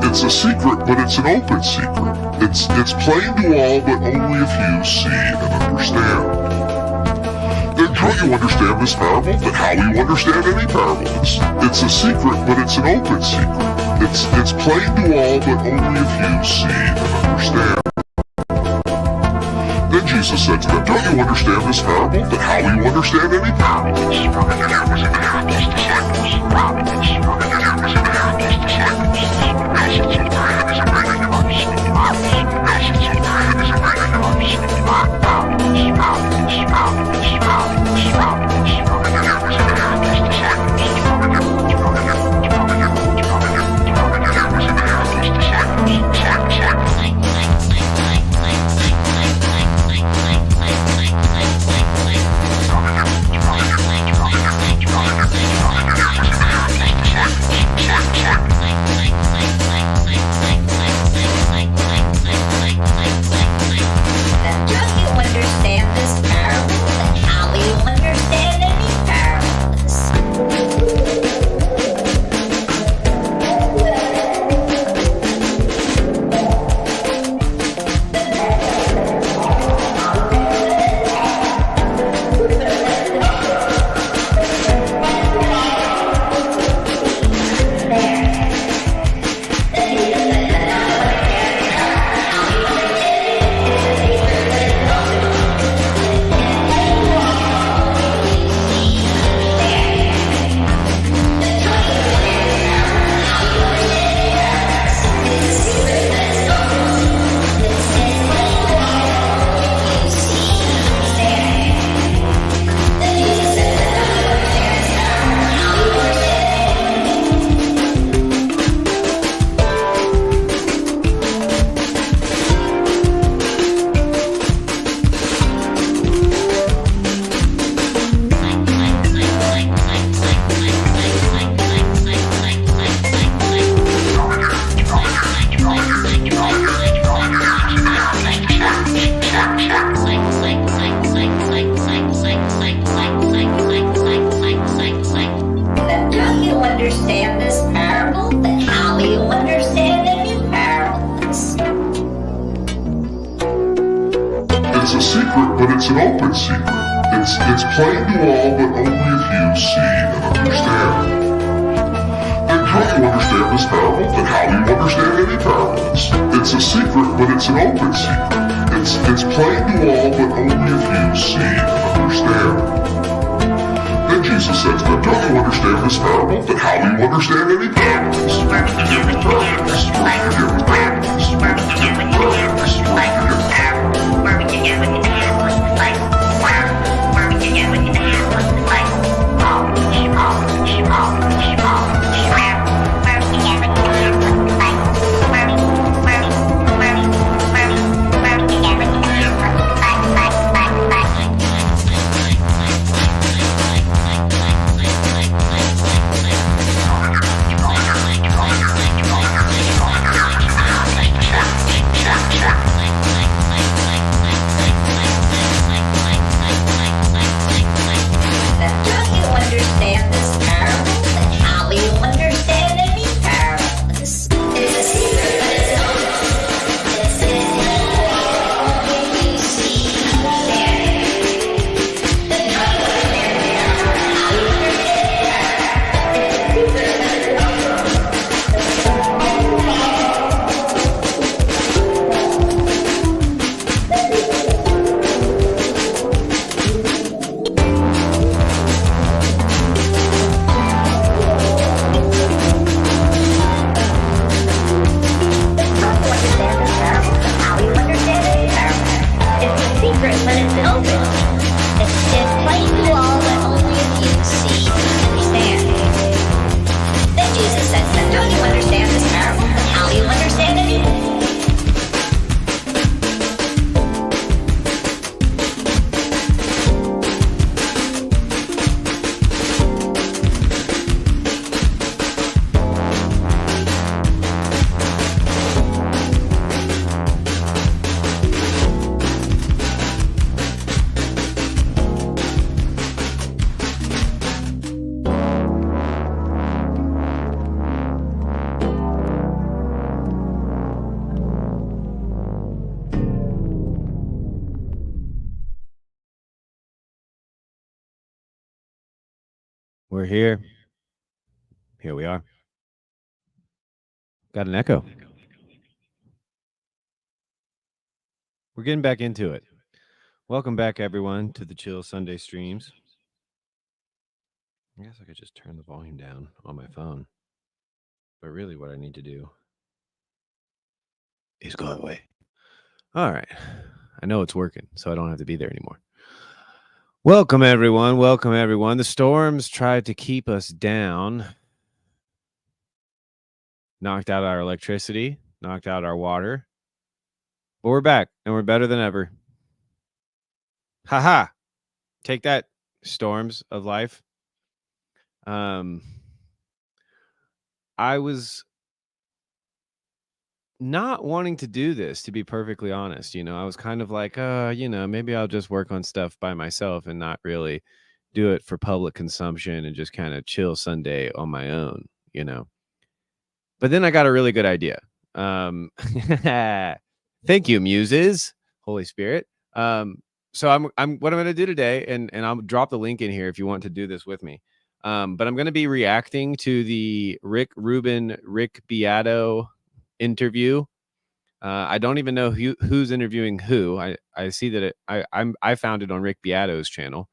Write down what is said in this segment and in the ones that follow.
It's a secret, but it's an open secret. It's plain to all, but only a few see and understand. Then don't you understand this parable? Then how will you understand any parable? It's a secret, but it's an open secret. It's plain to all, but only a few see and understand. Then Jesus said to them, don't you understand this parable? Then how will you understand any parable? It's a secret, but it's an open secret. It's plain to all, but only a few see and understand. Then don't you understand this parable? Then how will you understand any parables? It's a secret, but it's an open secret. It's plain to all, but only a few see and understand. Then Jesus said to them, don't you understand this parable? Then how will you understand any parables? We're here. Here we are. Got an echo. We're getting back into it. Welcome back, everyone, to the Chill Sunday streams. I guess I could just turn the volume down on my phone. But really what I need to do is go away. All right. I know it's working, so I don't have to be there anymore. Welcome, everyone. Welcome, everyone. The storms tried to keep us down. Knocked out our electricity, knocked out our water. But we're back, and we're better than ever. Ha! Take that, storms of life. I was not wanting to do this, to be perfectly honest. I was kind of like, maybe I'll just work on stuff by myself and not really do it for public consumption and just kind of chill Sunday on my own, But then I got a really good idea. Thank you, muses, Holy Spirit. So I'm what I'm going to do today, and I'll drop the link in here if you want to do this with me. But I'm going to be reacting to the Rick Rubin, Rick Beato interview. I don't even know who's interviewing who. I see that I found it on Rick Beato's channel.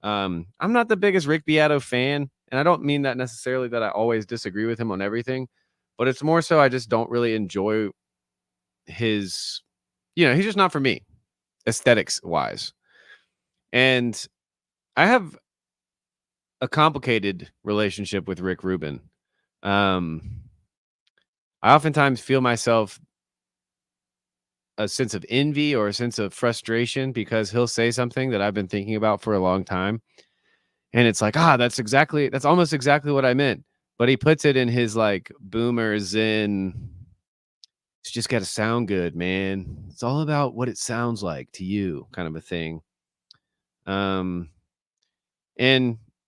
I'm not the biggest Rick Beato fan, and I don't mean that necessarily that I always disagree with him on everything, but it's more so I just don't really enjoy his, he's just not for me, aesthetics wise. And I have a complicated relationship with Rick Rubin. I oftentimes feel myself a sense of envy or a sense of frustration because he'll say something that I've been thinking about for a long time. And it's like, that's almost exactly what I meant. But he puts it in his like boomer zen. It's just got to sound good, man. It's all about what it sounds like to you, kind of a thing. And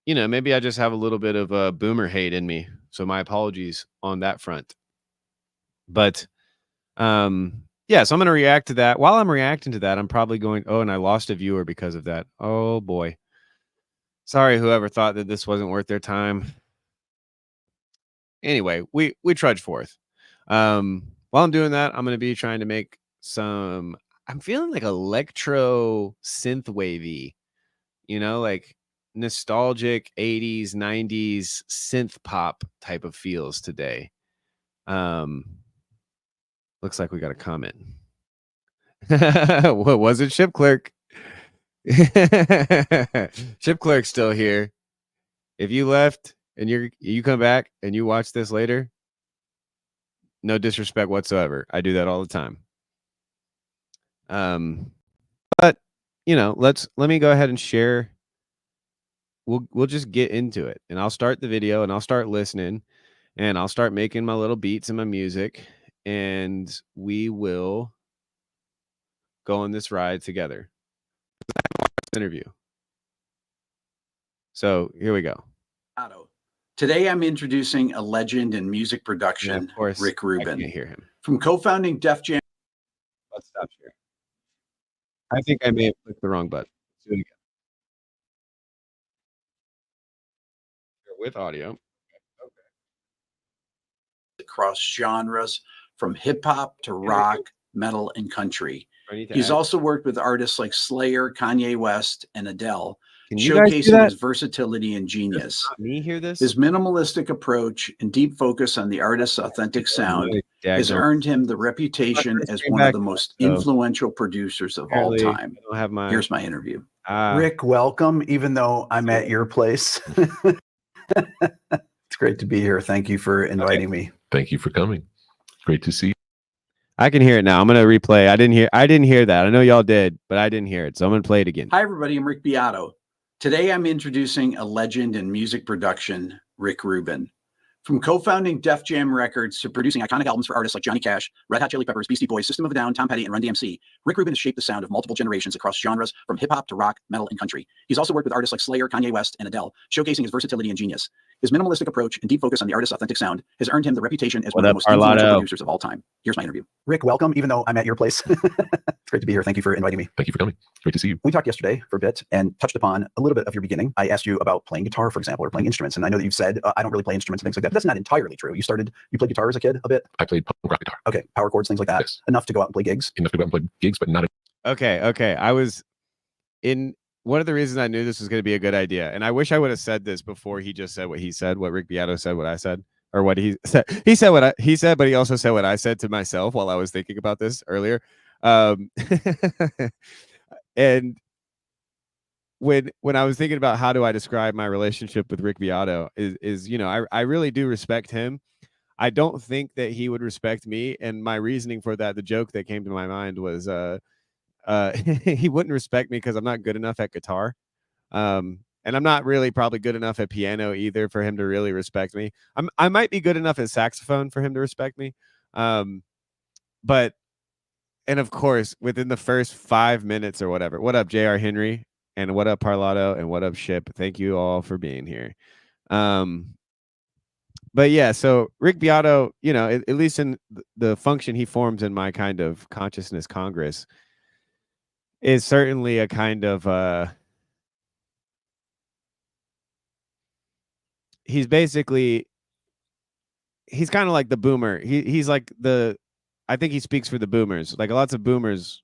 maybe I just have a little bit of boomer hate in me. So my apologies on that front. But so I'm going to react to that. While I'm reacting to that, I'm probably going, and I lost a viewer because of that. Oh boy. Sorry, whoever thought that this wasn't worth their time. Anyway, we trudge forth. While I'm doing that, I'm going to be trying to make I'm feeling like electro synth wavy, like nostalgic 80s, 90s synth pop type of feels today. Looks like we got a comment. What was it, Ship Clerk? Ship Clerk's still here. If you left and you come back and you watch this later, no disrespect whatsoever. I do that all the time. But let me go ahead and share. We'll just get into it, and I'll start the video and I'll start listening, and I'll start making my little beats and my music, and we will go on this ride together. Interview. So here we go. Today I'm introducing a legend in music production, of course, Rick Rubin. I can't hear him. From co-founding Def Jam. Let's stop here. I think I may have clicked the wrong button. Let's do it again. With audio. Okay. Across genres from hip hop to rock, metal, and country. He's also worked with artists like Slayer, Kanye West, and Adele, showcasing his versatility and genius. Me hear this? His minimalistic approach and deep focus on the artist's authentic sound has earned him the reputation as one of the most influential producers of all time. Here's my interview. Rick, welcome, even though I'm at your place. It's great to be here. Thank you for inviting me. Thank you for coming. Great to see you. I can hear it now. I'm going to replay. I didn't hear that. I know y'all did, but I didn't hear it. So I'm going to play it again. Hi, everybody. I'm Rick Beato. Today, I'm introducing a legend in music production, Rick Rubin. From co-founding Def Jam Records to producing iconic albums for artists like Johnny Cash, Red Hot Chili Peppers, Beastie Boys, System of a Down, Tom Petty, and Run DMC, Rick Rubin has shaped the sound of multiple generations across genres from hip-hop to rock, metal, and country. He's also worked with artists like Slayer, Kanye West, and Adele, showcasing his versatility and genius. His minimalistic approach and deep focus on the artist's authentic sound has earned him the reputation as one of the most influential producers of all time. Here's my interview. Rick, welcome, even though I'm at your place. It's Great to be here. Thank you for inviting me. Thank you for coming. Great to see you. We talked yesterday for a bit and touched upon a little bit of your beginning. I asked you about playing guitar, for example, or playing instruments. And I know that you've said, I don't really play instruments and things like that. But that's not entirely true. You played guitar as a kid a bit? I played punk rock guitar. Okay. Power chords, things like that. Yes. Enough to go out and play gigs? Enough to go out and play gigs, but not. Okay. I was in one of the reasons I knew this was going to be a good idea. And I wish I would have said this before he just said what he said, what Rick Beato said, what I said, or what he said. He said what he said, but he also said what I said to myself while I was thinking about this earlier. And when I was thinking about how do I describe my relationship with Rick Beato is I really do respect him. I don't think that he would respect me, and my reasoning for that, the joke that came to my mind was he wouldn't respect me because I'm not good enough at guitar, and I'm not really probably good enough at piano either for him to really respect me. I might be good enough at saxophone for him to respect me, but. And of course, within the first 5 minutes or whatever, what up, J.R. Henry, and what up, Parlato, and what up, Ship? Thank you all for being here. But yeah, so Rick Beato, at least in the function he forms in my kind of consciousness Congress, is certainly a kind of he's kind of like the boomer. He's like I think he speaks for the boomers. Like lots of boomers.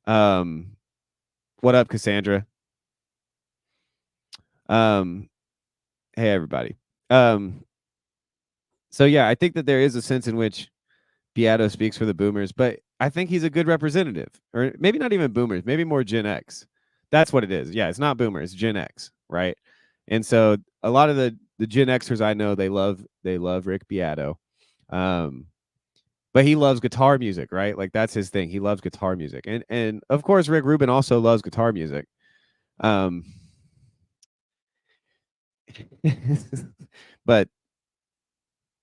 What up, Cassandra? Hey everybody. So yeah, I think that there is a sense in which Beato speaks for the boomers, but I think he's a good representative. Or maybe not even boomers, maybe more Gen X. That's what it is. Yeah, it's not boomers, it's Gen X, right? And so a lot of the Gen Xers I know, they love Rick Beato. But he loves guitar music, right? Like that's his thing. He loves guitar music. And of course, Rick Rubin also loves guitar music. But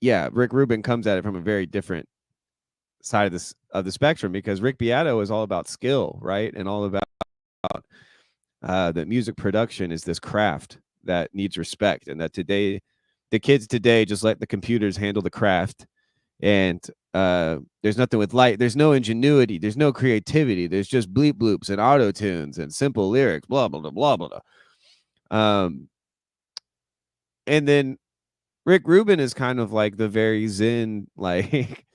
yeah, Rick Rubin comes at it from a very different side of the spectrum, because Rick Beato is all about skill, right? And all about that music production is this craft that needs respect, and that today the kids today just let the computers handle the craft. And there's nothing with light. There's no ingenuity. There's no creativity. There's just bleep bloops and auto tunes and simple lyrics, blah, blah, blah, blah, blah. And then Rick Rubin is kind of like the very zen, like,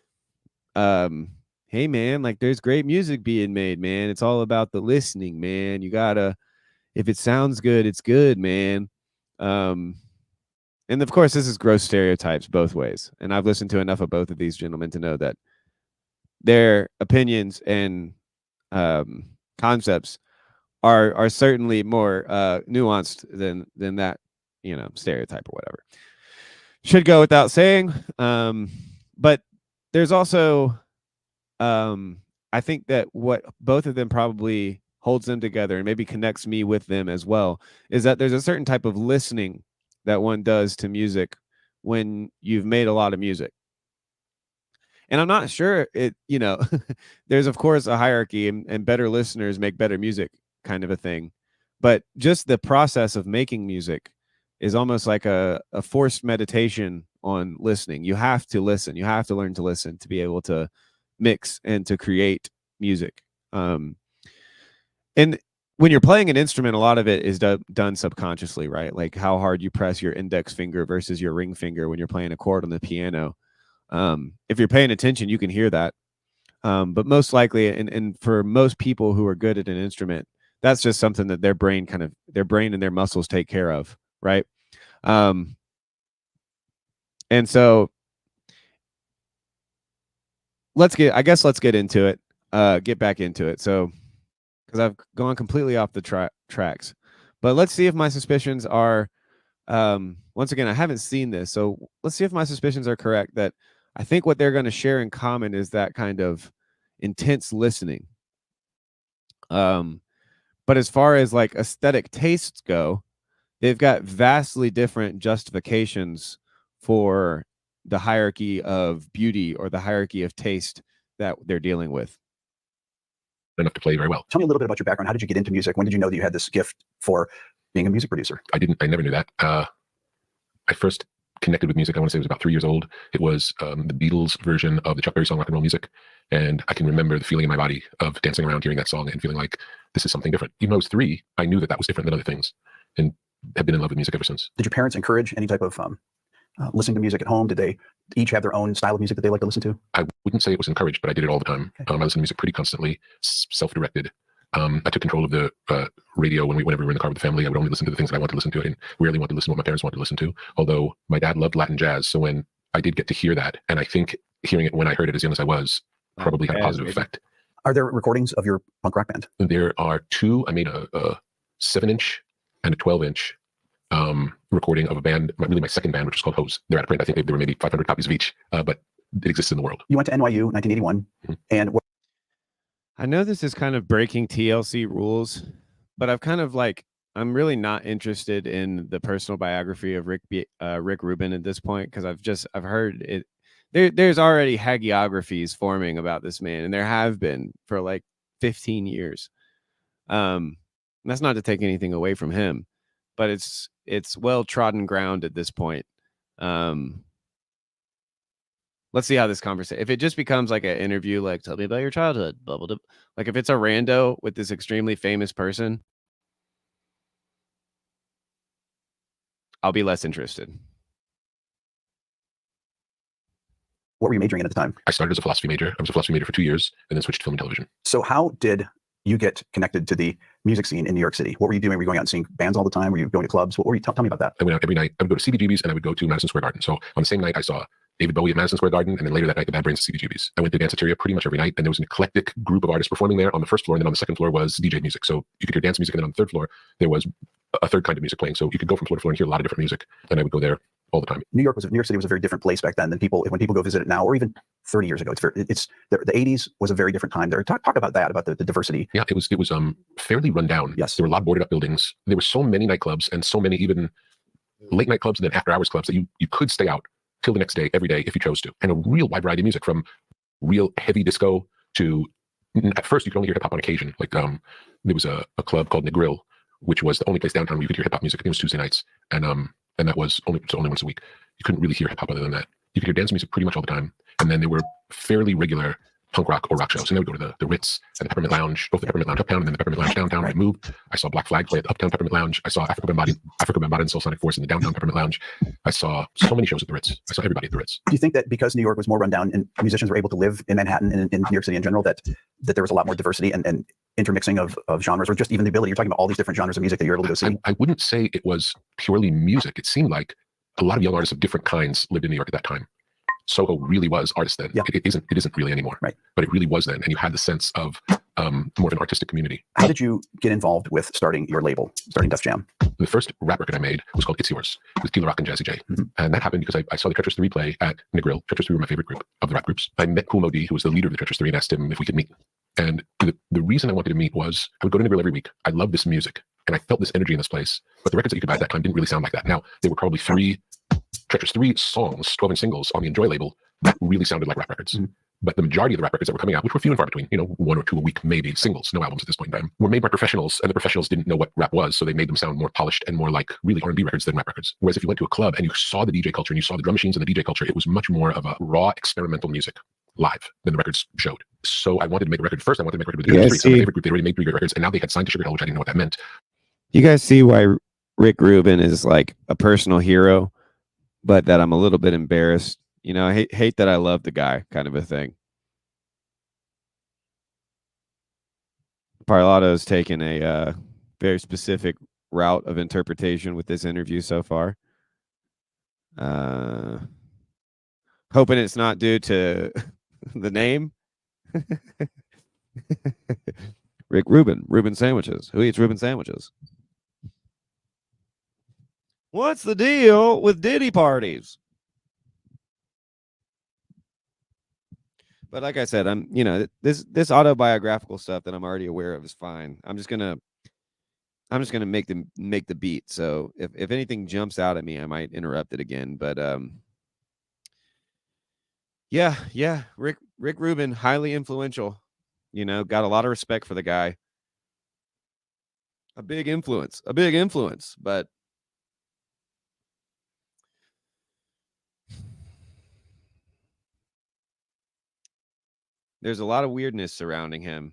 hey, man, like there's great music being made, man. It's all about the listening, man. You gotta, if it sounds good, it's good, man. And of course, this is gross stereotypes both ways. And I've listened to enough of both of these gentlemen to know that their opinions and concepts are certainly more nuanced than that, stereotype or whatever. Should go without saying. But there's also, I think that what both of them probably holds them together and maybe connects me with them as well is that there's a certain type of listening that one does to music when you've made a lot of music. And I'm not sure there's of course a hierarchy, and better listeners make better music kind of a thing. But just the process of making music is almost like a forced meditation on listening. You have to listen. You have to learn to listen to be able to mix and to create music. And when you're playing an instrument, a lot of it is done subconsciously, right? Like how hard you press your index finger versus your ring finger when you're playing a chord on the piano. If you're paying attention, you can hear that. But most likely, and for most people who are good at an instrument, that's just something that their brain and their muscles take care of, right? And so let's get into it, get back into it. So, because I've gone completely off the tracks, but let's see if my suspicions are, once again, I haven't seen this. So let's see if my suspicions are correct, that I think what they're going to share in common is that kind of intense listening. But as far as like aesthetic tastes go, they've got vastly different justifications for the hierarchy of beauty or the hierarchy of taste that they're dealing with. Enough to play very well. Tell me a little bit about your background. How did you get into music? When did you know that you had this gift for being a music producer? I never knew that. I first connected with music, I want to say it was about 3 years old. It was the Beatles version of the Chuck Berry song Rock and Roll Music. And I can remember the feeling in my body of dancing around, hearing that song, and feeling like this is something different. Even though I was 3, I knew that that was different than other things, and have been in love with music ever since. Did your parents encourage any type of listening to music at home? Did they each have their own style of music that they like to listen to? I wouldn't say it was encouraged, but I did it all the time. Okay. I listened to music pretty constantly, self-directed. I took control of the radio whenever we were in the car with the family. I would only listen to the things that I wanted to listen to. I didn't really want to listen to what my parents wanted to listen to, although my dad loved Latin jazz. So when I did get to hear that, and I think hearing it when I heard it as young as I was probably had a positive effect. Are there recordings of your punk rock band? There are 2. I made a 7-inch and a 12-inch recording of a band, really my second band, which was called Hose. They're out of print. I think there were maybe 500 copies of each, but it exists in the world. You went to NYU 1981, and what I know this is kind of breaking TLC rules, but I'm really not interested in the personal biography of Rick Rubin at this point, because I've heard it. There's already hagiographies forming about this man, and there have been for like 15 years. That's not to take anything away from him, but it's well trodden ground at this point. Let's see how this conversation, if it just becomes like an interview, like tell me about your childhood, blah, blah, blah. Like if it's a rando with this extremely famous person, I'll be less interested. were you majoring in at the time? I started as a philosophy major. I was a philosophy major for 2 years, and then switched to film and television. So how did you get connected to the music scene in New York City? What were you doing? Were you going out and seeing bands all the time? Were you going to clubs? What were you? Tell me about that. I went out every night. I would go to CBGB's and I would go to Madison Square Garden. So on the same night, I saw David Bowie at Madison Square Garden, and then later that night, the Bad Brains at CBGB's. I went to Danceteria pretty much every night, and there was an eclectic group of artists performing there on the first floor, and then on the second floor was DJ music. So you could hear dance music, and then on the third floor, there was a third kind of music playing. So you could go from floor to floor and hear a lot of different music, and I would go there all the time. New York City was a very different place back then than when people go visit it now, or even 30 years ago. It's the 80s was a very different time there. Talk about that, about the diversity. Yeah, it was fairly run down. Yes. There were a lot of boarded up buildings. There were so many nightclubs and so many even late night clubs and then after hours clubs that you could stay out till the next day, every day, if you chose to. And a real wide variety of music, from real heavy disco to, at first you could only hear hip hop on occasion. Like there was a club called Negril, which was the only place downtown where you could hear hip hop music. I think it was Tuesday nights. And that was only once a week. You couldn't really hear hip hop other than that. You could hear dance music pretty much all the time. And then there were fairly regular punk rock or rock shows. And they would go to the Ritz and the Peppermint Lounge, both the Peppermint Lounge Uptown and then the Peppermint Lounge Downtown. Right. I moved. I saw Black Flag play at the Uptown Peppermint Lounge. I saw Africa Bambaataa and Soul Sonic Force in the Downtown Peppermint Lounge. I saw so many shows at the Ritz. I saw everybody at the Ritz. Do you think that because New York was more run down and musicians were able to live in Manhattan and in New York City in general, that there was a lot more diversity and intermixing of genres, or just even the ability? You're talking about all these different genres of music that you're able to go see. I wouldn't say it was purely music. It seemed like a lot of young artists of different kinds lived in New York at that time. Soho really was artist then. Yeah. It isn't really anymore. Right. But it really was then. And you had the sense of more of an artistic community. How did you get involved with starting your label, starting Def Jam? The first rap record I made was called It's Yours with Killer Rock and Jazzy J. Mm-hmm. And that happened because I saw the Treacherous 3 play at Negril. Treacherous 3 were my favorite group of the rap groups. I met Kool Moe Dee, who was the leader of the Treacherous 3, and asked him if we could meet. And the reason I wanted to meet was I would go to Negril every week. I loved this music and I felt this energy in this place. But the records that you could buy at that time didn't really sound like that. Now, there were probably 3 Treacherous 3 songs, 12-inch singles on the Enjoy label that really sounded like rap records. Mm-hmm. But the majority of the rap records that were coming out, which were few and far between, 1 or 2 a week, maybe singles, no albums at this point in time, were made by professionals, and the professionals didn't know what rap was, so they made them sound more polished and more like really R&B records than rap records. Whereas if you went to a club and you saw the DJ culture and you saw the drum machines and the DJ culture, it was much more of a raw experimental music live than the records showed. So I wanted to make a record. First, I wanted to make a record with the Treacherous 3, my favorite group. They already made 3 great records, and now they had signed to Sugar Hill, which I didn't know what that meant. You guys see why Rick Rubin is like a personal hero, but that I'm a little bit embarrassed. I hate that I love the guy, kind of a thing. Parlato has taken a very specific route of interpretation with this interview so far. Hoping it's not due to the name. Rick Rubin, Reuben sandwiches. Who eats Reuben sandwiches? What's the deal with Diddy parties? But like I said, I'm this autobiographical stuff that I'm already aware of is fine. I'm just gonna make the beat. So if anything jumps out at me, I might interrupt it again. But yeah, Rick Rubin, highly influential. Got a lot of respect for the guy. A big influence. But There's a lot of weirdness surrounding him.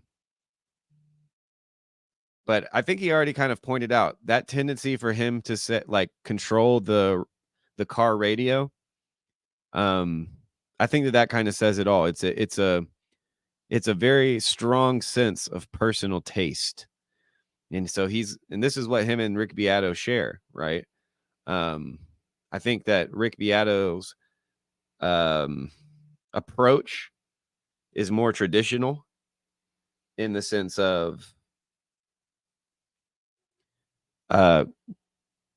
But I think he already kind of pointed out that tendency for him to control the car radio. I think that kind of says it all. It's a very strong sense of personal taste. And so this is what him and Rick Beato share, right? I think that Rick Beato's approach is more traditional in the sense of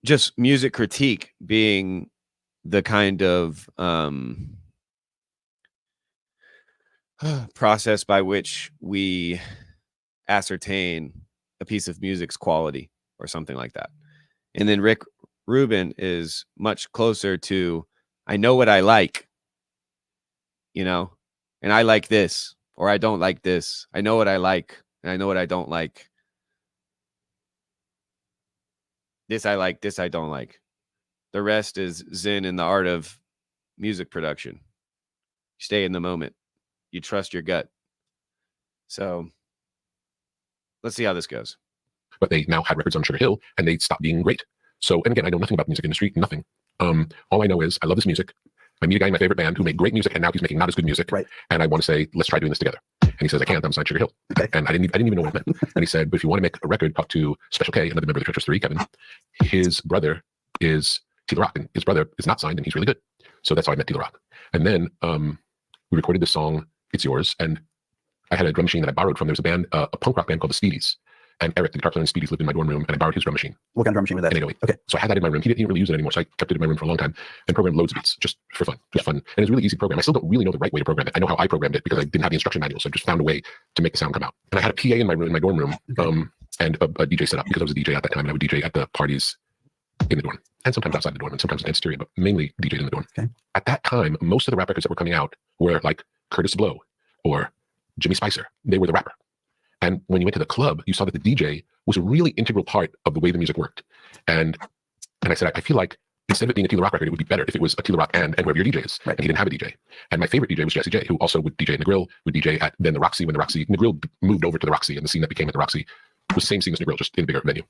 just music critique being the kind of process by which we ascertain a piece of music's quality or something like that. And then Rick Rubin is much closer to, I know what I like, and I like this, or I don't like this. I know what I like, and I know what I don't like. This I like, this I don't like. The rest is Zen in the art of music production. You stay in the moment. You trust your gut. So let's see how this goes. But they now had records on Sugar Hill, and they stopped being great. So, and again, I know nothing about the music industry, nothing. All I know is I love this music. I meet a guy in my favorite band who made great music, and now he's making not as good music. Right. And I want to say, let's try doing this together. And he says, I can't. I'm signed Sugar Hill. Okay. And I didn't even know what it meant. And he said, but if you want to make a record, talk to Special K, another member of the Treacherous Three, Kevin. His brother is Tila Rock, and his brother is not signed, and he's really good. So that's how I met Tila Rock. And then we recorded this song, It's Yours, and I had a drum machine that I borrowed from. There was a band, a punk rock band called the Speedies. And Eric, the guitar player in Speedies, lived in my dorm room, and I borrowed his drum machine. What kind of drum machine was that? An 808. Okay. So I had that in my room. He didn't really use it anymore, so I kept it in my room for a long time and programmed loads of beats just for fun. Just fun. And it's a really easy program. I still don't really know the right way to program it. I know how I programmed it because I didn't have the instruction manual, so I just found a way to make the sound come out. And I had a PA in my room, in my dorm room, and a DJ set up because I was a DJ at that time, and I would DJ at the parties in the dorm, and sometimes outside the dorm, and sometimes in Stereo, but mainly DJed in the dorm. Okay. At that time, most of the rap records that were coming out were like Curtis Blow or Jimmy Spicer. They were the rapper. And when you went to the club, you saw that the DJ was a really integral part of the way the music worked. And I said, I feel like instead of it being a Tila Rock record, it would be better if it was a Tila Rock and whoever your DJ is. Right. And he didn't have a DJ. And my favorite DJ was Jesse J, who also would DJ in the Grill, would DJ at then the Roxy when the Grill moved over to the Roxy, and the scene that became at the Roxy was the same scene as the Grill, just in a bigger venue.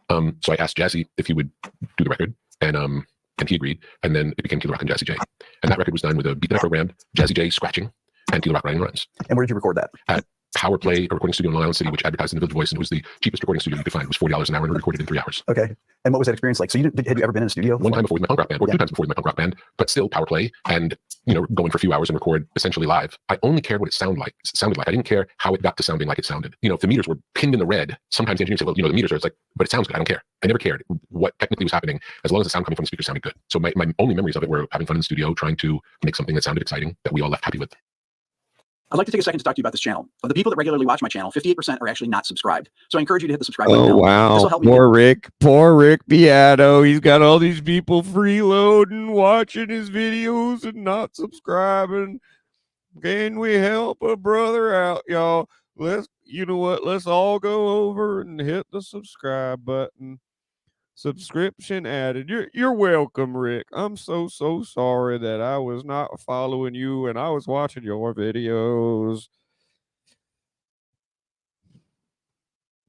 So I asked Jazzy if he would do the record, and he agreed. And then it became Tila Rock and Jazzy J. And that record was done with a beat that I programmed, Jazzy J scratching, and Tila Rock writing runs. And where did you record that? At Power Play, a recording studio in Long Island City, which advertised in the Village Voice, and it was the cheapest recording studio you could find. It was $40 an hour, and we recorded in 3 hours. Okay. And what was that experience like? So had you ever been in a studio? One time before with my punk rock band, or 2 times before with my punk rock band, but still Power Play, and going for a few hours and record essentially live. I only cared what it sounded like. I didn't care how it got to sounding like it sounded. If the meters were pinned in the red, sometimes the engineer said, well, the meters are, it's like, but it sounds good. I don't care. I never cared what technically was happening as long as the sound coming from the speaker sounded good. So my only memories of it were having fun in the studio, trying to make something that sounded exciting that we all left happy with. I'd like to take a second to talk to you about this channel. Of the people that regularly watch my channel, 58% are actually not subscribed. So I encourage you to hit the subscribe button. Oh, now. wow. This will help me Poor Rick Beato. He's got all these people freeloading, watching his videos and not subscribing. Can we help a brother out, y'all? Let's all go over and hit the subscribe button. Subscription added. You're welcome, Rick. I'm so sorry that I was not following you and I was watching your videos.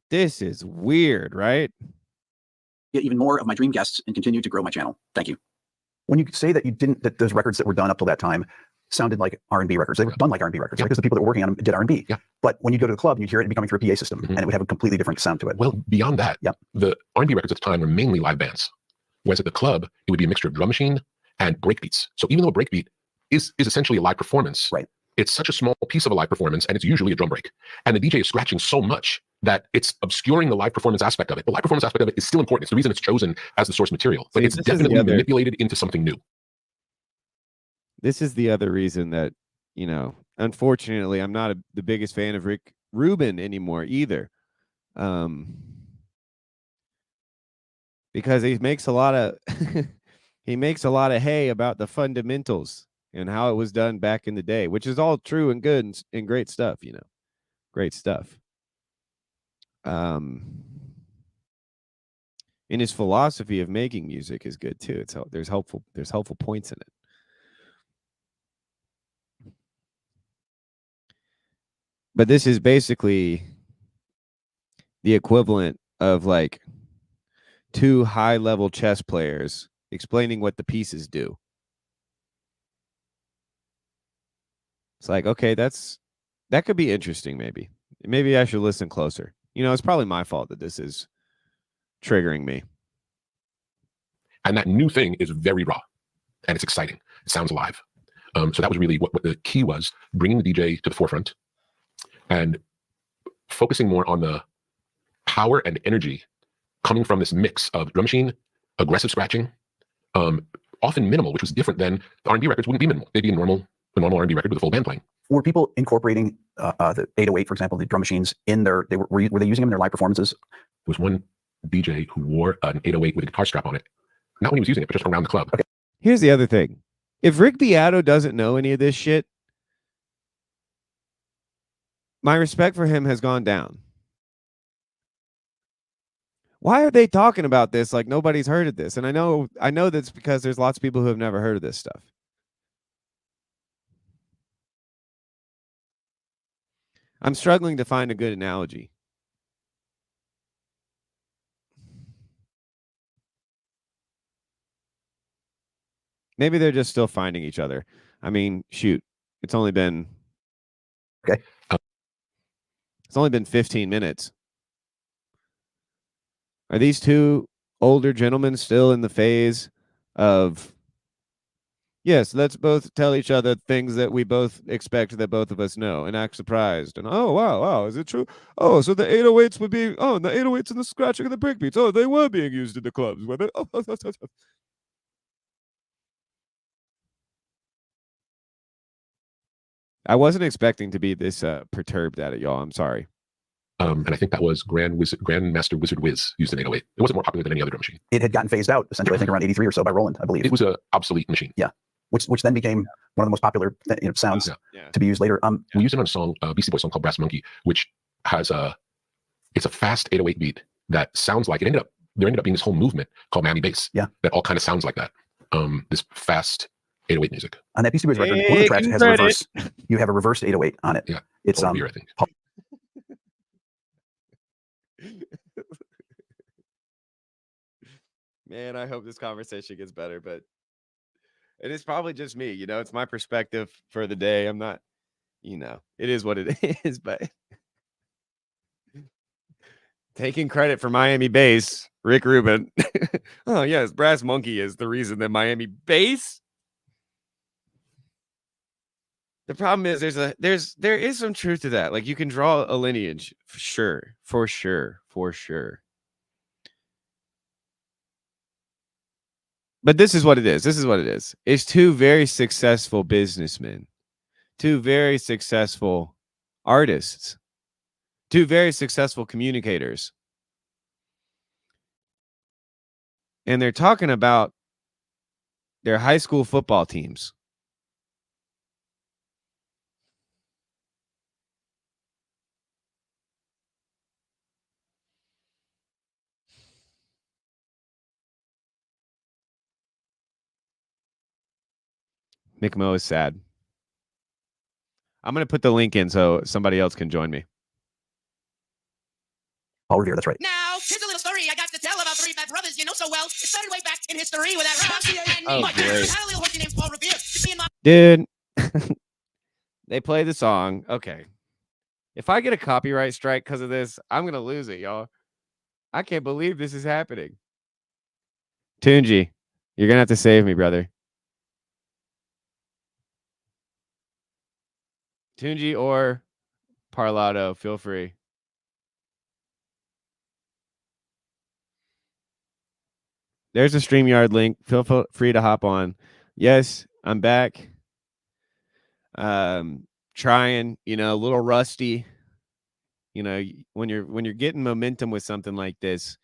This is weird, right? get even more of my dream guests and continue to grow my channel. Thank you. When you say that that those records that were done up till that time sounded like R&B records, they were done like R&B records, right? Because the people that were working on them did R&B. Yeah. But when you go to the club and you hear it becoming through a PA system, and it would have a completely different sound to it. Well, beyond that, Yep. the R&B records at the time were mainly live bands. Whereas at the club, it would be a mixture of drum machine and breakbeats. So even though a breakbeat is essentially a live performance, Right. it's such a small piece of a live performance, and it's usually a drum break. And the DJ is scratching so much that it's obscuring the live performance aspect of it. The live performance aspect of it is still important. It's the reason it's chosen as the source material, but See, it's this is the definitely other- manipulated into something new. This is the other reason that, unfortunately, I'm not the biggest fan of Rick Rubin anymore either. Because he makes a lot of hay about the fundamentals and how it was done back in the day, which is all true and good and great stuff, great stuff. And his philosophy of making music is good too. There's helpful points in it. But this is basically the equivalent of like two high-level chess players explaining what the pieces do. It's like, okay, that could be interesting. Maybe I should listen closer. It's probably my fault that this is triggering me. And that new thing is very raw and it's exciting. It sounds alive. So that was really what the key was, bringing the DJ to the forefront and focusing more on the power and energy coming from this mix of drum machine, aggressive scratching, often minimal, which was different than the R&B records wouldn't be minimal. They'd be a normal R&B record with a full band playing. Were people incorporating the 808, for example, the drum machines in their? Were they using them in their live performances? There was one DJ who wore an 808 with a guitar strap on it. Not when he was using it, but just around the club. Okay. Here's the other thing. If Rick Beato doesn't know any of this shit, my respect for him has gone down. Why are they talking about this like nobody's heard of this? And I know that's because there's lots of people who have never heard of this stuff. I'm struggling to find a good analogy. Maybe they're just still finding each other. I mean, shoot, it's only been 15 minutes. Are these two older gentlemen still in the phase of, yes, let's both tell each other things that we both expect that both of us know and act surprised. And, oh, wow, is it true? Oh, so the 808s would be, the 808s and the scratching of the breakbeats. Oh, they were being used in the clubs. Were they? Oh. I wasn't expecting to be this perturbed at it, y'all. I'm sorry. And I think that was Grandmaster Wizard Wiz used an 808. It wasn't more popular than any other drum machine. It had gotten phased out essentially, I think, around 83 or so by Roland, I believe. It was an obsolete machine. Yeah, which then became one of the most popular sounds to be used later. We used it on a song, Beastie Boys song called Brass Monkey, which has it's a fast 808 beat that sounds like there ended up being this whole movement called Miami bass. Yeah, that all kind of sounds like that. This fast 808 music. On that Beastie Boys record, one of the tracks has a reverse. You have a reversed 808 on it. Yeah, it's I think. Man, I hope this conversation gets better, but it is probably just me. It's my perspective for the day. I'm not, it is what it is, but taking credit for Miami bass, Rick Rubin. Oh, yes, Brass Monkey is the reason that Miami bass. The problem is there is some truth to that. Like, you can draw a lineage for sure. But this is what it is. It's two very successful businessmen, two very successful artists, two very successful communicators. And they're talking about their high school football teams. Nick Mo is sad. I'm going to put the link in so somebody else can join me. Paul Revere, that's right. Now, here's a little story I got to tell about three bad brothers you know so well. It started way back in history with that Oh, my great. had a little horsey named Paul Revere. Dude, they play the song. Okay. If I get a copyright strike because of this, I'm going to lose it, y'all. I can't believe this is happening. Tunji, you're going to have to save me, brother. Tunji or Parlato, feel free. There's a StreamYard link. Feel free to hop on. Yes, I'm back. Trying, a little rusty. When you're getting momentum with something like this,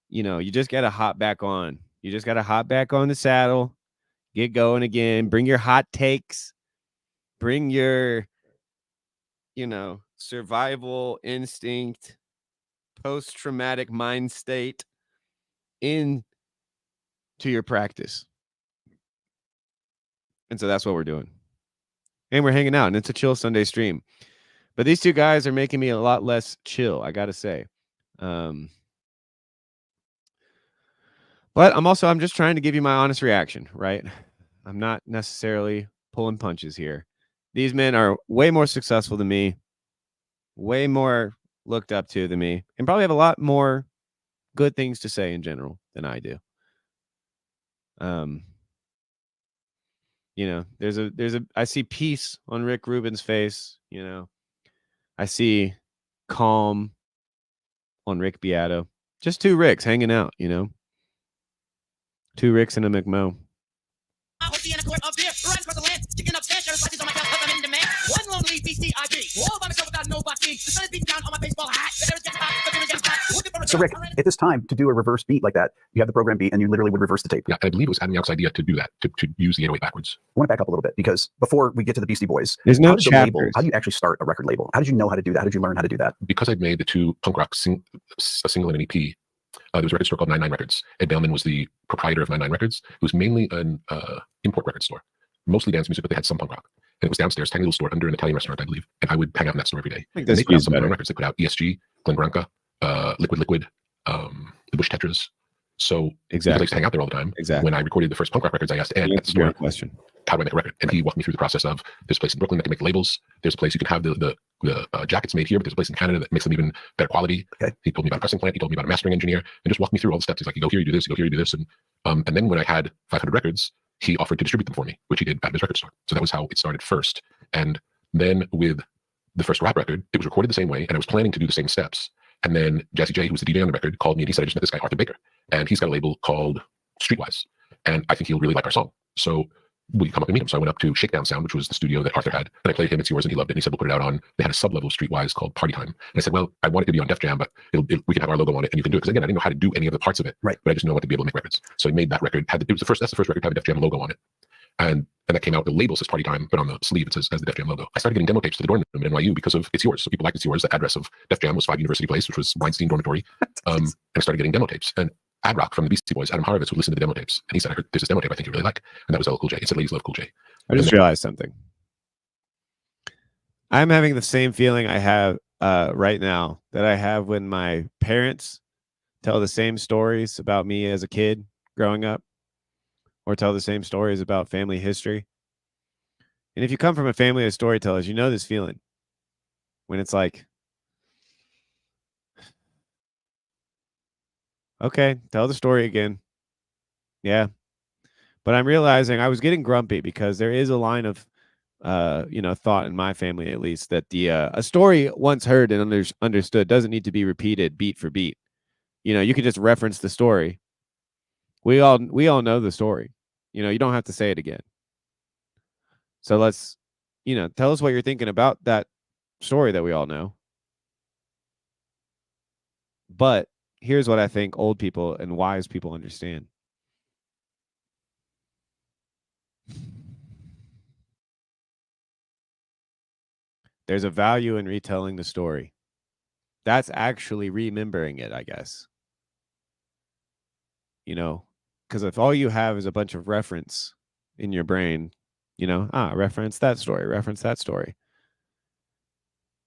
you just got to hop back on. You just got to hop back on the saddle, get going again, bring your hot takes, bring your, survival instinct, post-traumatic mind state in to your practice. And so that's what we're doing. And we're hanging out, and it's a chill Sunday stream. But these two guys are making me a lot less chill, I gotta say. But I'm just trying to give you my honest reaction, right? I'm not necessarily pulling punches here. These men are way more successful than me, way more looked up to than me, and probably have a lot more good things to say in general than I do. You know, I see peace on Rick Rubin's face, you know. I see calm on Rick Beato. Just two Ricks hanging out, you know. Two Ricks and a McMo. With the quart of beer, right across the land, chicken upstairs, share slices on my couch, I'm in demand. One lonely BCIB, all by myself without nobody. The sun is beating down on my baseball hat. There is just hot, but there is just hot. Looking for a So Rick, at this time, to do a reverse beat like that, you have the program beat and you literally would reverse the tape. Yeah, I believe it was Adam Yauch's idea to do that, to use the 808 backwards. I want to back up a little bit because before we get to the Beastie Boys, There's no how did the label, chapters. how do you actually start a record label? How did you know how to do that? How did you learn how to do that? Because I'd made the two punk rock a single and an EP. There was a record store called 99 Records. Ed Bailman was the proprietor of 99 Records. It was mainly an import record store, mostly dance music, but they had some punk rock. And it was downstairs, tiny little store under an Italian restaurant, I believe. And I would hang out in that store every day. I think And this they put out feels some better. fun records. They put out ESG, Glen Branca, Liquid, the Bush Tetras. So I Exactly. used to hang out there all the time. Exactly. When I recorded the first punk rock records, I asked Ed at the That's a great store, question. how do I make a record? And he walked me through the process of there's a place in Brooklyn that can make labels. There's a place you can have the jackets made here, but there's a place in Canada that makes them even better quality. Okay. He told me about a pressing plant. He told me about a mastering engineer, and just walked me through all the steps. He's like, you go here, you do this, you go here, you do this. And then when I had 500 records, he offered to distribute them for me, which he did at his record store. So that was how it started first. And then with the first rap record, it was recorded the same way, and I was planning to do the same steps. And then Jazzy J, who was the DJ on the record, called me and he said, I just met this guy, Arthur Baker, and he's got a label called Streetwise, and I think he'll really like our song. So will you come up and meet him? So I went up to Shakedown Sound, which was the studio that Arthur had, and I played him It's Yours, and he loved it. And he said, we'll put it out on, they had a sub-level of Streetwise called Party Time. And I said, well, I want it to be on Def Jam, but we can have our logo on it and you can do it. Because again, I didn't know how to do any of the parts of it, Right. but I just know what to be able to make records. So I made that record, that's the first record to have a Def Jam logo on it. And that came out, the label says Party Time, but on the sleeve it says as the Def Jam logo. I started getting demo tapes to the dorm room at NYU because of It's Yours. So people liked It's Yours. The address of Def Jam was 5 University Place, which was Weinstein Dormitory. And I started getting demo tapes. And Ad Rock from the Beastie Boys, Adam Horovitz, would listen to the demo tapes. And he said, I heard there's this demo tape I think you really like. And that was LL Cool J. It said Ladies Love Cool J. I just realized something. I'm having the same feeling I have right now that I have when my parents tell the same stories about me as a kid growing up, or tell the same stories about family history. And if you come from a family of storytellers, you know this feeling when it's like, okay, tell the story again. Yeah. But I'm realizing I was getting grumpy because there is a line of, thought in my family, at least, that a story once heard and understood doesn't need to be repeated beat for beat. You know, you can just reference the story. We all know the story. You know, you don't have to say it again. So let's, tell us what you're thinking about that story that we all know. But here's what I think old people and wise people understand. There's a value in retelling the story. That's actually remembering it, I guess. Because if all you have is a bunch of reference in your brain, reference that story.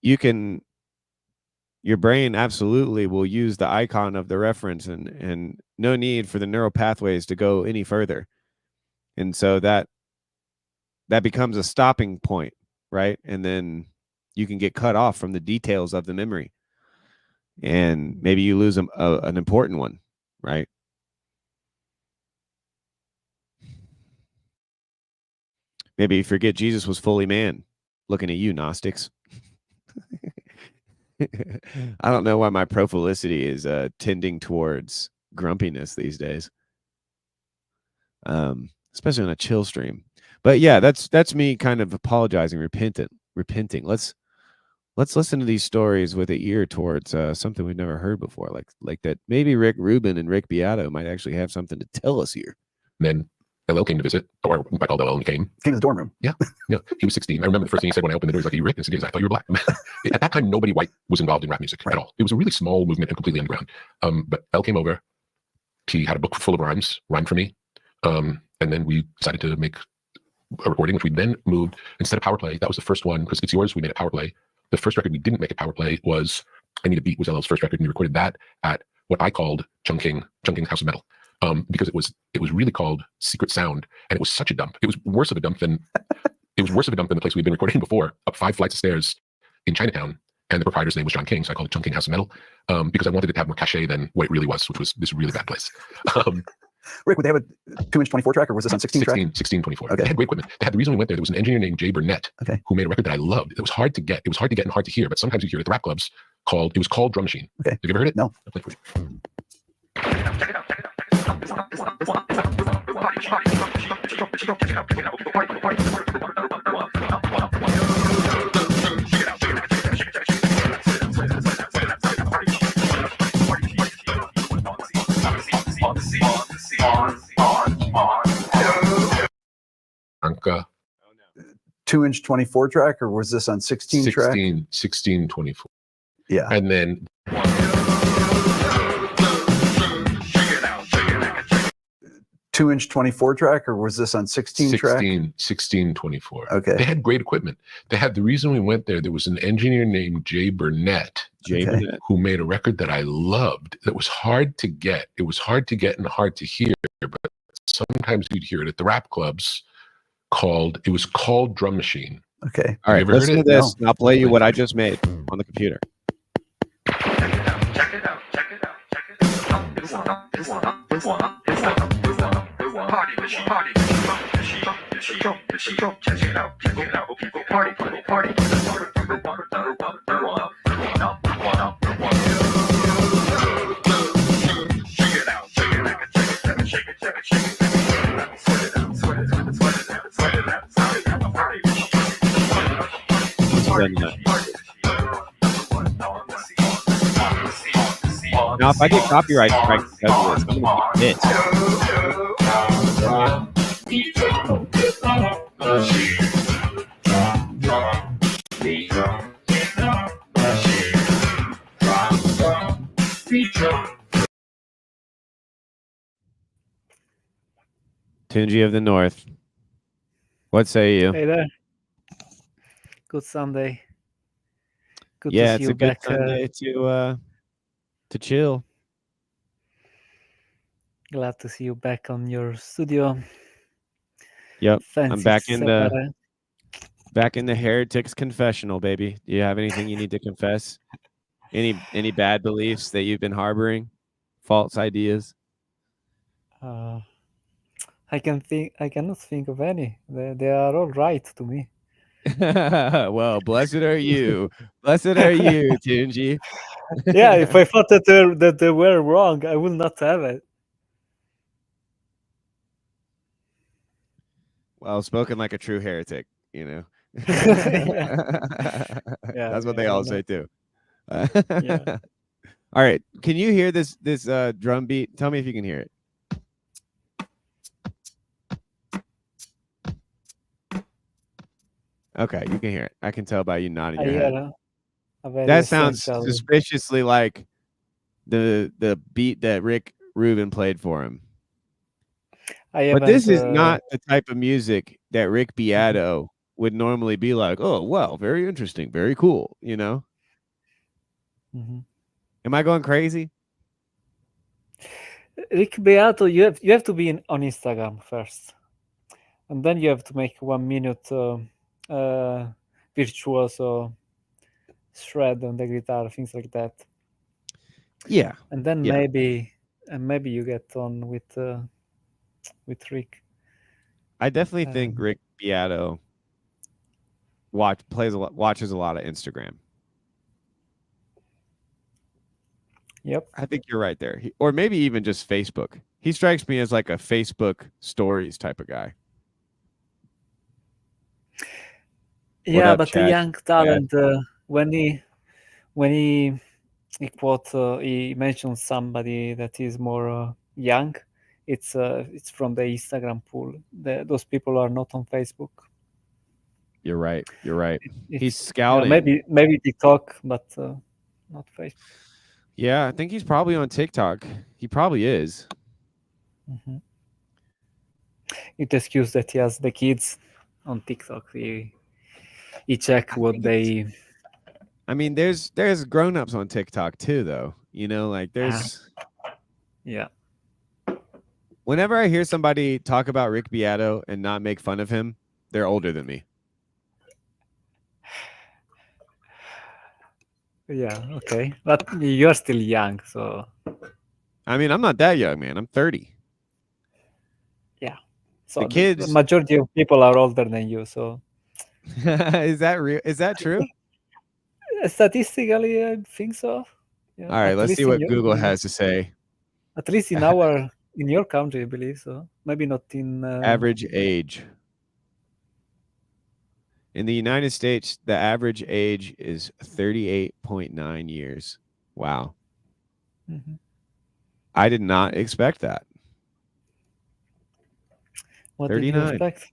Your brain absolutely will use the icon of the reference and no need for the neural pathways to go any further. And so that becomes a stopping point, right? And then you can get cut off from the details of the memory. And maybe you lose an important one, right? Maybe you forget Jesus was fully man. Looking at you, Gnostics. I don't know why my prophilicity is tending towards grumpiness these days, especially on a chill stream. But yeah, that's me kind of apologizing, repenting. Let's listen to these stories with an ear towards something we've never heard before, like that. Maybe Rick Rubin and Rick Beato might actually have something to tell us here. And then LL came to visit, or I called LL and he came. Came to the dorm room. Yeah, he was 16. I remember the first thing he said when I opened the door, he's like, "Are you Rick?" I said, "Yes, I thought you were black." At that time, nobody white was involved in rap music at all. It was a really small movement and completely underground. But L came over. He had a book full of rhymed for me. And then we decided to make a recording, which we then moved, instead of Power Play, that was the first one, because It's Yours, we made a Power Play The first record we didn't make at Power Play was I Need a Beat was LL's first record, and we recorded that at what I called Chungking's House of Metal, because it was really called Secret Sound, and it was such a dump. It was worse of a dump than the place we'd been recording before, up 5 flights of stairs in Chinatown. And the proprietor's name was John King, so I called it Chungking House of Metal, because I wanted it to have more cachet than what it really was, which was this really bad place. Rick, would they have a 2-inch 24 track, or was this on 16 track? 1624. Okay. They had great equipment. The reason we went there was an engineer named Jay Burnett, Okay. who made a record that I loved. It was hard to get. It was hard to get and hard to hear, but sometimes you hear it at the rap clubs. It was called Drum Machine. Okay. Have you ever heard it? No. I'll play it for you. Anka 2-inch 24 track, or was this on 16 track? 1624. Yeah. And then 2-inch 24 track, or was this on 16 track? 1624. Okay. They had great equipment. The reason we went there was an engineer named Jay Burnett, Jay Okay. Burnett. who made a record that I loved, that was hard to get. It was hard to get and hard to hear, but sometimes you'd hear it at the rap clubs. It was called Drum Machine. Okay. All right, ever heard listen to it? this. And I'll play you what I just made on the computer. Now, if I get copyright strikes because of this, I'm gonna be pissed. Tunji of the North, what say you? Hey there. Good Sunday. Good Yeah, to it's see you a good back. Sunday to chill. Glad to see you back on your studio. Yep, Fancy back in the- setup. Back in the Heretics confessional, baby. Do you have anything you need to confess? Any bad beliefs that you've been harboring? False ideas? I cannot think of any. They are all right to me. Well, blessed are you. Blessed are you, Tunji. Yeah, if I thought that they were wrong, I would not have it. Well, spoken like a true heretic, you know. Yeah. That's what Yeah, they I all know. say too. Yeah. All right. Can you hear this drum beat? Tell me if you can hear it. Okay, you can hear it. I can tell by you nodding I your hear head. a very That sounds essential- suspiciously like the beat that Rick Rubin played for him. But this is not the type of music that Rick Beato would normally be like, oh, well, very interesting, very cool, you know? Mhm. Am I going crazy? Rick Beato, you have to be on Instagram first, and then you have to make 1 minute virtuoso shred on the guitar, things like that, Yeah. and then Yeah. maybe you get on with Rick. I definitely think Rick Beato watches a lot of Instagram. Yep. I think you're right there. Or maybe even just Facebook. He strikes me as like a Facebook stories type of guy. Yeah, up, but Chad? the young talent, when he he mentions somebody that is more young, it's from the Instagram pool. Those people are not on Facebook. You're right. You're right. He's It's, scouting. maybe TikTok, but not Facebook. Yeah, I think he's probably on TikTok. He probably is. Mhm. It excuse that he has the kids on TikTok. He check what they I mean, there's grown-ups on TikTok too, though. You know, like there's Yeah. whenever I hear somebody talk about Rick Beato and not make fun of him, they're older than me. Yeah. Okay. But you're still young, so I mean, I'm not that young, man. I'm 30. so The kids- majority of people are older than you. So Is that real? Is that true? statistically, I think so. Yeah, All right, at let's least see in what your- Google has to say. At least in your country, I believe so. Maybe not in Average age. In the United States, the average age is 38.9 years. Wow. Mhm. I did not expect that. What did you 39. expect?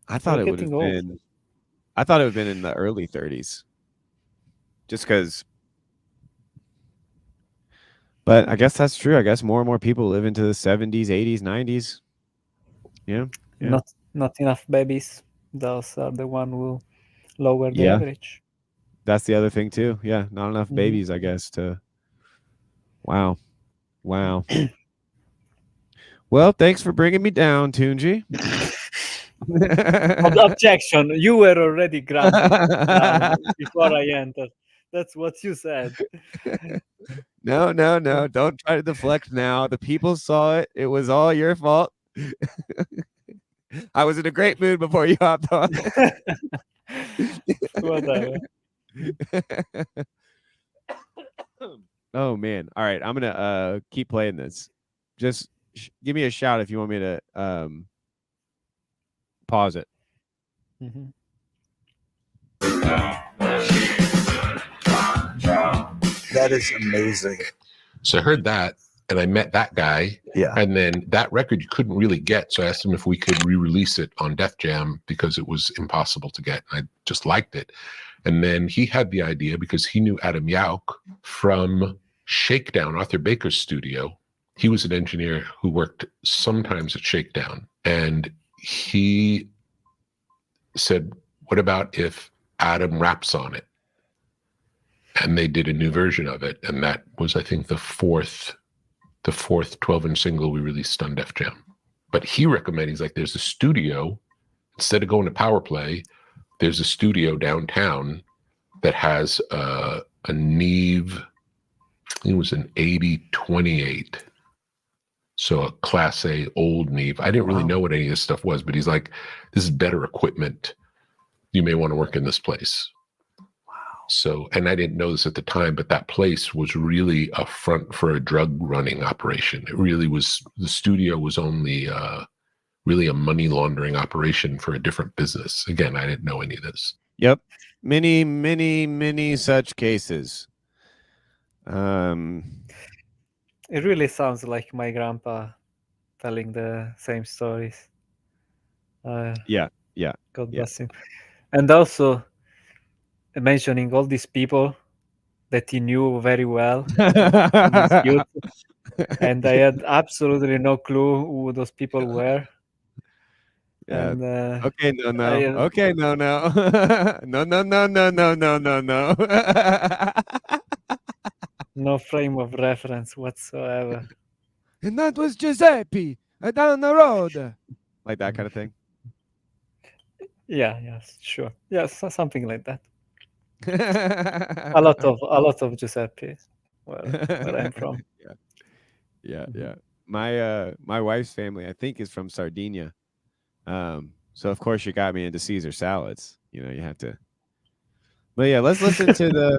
I thought We're it would have getting old. been I thought it would have been in the early 30s. Just because. But I guess that's true. I guess more and more people live into the 70s, 80s, 90s. Yeah. Yeah. Not enough babies. Those are the one who lower the Yeah. average. That's the other thing too. Yeah, not enough Mhm. babies, I guess, to Wow. Wow. Well, thanks for bringing me down, Tunji. Objection! You were already grumpy down before I entered. That's what you said. No. Don't try to deflect now. The people saw it. It was all your fault. I was in a great mood before you hopped on. Whatever. Oh man. All right. I'm gonna keep playing this. Just give me a shout if you want me to pause it. Mhm. That is amazing. So I heard that, and I met that guy, Yeah. and then that record you couldn't really get. So I asked him if we could re-release it on Def Jam because it was impossible to get. I just liked it. And then he had the idea because he knew Adam Yauch from Shakedown, Arthur Baker's studio. He was an engineer who worked sometimes at Shakedown. And he said, what about if Adam raps on it? And they did a new version of it. And that was, I think, the fourth 12-inch single we released on Def Jam. But he recommended, he's like, there's a studio, instead of going to Power Play, there's a studio downtown that has a Neve, I think it was an 8028. So a Class A old Neve. I didn't really know what any of this stuff was, but he's like, this is better equipment. You may want to work in this place. So, and I didn't know this at the time, but that place was really a front for a drug running operation. It really was, the studio was only really a money laundering operation for a different business. Again, I didn't know any of this. Yep. Many such cases. It really sounds like my grandpa telling the same stories. Yeah. God bless him. And also mentioning all these people that he knew very well from his youth. And I had absolutely no clue who those people were. Yeah. And Okay, no. I, Okay, no. No. no frame of reference whatsoever. And that was Giuseppe down the road. Like that kind of thing. Yeah, yes, sure. Yes, something like that. A lot of Giuseppe where I'm from. Yeah. My wife's family, I think, is from Sardinia. So of course you got me into Caesar salads. You know, you have to. But yeah, let's listen to the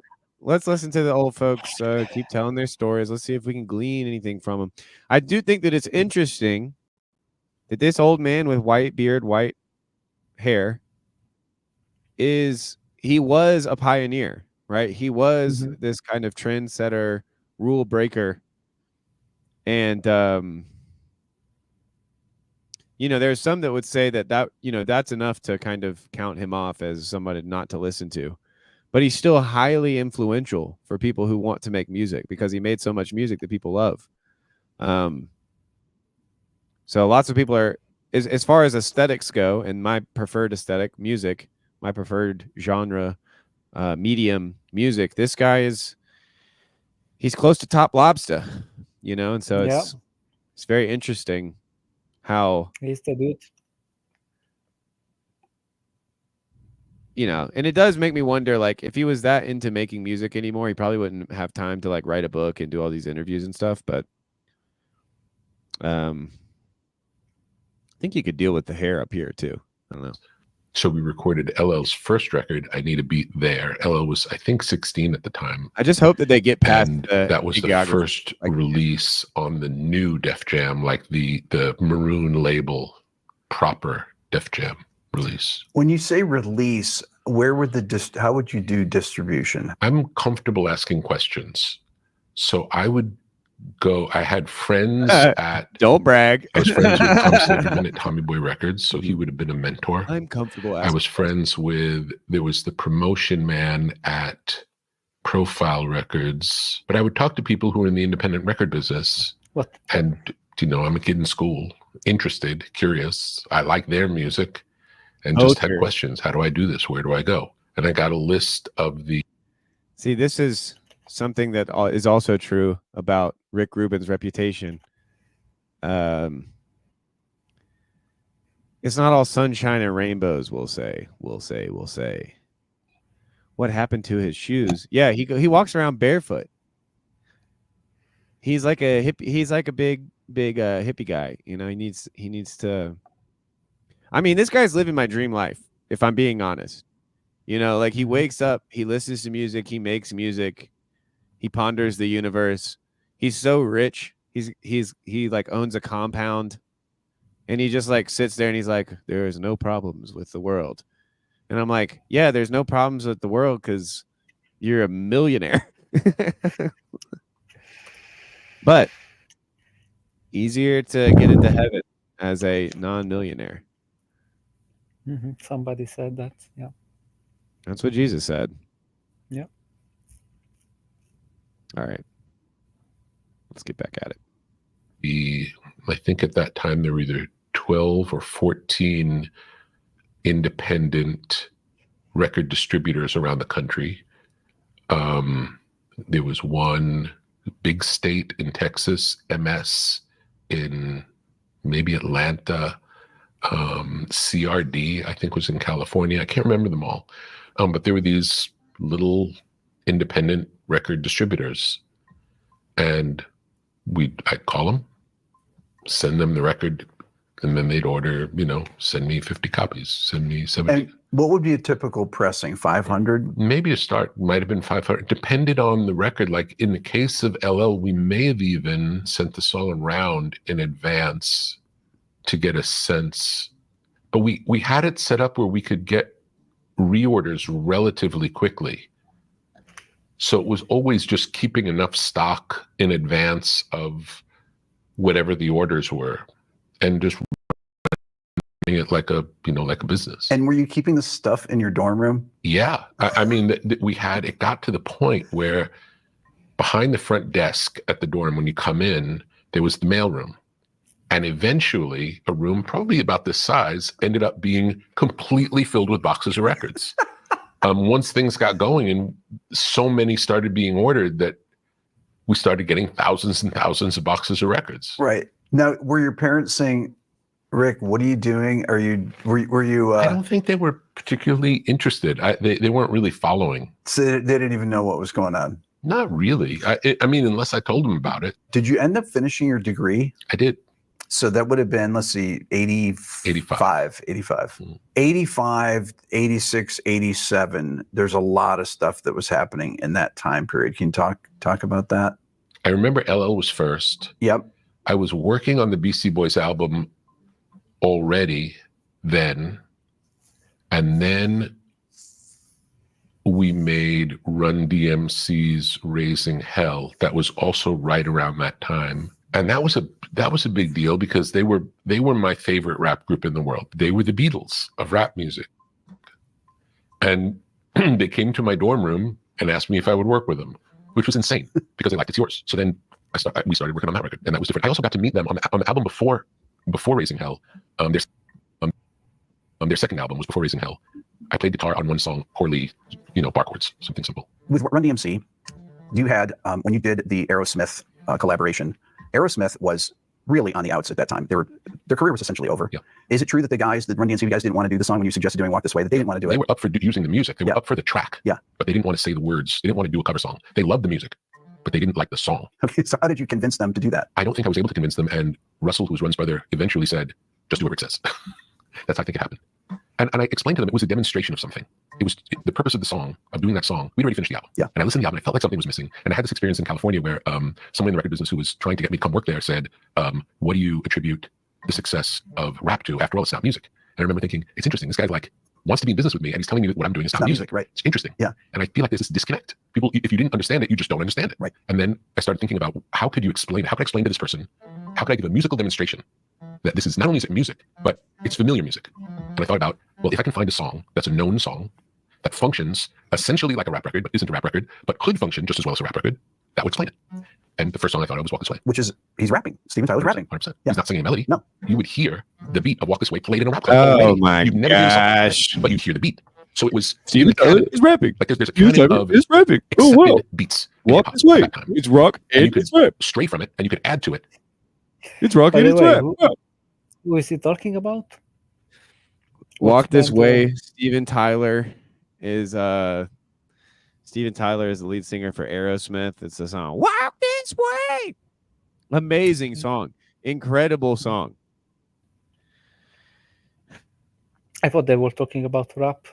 old folks keep telling their stories. Let's see if we can glean anything from them. I do think that it's interesting that this old man with white beard, white hair he was a pioneer, right? He was this kind of trendsetter, rule breaker. And there's some that would say that that's enough to kind of count him off as somebody not to listen to. But he's still highly influential for people who want to make music because he made so much music that people love. So lots of people are, as far as aesthetics go, and my preferred aesthetic, music, my preferred genre, medium music. This guy he's close to Top Lobster, you know, and so Yeah. it's very interesting how, He's the dude. you know, and it does make me wonder, like, if he was that into making music anymore, he probably wouldn't have time to like write a book and do all these interviews and stuff. But I think he could deal with the hair up here too. I don't know. So we recorded LL's first record, I Need a Beat There. LL was, I think, 16 at the time. I just hope that they get past And that was the videography. first release on the new Def Jam, like the maroon label, proper Def Jam release. When you say release, where would how would you do distribution? I'm comfortable asking questions. So I would go, I had friends at, Don't brag. I was friends with Tom Silverman at Tommy Boy Records, so he would have been a mentor. I'm comfortable. I was friends with, there was the promotion man at Profile Records, but I would talk to people who were in the independent record business. What? And, you know, I'm a kid in school, interested, curious. I like their music and just had questions. How do I do this? Where do I go? And I got a list of the. See, this is something that is also true about Rick Rubin's reputation. It's not all sunshine and rainbows, we'll say. What happened to his shoes? Yeah, he walks around barefoot. He's like a hippie, he's like a big hippie guy. You know, he needs to. I mean, this guy's living my dream life, if I'm being honest. You know, like he wakes up, he listens to music, he makes music, he ponders the universe. He's so rich. He like owns a compound, and he just like sits there and he's like, there is no problems with the world. And I'm like, yeah, there's no problems with the world because you're a millionaire. But easier to get into heaven as a non-millionaire. Somebody said that. Yeah. That's what Jesus said. Yeah. All right. Let's get back at it. I think at that time there were either 12 or 14 independent record distributors around the country. There was one Big State in Texas, MS in maybe Atlanta, CRD, I think was in California. I can't remember them all. But there were these little independent record distributors. And I'd call them, send them the record, and then they'd order, you know, send me 50 copies, send me 70. And what would be a typical pressing? 500? Maybe a start might have been 500, depended on the record. Like in the case of LL, we may have even sent the song around in advance to get a sense. But we had it set up where we could get reorders relatively quickly. So it was always just keeping enough stock in advance of whatever the orders were, and just running it like a business. And were you keeping the stuff in your dorm room? Yeah, I mean, it got to the point where behind the front desk at the dorm, when you come in, there was the mailroom. And eventually a room probably about this size ended up being completely filled with boxes of records. Once things got going and so many started being ordered that we started getting thousands and thousands of boxes of records. Right. Now, were your parents saying, Rick, what are you doing? Were you I don't think they were particularly interested. They weren't really following. So they didn't even know what was going on? Not really. I mean, unless I told them about it. Did you end up finishing your degree? I did. So that would have been, let's see, 85. 85, 86, 87. There's a lot of stuff that was happening in that time period. Can you talk about that? I remember LL was first. Yep. I was working on the Beastie Boys album already then. And then we made Run DMC's Raising Hell. That was also right around that time. And that was a big deal because they were my favorite rap group in the world. They were the Beatles of rap music. And they came to my dorm room and asked me if I would work with them, which was insane because they liked It's Yours. So then we started working on that record, and that was different. I also got to meet them on the album before Raising Hell. Their second album was before Raising Hell. I played guitar on one song poorly, bar chords, something simple. With Run DMC, you had when you did the Aerosmith collaboration, Aerosmith was really on the outs at that time. Their career was essentially over. Yeah. Is it true that the Run DMC guys didn't want to do the song when you suggested doing Walk This Way, that they didn't want to do They it? were up for using the music. They were up for the track. Yeah. But they didn't want to say the words. They didn't want to do a cover song. They loved the music, but they didn't like the song. Okay, so how did you convince them to do that? I don't think I was able to convince them. And Russell, who's Run's brother, eventually said, just do whatever it says. That's how I think it happened. And I explained to them it was a demonstration of something. It was the purpose of the song, of doing that song. We'd already finished the album. Yeah. And I listened to the album and I felt like something was missing. And I had this experience in California where someone in the record business who was trying to get me to come work there said, what do you attribute the success of rap to? After all, it's not music. And I remember thinking, it's interesting. This guy wants to be in business with me and he's telling me that what I'm doing is not music. Right. It's interesting. Yeah. And I feel like there's this disconnect. People, if you didn't understand it, you just don't understand it. Right. And then I started thinking about how could you explain it? How could I explain to this person? How could I give a musical demonstration that this is not only music, but it's familiar music? And I thought about, well, if I can find a song that's a known song that functions essentially like a rap record, but isn't a rap record, but could function just as well as a rap record, that would explain it. And the first song I thought of was Walk This Way. Which is, he's rapping. Steven Tyler's rapping. 100%. Yeah. He's not singing a melody. No. You would hear the beat of Walk This Way played in a rap clip. Oh already. my You'd never hear the song, gosh. but you'd hear the beat. So it was Steven Tyler is rapping. like there's a Steven canon Tyler of is rapping. Oh accepted wow. beats. in Walk hip-hop This Way. at that time. It's rock And you and could it's rap. stray from it and you could add to it. It's rock By and the it's way, rap. who is he talking about? Walk Which This band, Way. Steven Tyler is the lead singer for Aerosmith. It's the song Walk This Way. Amazing song. Incredible song. I thought they were talking about rap.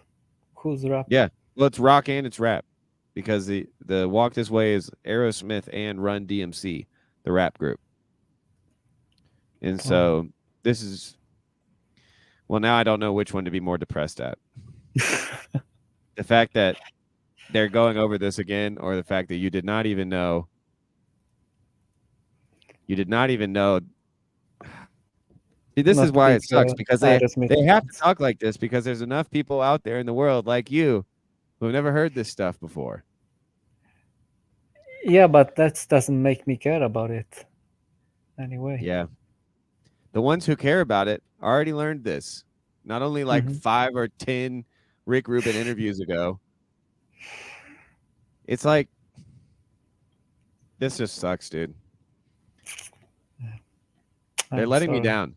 Who's rap? Yeah. Well, it's rock and it's rap because the Walk This Way is Aerosmith and Run DMC, the rap group. And so this is, well, now I don't know which one to be more depressed at. The fact that they're going over this again, or the fact that you did not even know. You did not even know. See, this Not is why it with, sucks because they Aerosmith have to fans. talk like this because there's enough people out there in the world like you who have never heard this stuff before. Yeah, but that doesn't make me care about it. Anyway. Yeah. The ones who care about it already learned this. Not only like 5 or 10 Rick Rubin interviews ago. It's like, this just sucks, dude. They're I'm letting me sorry. down.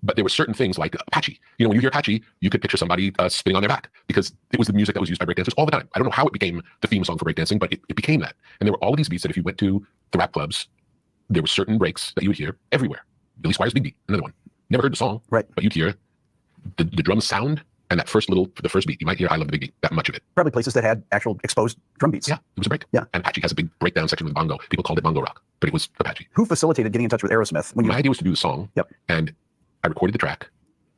But there were certain things like Apache. When you hear Apache, you could picture somebody spinning on their back because it was the music that was used by breakdancers all the time. I don't know how it became the theme song for breakdancing, but it became that. And there were all of these beats that if you went to the rap clubs, there were certain breaks that you would hear everywhere. Billy Squire's Big Beat, another one. Never heard the song, Right. but you'd hear the drum sound and that the first beat. You might hear I Love the Big Beat, that much of it. Probably places that had actual exposed drum beats. Yeah, it was a break. Yeah. And Apache has a big breakdown section with bongo. People called it bongo rock, but it was Apache. Who facilitated getting in touch with Aerosmith when you? My idea was to do the song. Yep. And I recorded the track,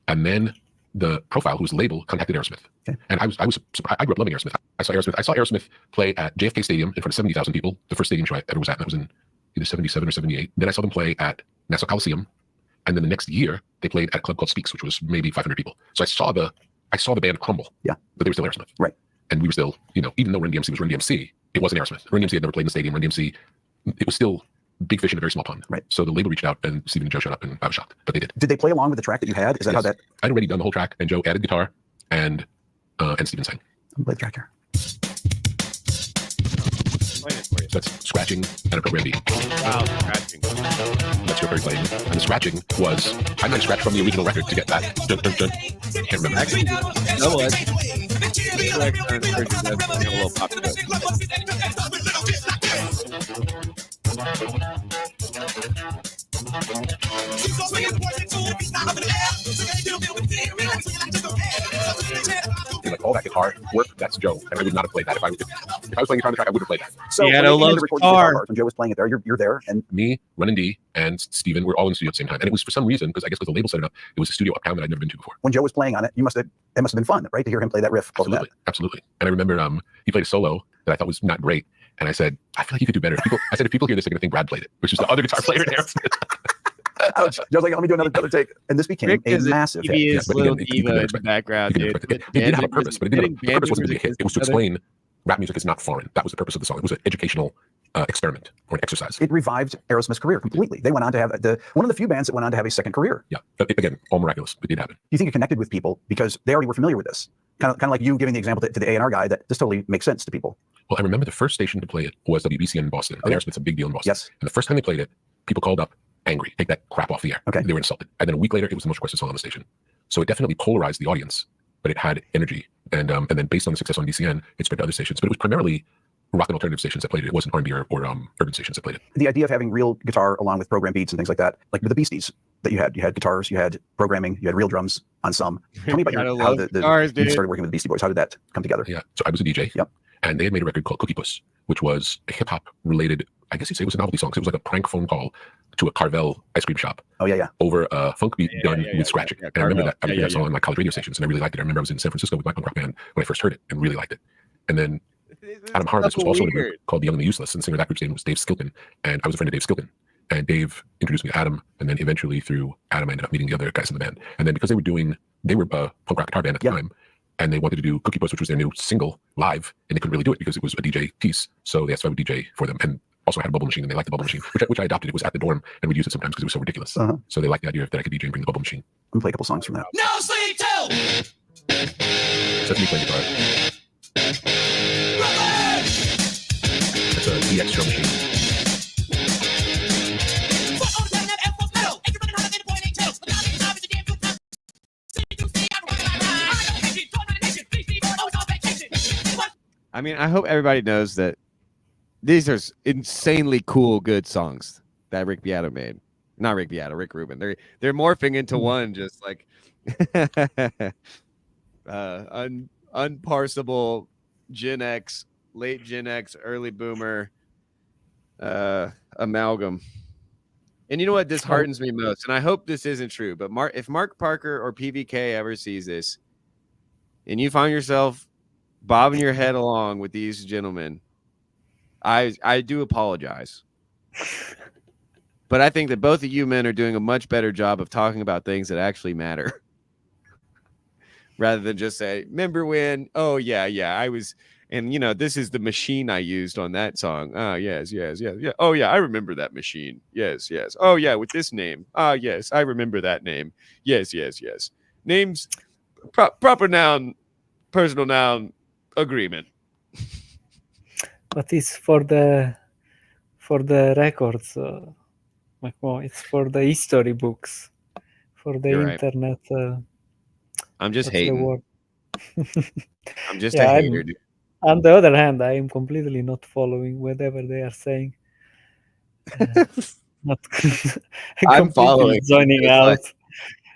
and then the Profile, who was the label, contacted Aerosmith. Okay. And I was surprised. I grew up loving Aerosmith. I saw Aerosmith play at JFK Stadium in front of 70,000 people. The first stadium show I ever was at. That was in either 77 or 78. Then I saw them play at Nassau Coliseum, and then the next year they played at a club called Speaks, which was maybe 500 people. So I saw the band crumble. Yeah. But they were still Aerosmith. Right. And we were still, even though Run DMC was Run DMC, it wasn't Aerosmith. Run DMC had never played in the stadium. Run DMC, it was still big fish in a very small pond. Right. So the label reached out, and Stephen and Joe showed up, and I was shocked, but they did. Did they play along with the track that you had? Is that how Yes. that? I'd already done the whole track, and Joe added guitar, and Stephen sang. Play the track here. Playing it for you. So that's scratching and a program beat. Wow, scratching. That's your very playing. And the scratching was, I might have scratched from the original record to get that. Dun, dun, dun. Can't remember. Actually, double edged. Like, a little pop to it. And like all that guitar work, that's Joe. And I would not have played that. If I was playing guitar on the track, I would have played that. So Yeah, when no you came love to record guitar. the guitar parts, when Joe was playing it there, you're there, and Me, Run and D, and Stephen were all in the studio at the same time. And it was for some reason, because I guess because the label set it up, it was a studio uptown that I'd never been to before. when Joe was playing on it, it must have been fun, right, to hear him play that riff. Over that. Absolutely, absolutely. And I remember he played a solo that I thought was not great. And I said, I feel like you could do better. If people hear this, they're going to think Brad played it, which is the other guitar player there. Ouch. Joe's like, let me do another take, and this became Rick a is massive hit. devious but little again, you diva could in expect- the background, You dude. can it did have a purpose, but the purpose wasn't to be a hit. It was to explain. explain rap music is not foreign. That was the purpose of the song. It was an educational experiment or an exercise. It revived Aerosmith's career completely. They went on to have one of the few bands that went on to have a second career. Yeah, again, all miraculous. It did happen. Do you think it connected with people because they already were familiar with this? Kind of like you giving the example to the A&R guy that this totally makes sense to people. Well, I remember the first station to play it was WBCN in Boston. Okay. Aerosmith's a big deal in Boston. Yes. And the first time they played it, people called up angry, take that crap off the air. Okay. They were insulted. And then a week later, it was the most requested song on the station. So it definitely polarized the audience, but it had energy. And then based on the success on BCN, it spread to other stations. But it was primarily rock and alternative stations that played it. It wasn't R&B or urban stations that played it. The idea of having real guitar along with program beats and things like that, like with the Beasties that you had guitars, you had programming, you had real drums on some. Tell me about how you started working with the Beastie Boys. How did that come together? Yeah. So I was a DJ. Yep. And they had made a record called Cookie Puss, which was a hip hop related, I guess you'd say it was a novelty song. So it was like a prank phone call to a Carvel ice cream shop. Oh, yeah. Over a funk beat done with scratching. Yeah, and I remember that I Carvel. would hear that song on like college radio stations, and I really liked it. I remember I was in San Francisco with my punk rock band when I first heard it and really liked it. And then Adam Harvest was also in a group called The Young and the Useless, and the singer of that group's name was Dave Skilpin. And I was a friend of Dave Skilpin. And Dave introduced me to Adam, and then eventually through Adam, I ended up meeting the other guys in the band. And then because they were a punk rock guitar band at the time, and they wanted to do Cookie Puss, which was their new single, live, and they couldn't really do it because it was a DJ piece. So they asked if I would DJ for them. And also I had a bubble machine, and they liked the bubble machine, which I adopted. It was at the dorm, and we'd use it sometimes because it was so ridiculous. So they liked the idea that I could DJ and bring the bubble machine. Let me play a couple songs from that. No sleep till So that's me playing guitar. That's a DX drum machine. I mean, I hope everybody knows that these are insanely cool, good songs that Rick Beato made. Not Rick Beato, Rick Rubin. They're morphing into one, just like unparsable Gen X, late Gen X, early Boomer amalgam. And you know what disheartens me most? And I hope this isn't true, but if Mark Parker or PVK ever sees this, and you find yourself bobbing your head along with these gentlemen, I do apologize. But I think that both of you men are doing a much better job of talking about things that actually matter. Rather than just say, remember when, oh, yeah, I was, and, this is the machine I used on that song. Oh, yes. Oh, yeah, I remember that machine. Yes. Oh, yeah, with this name. Ah, yes, I remember that name. Yes. Names, proper noun, personal noun, agreement. But it's for the records. It's for the history books, for the You're right. internet. I'm just what's the hating. word? I'm just a hater, dude. On the other hand, I am completely not following whatever they are saying. Not I'm following. Zoning It's out. like-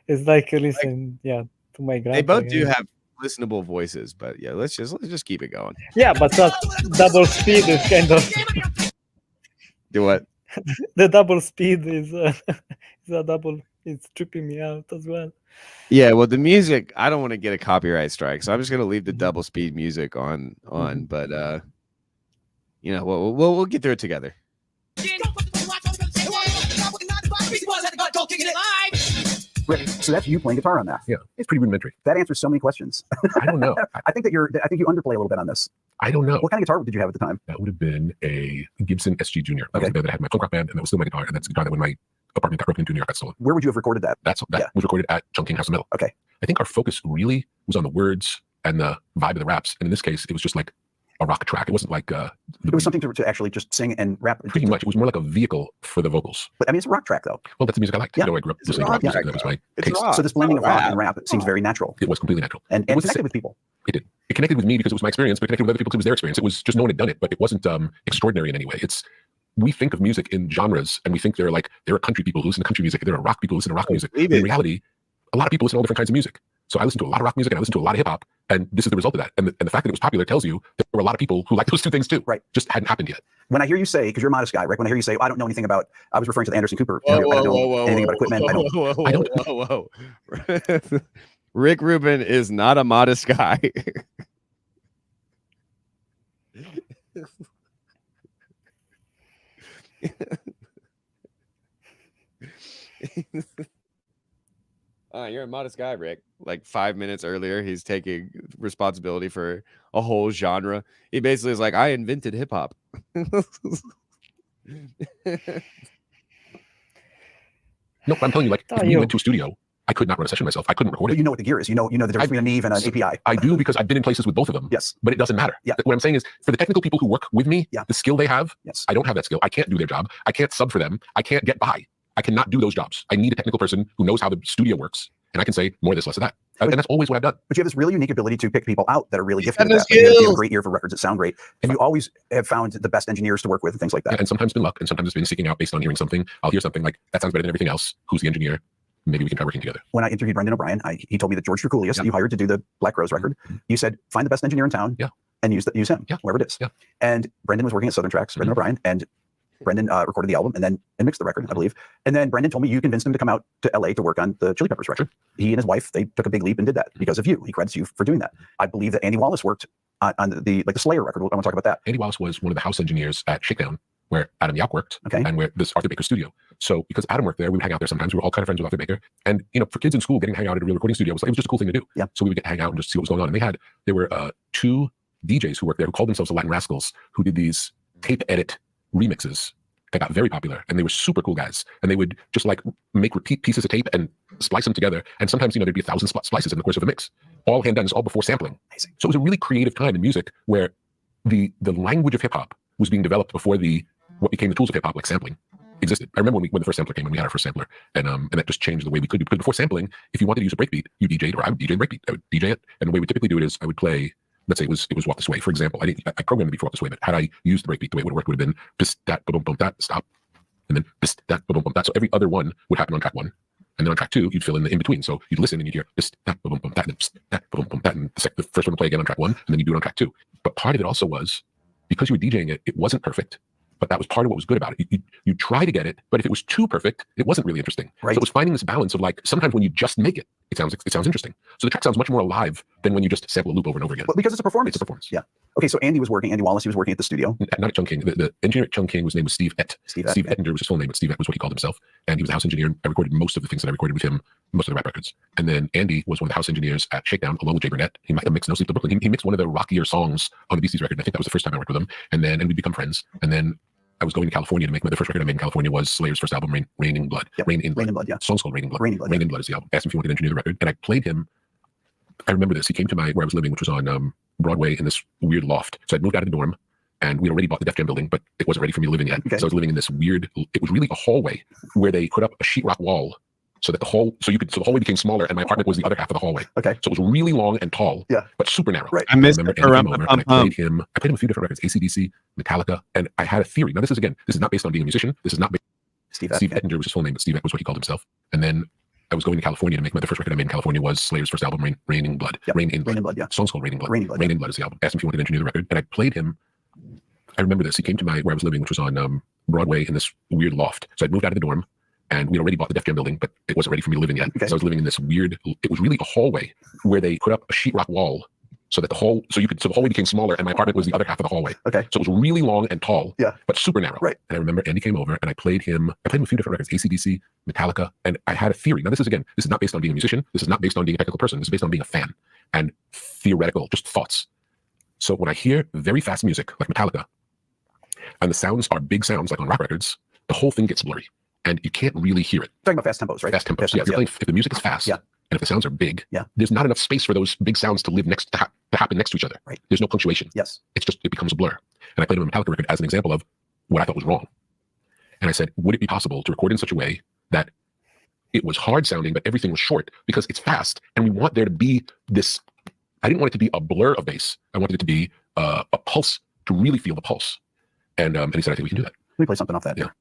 It's like listen, to my grandpa. They both do have listenable voices, but yeah, let's just keep it going. Yeah, but not double speed is kind of Do what? the double speed is a double. It's tripping me out as well. Yeah, well, the music, I don't want to get a copyright strike, so I'm just gonna leave the double speed music on. But we'll get through it together. Rick, so that's you playing guitar on that. Yeah, it's pretty rudimentary. That answers so many questions. I don't know. I think you underplay a little bit on this. I don't know. What kind of guitar did you have at the time? That would have been a Gibson SG Junior. That was the band that I had my punk rock band, and that was still my guitar. And that's the guitar that when my apartment got broken into in New York got stolen. Where would you have recorded that? That was recorded at John King House of Metal. Okay. I think our focus really was on the words and the vibe of the raps. And in this case, it was just like a rock track. It wasn't like it was something to actually just sing and rap. Pretty much. It was more like a vehicle for the vocals. But I mean, it's a rock track though. Well, that's the music I liked. Yeah. I grew up listening to rock music. That was my taste. rock. So this blending of rock Rap. and rap seems very natural. It was completely natural. And It was connected sick. with people. It did. It connected with me because it was my experience, but it connected with other people because it was their experience. It was just no one had done it, but it wasn't extraordinary in any way. We think of music in genres, and we think there are country people who listen to country music, there are rock people who listen to rock music. believe In it. reality, a lot of people listen to all different kinds of music. So I listen to a lot of rock music and I listen to a lot of hip hop, and this is the result of that. And the fact that it was popular tells you that there were a lot of people who like those two things too. Right. Just hadn't happened yet. When I hear you say, because you're a modest guy, Rick, when I hear you say, I don't know anything about, I was referring to the Anderson Cooper. I don't know anything about equipment. Whoa. Rick Rubin is not a modest guy. You're a modest guy, Rick. Like 5 minutes earlier, he's taking responsibility for a whole genre. He basically is like, I invented hip hop. No, I'm telling you, like, Oh, if we you- went to a studio, I could not run a session myself. I couldn't record But it. you know what the gear is. You know the difference between a Neve and an API. I do because I've been in places with both of them. Yes. But it doesn't matter. Yeah. What I'm saying is, for the technical people who work with me, Yeah. the skill they have, Yes. I don't have that skill. I can't do their job. I can't sub for them. I can't get by. I cannot do those jobs. I need a technical person who knows how the studio works. And I can say more of this, less of that. And that's always what I've done. But you have this really unique ability to pick people out that are really gifted got at no that. You have a skills. great ear for records that sound great. And you always have found the best engineers to work with and things like that. And sometimes it's been luck, and sometimes it's been seeking out based on hearing something. I'll hear something like, that sounds better than everything else. Who's the engineer? Maybe we can try working together. When I interviewed Brendan O'Brien, he told me that George Trikulius, that you hired to do the Black Rose record, you said, find the best engineer in town Yeah. and use him, Yeah. whoever it is. Yeah. And Brendan was working at Southern Tracks, Brendan O'Brien, and Brendan recorded the album and mixed the record, I believe. And then Brendan told me you convinced him to come out to LA to work on the Chili Peppers record. He and his wife, they took a big leap and did that because of you. He credits you for doing that. I believe that Andy Wallace worked on the Slayer record. I want to talk about that. Andy Wallace was one of the house engineers at Shakedown, where Adam Yauch worked, Okay. and where this Arthur Baker studio. So because Adam worked there, we would hang out there sometimes. We were all kind of friends with Arthur Baker. And, you know, for kids in school, getting to hang out at a real recording studio was just a cool thing to do. Yeah. So we would get to hang out and just see what was going on. And there were 2 DJs who worked there who called themselves the Latin Rascals, who did these tape edit remixes that got very popular. And they were super cool guys. And they would just like make repeat pieces of tape and splice them together. And sometimes, you know, there'd be 1,000 splices in the course of a mix, all hand done, all before sampling. Amazing. So it was a really creative time in music where the language of hip hop was being developed before what became the tools of hip hop, like sampling, existed. I remember when the first sampler came and we had our first sampler, and that just changed the way we could do. Because before sampling, if you wanted to use a breakbeat, you DJ'd, or I would DJ a breakbeat. I would DJ it, and the way we typically do it is I would play. Let's say it was Walk This Way, for example. I programmed it before Walk This Way, but had I used the breakbeat, the way it would have worked would have been bis that boom boom that stop, and then bis that boom boom that. So every other one would happen on track 1. And then on track 2, you'd fill in the in between. So you'd listen and you'd hear this, that, boom, boom, that, and then that, boom, boom, that, and the first one would play again on track 1, and then you do it on track 2. But part of it also was because you were DJing it, it wasn't perfect, but that was part of what was good about it. You try to get it, but if it was too perfect, it wasn't really interesting. Right. So it was finding this balance of like sometimes when you just make it, it sounds interesting. So the track sounds much more alive than when you just sample a loop over and over again. But because it's a performance. It's a performance. Yeah. Okay, so Andy Wallace, he was working at the studio. Not at Chung King. The engineer at Chung King, whose name was Steve Ett. Steve Ettinger was his full name, but Steve Ett was what he called himself. And he was a house engineer. I recorded most of the things that I recorded with him, most of the rap records. And then Andy was one of the house engineers at Shakedown, along with Jay Burnett. He might have mixed No Sleep to Brooklyn. He mixed one of the rockier songs on the Beasties record. And I think that was the first time I worked with him. And we'd become friends. And then I was going to California to make the first record I made in California was Slayer's first album, Rain in Blood. Yep. Rain in Blood, yeah. The song's called Rain in Blood. Rain in Blood, Rain in Blood is the album. I asked him if he wanted to engineer the record. And I played him. I remember this. He came to where I was living, which was on Broadway in this weird loft. So I'd moved out of the dorm. And we'd already bought the Def Jam building, but it wasn't ready for me to live in yet. Okay. So I was living in this weird, it was really a hallway where they put up a sheetrock wall so that the hallway became smaller and my apartment was the other half of the hallway. Okay. So it was really long and tall, Yeah. but super narrow. Right. I missed remember it. Andy came over and I played him a few different records, AC/DC, Metallica, and I had a theory. Now this is not based on being a musician. This is not based Steve Ettinger was his full name, but Steve Ett was what he called himself. And then I was going to California to make the first record I made in California was Slayer's first album, Rain in Blood. Yep. Rain in Blood. yeah. The song's called Rain in Blood. Rain in Blood, Rain in Blood is the album. I asked him if he wanted to engineer the record, and I played him. I remember this. He came to where I was living, which was on Broadway in this weird loft. So I'd moved out of the dorm, and we'd already bought the Def Jam building, but it wasn't ready for me to live in yet. Okay. So I was living in this weird. It was really a hallway where they put up a sheetrock wall so that the hallway became smaller and my apartment was the other half of the hallway. Okay. So it was really long and tall, Yeah. but super narrow. Right. And I remember Andy came over and I played him a few different records, AC/DC, Metallica, and I had a theory. Now this is not based on being a musician. This is not based on being a technical person. This is based on being a fan and theoretical, just thoughts. So when I hear very fast music like Metallica, and the sounds are big sounds like on rap records, the whole thing gets blurry and you can't really hear it. Talking about fast tempos, right? Fast tempos. Yeah, if the music is fast, Yeah. and if the sounds are big, Yeah. there's not enough space for those big sounds to live to happen next to each other. Right. There's no punctuation. Yes. It becomes a blur. And I played him a Metallica record as an example of what I thought was wrong. And I said, would it be possible to record in such a way that it was hard sounding, but everything was short because it's fast, and we want there to be this. I didn't want it to be a blur of bass. I wanted it to be a pulse, to really feel the pulse. And he said, I think we can do that. Let me play something off that. Yeah.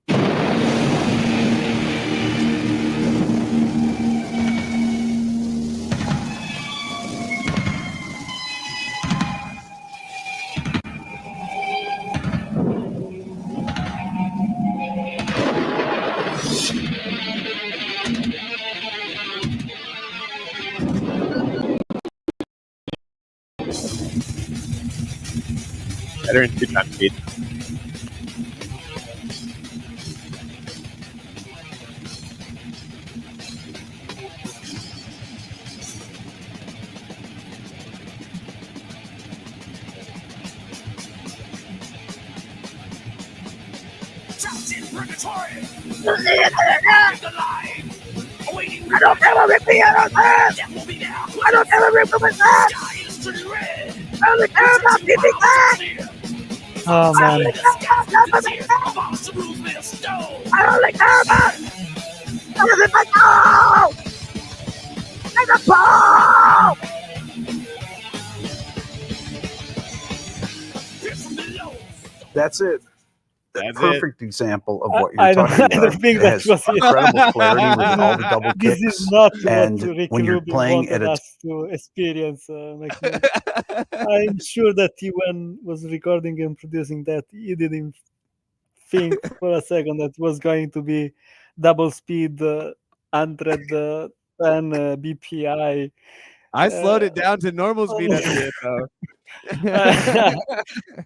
Better in 2x speed. Drop I don't care what Rick Piano says. I don't care what Rick Rubin says. I only care about keeping back. Oh I man. only care about government. I only care about everything I know. And the ball. That's it. That's it. Perfect example of what I you're don't- talking I don't about. think It that has was it. incredible clarity with all the double This kicks. is not and what Rick when you're Rubin playing wanted at a us to experience. I'm sure that he, when was recording and producing that, he didn't think for a second that was going to be double speed, 110 BPI. I slowed it down to normal speed at the end, though.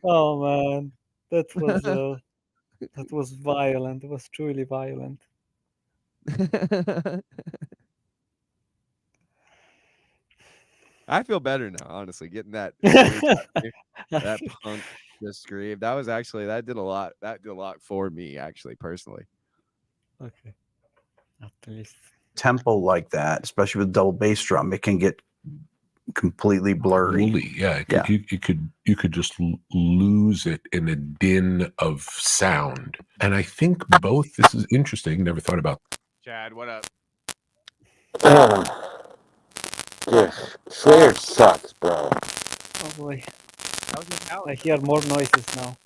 Oh man, that was violent. It was truly violent. I feel better now, honestly. Getting that that punk just scream. That did a lot. That did a lot for me, actually, personally. Okay, at least. tempo like that, especially with double bass drum, it can get completely blurry. Holy, yeah, Yeah. you could just lose it in a din of sound. And I think both. This is interesting. Never thought about. Chad, what up? Dude, Slayer sucks, bro. Oh boy, How's your talent? I hear more noises now.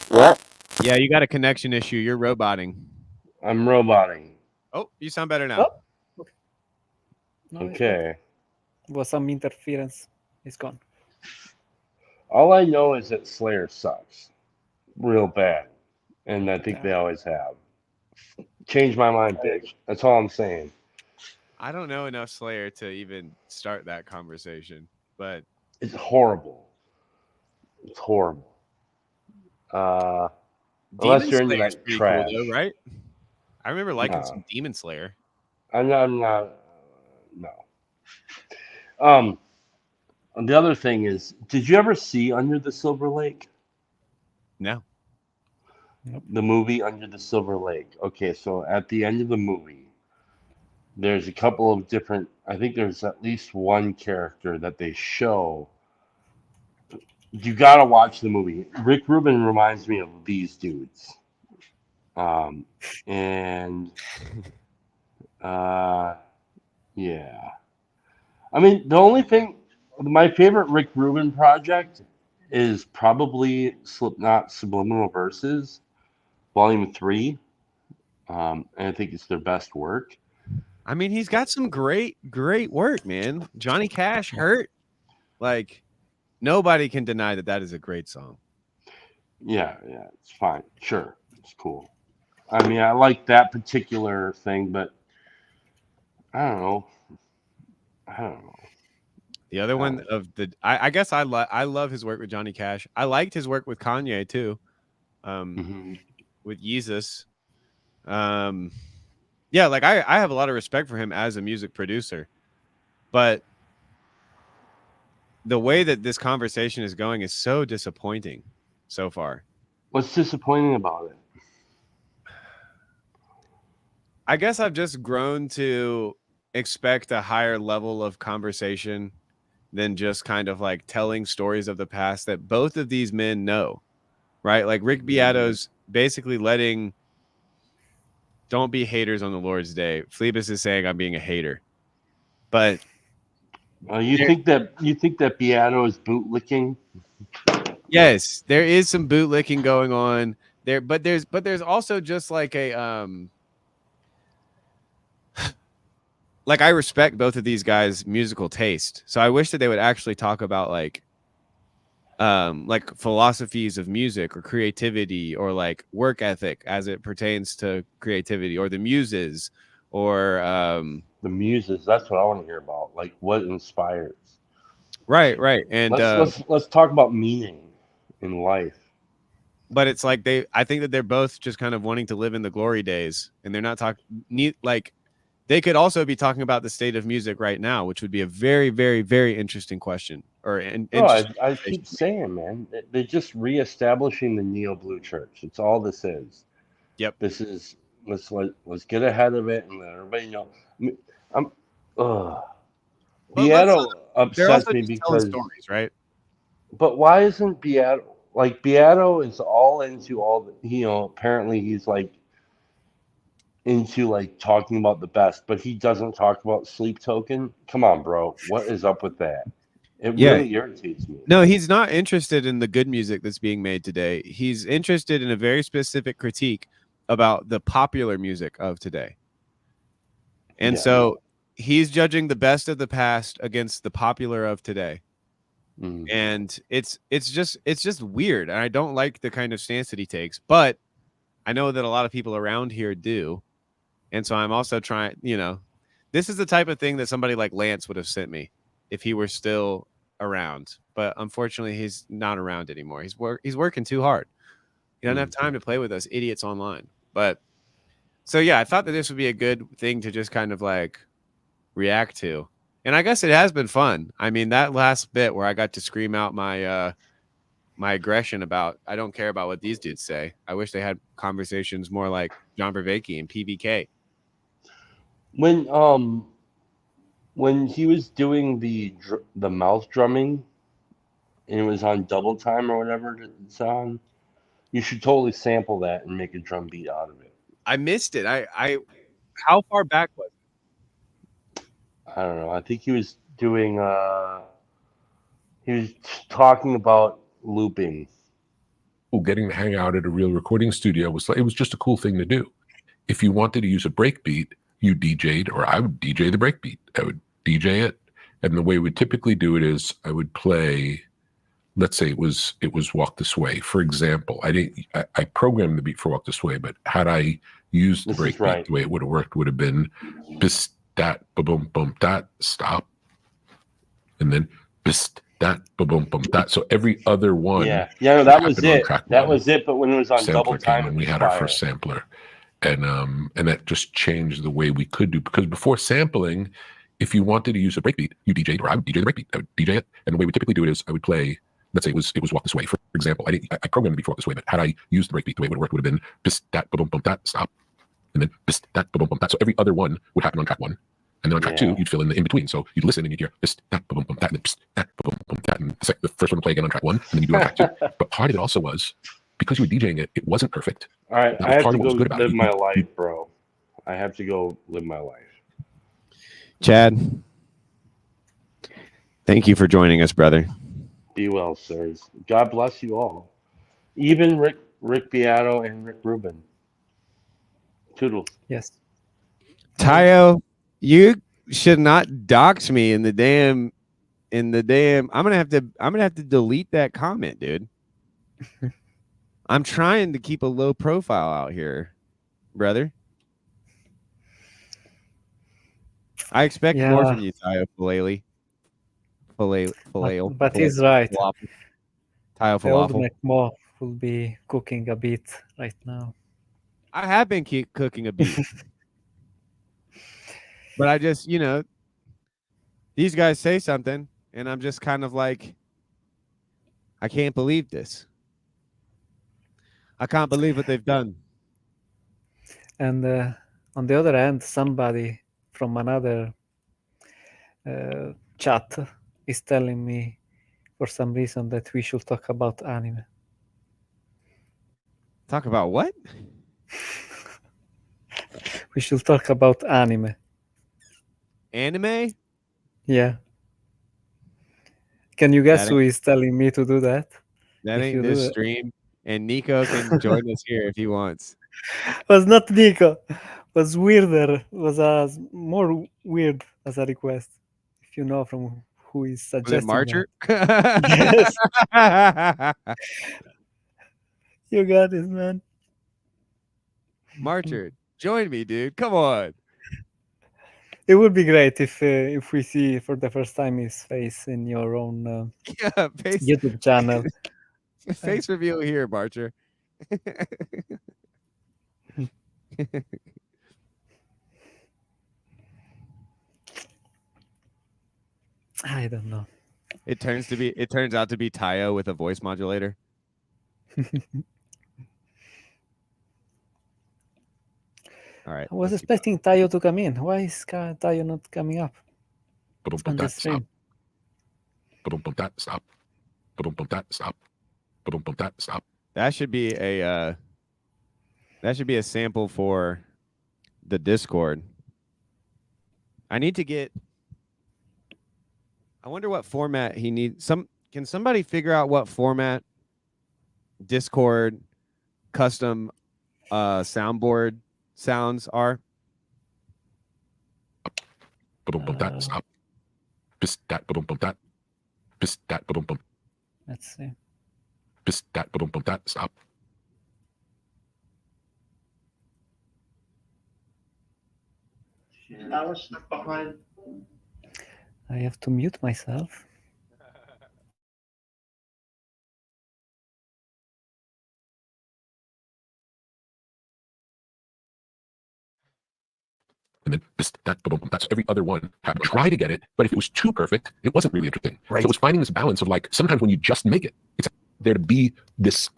What? Yeah, you got a connection issue. You're roboting. I'm roboting. Oh, you sound better now. Oh. No, it's Okay. not. Was some interference. It's gone. All I know is that Slayer sucks. Real bad. And I think they always have. Change my mind, bitch. That's all I'm saying. I don't know enough Slayer to even start that conversation, but It's horrible. It's horrible. Unless Demon you're into Slayer's that pretty trash. cool, though, right? I remember liking No. some Demon Slayer. I'm not. No. And the other thing is, did you ever see Under the Silver Lake? No. The movie Under the Silver Lake. Okay, so at the end of the movie, there's a couple of different. I think there's at least one character that they show. You gotta watch the movie. Rick Rubin reminds me of these dudes. Yeah. I mean, the only thing, my favorite Rick Rubin project is probably Slipknot Subliminal Verses, Volume 3. And I think it's their best work. I mean, he's got some great work, man. Johnny Cash Hurt. Like, nobody can deny that is a great song. Yeah, it's fine. Sure, it's cool. I mean, I like that particular thing, but I don't know. The other one of the, I guess I love his work with Johnny Cash. I liked his work with Kanye too, with Yeezus. Yeah, like I have a lot of respect for him as a music producer, but the way that this conversation is going is so disappointing so far. What's disappointing about it? I guess I've just grown to expect a higher level of conversation than just kind of like telling stories of the past that both of these men know, right? Like Rick Beato's basically letting, don't be haters on the Lord's Day. Phlebas is saying I'm being a hater, but You think that Beato is bootlicking? yes, there is some bootlicking going on there, but there's also just like a like I respect both of these guys' musical taste. So I wish that they would actually talk about like philosophies of music or creativity or like work ethic as it pertains to creativity or the muses or the muses. That's what I want to hear about. Like what inspires. Right. And let's talk about meaning in life. But it's like I think that they're both just kind of wanting to live in the glory days, and they're not like they could also be talking about the state of music right now, which would be a very, very, very interesting question. I keep saying, man, they're just reestablishing the Neo Blue Church. It's all this is. Yep. Let's get ahead of it and let everybody know. I'm Well, Beato they're upsets also me just telling because, stories, right? but why isn't Beato is all into all the, apparently he's like into like talking about the best, but he doesn't talk about Sleep Token. Come on, bro. What is up with that? It Yeah. really irritates me. No, he's not interested in the good music that's being made today. He's interested in a very specific critique about the popular music of today. And Yeah. so he's judging the best of the past against the popular of today. And it's just weird. And I don't like the kind of stance that he takes, but I know that a lot of people around here do. And so I'm also trying, this is the type of thing that somebody like Lance would have sent me if he were still around. But unfortunately, he's not around anymore. He's working too hard. He doesn't have time to play with us idiots online. But so, yeah, I thought that this would be a good thing to just kind of like react to. And I guess it has been fun. I mean, that last bit where I got to scream out my my aggression about I don't care about what these dudes say. I wish they had conversations more like John Vervaeke and PBK. When he was doing the mouth drumming and it was on double time or whatever it's on, you should totally sample that and make a drum beat out of it. I missed it. I how far back was it? I don't know. I think he was doing he was talking about looping. Getting to hang out at a real recording studio was just a cool thing to do. If you wanted to use a break beat, you DJ'd, or I would DJ the break beat. I would DJ it, and the way we typically do it is I would play. Let's say it was Walk This Way, for example. I programmed the beat for Walk This Way, but had I used the break beat, the way it would have worked would have been bis dat ba boom boom dat stop, and then bis that ba boom boom that. So every other one, no, that was it. That was it. But when it was on double time, and we had our first sampler, and that just changed the way we could do, because before sampling, if you wanted to use a breakbeat, you DJ'd, or I would DJ the breakbeat. I would DJ it, and the way we typically do it is I would play. Let's say it was Walk This Way, for example. I programmed the beat for Walk This Way, but had I used the breakbeat, the way it would have worked would have been bis dat ba boom boom that stop, and then bis dat ba boom boom that. So every other one would happen on track one. And then on track two, you'd fill in the in between. So you'd listen and you'd hear this, that, boom, boom, that, and then that, boom, boom, that. And the first one would play again on track one, and then you do it on track two. But part of it also was because you were DJing it, it wasn't perfect. All right, I have to go live my life, bro. I have to go live my life. Chad, thank you for joining us, brother. Be well, sirs. God bless you all. Even Rick Beato and Rick Rubin. Toodles. Yes. Tayo, you should not dox me in the damn I'm gonna have to delete that comment, dude. I'm trying to keep a low profile out here, brother. I expect more from you, Tayo Falele. But he's right. Tayo The old Falafel. McMo will be cooking a bit right now. I have been cooking a beat. But I just, these guys say something, and I'm just kind of like, I can't believe this. I can't believe what they've done. And on the other hand, somebody from another chat is telling me for some reason that we should talk about anime. Talk about what? We should talk about anime. Anime? Yeah. Can you guess who is telling me to do that? That ain't this stream. And Nico can join us here if he wants. Was not Nico. Was weirder. Was more weird as a request. If you know from who is suggesting. Was it Marcher? Yes. You got it, man. Marcher, join me, dude. Come on. It would be great if we see for the first time his face in your own YouTube channel. Face reveal here, Marcher. I don't know. It turns out to be Tayo with a voice modulator. All right. I was let's keep expecting Tayo to come in. Why is Tayo not coming up on the That stop. stream? That stop. That stop. That stop. That should be a sample for the Discord. I need to get. I wonder what format he needs. Can somebody figure out what format Discord custom soundboard sounds are? That stop. That that. That Let's see. that stop. I was stuck behind. I have to mute myself. And then that's every other one. I try to get it, but if it was too perfect, it wasn't really interesting. Right. So it was finding this balance of like sometimes when you just make it, it's there to be this.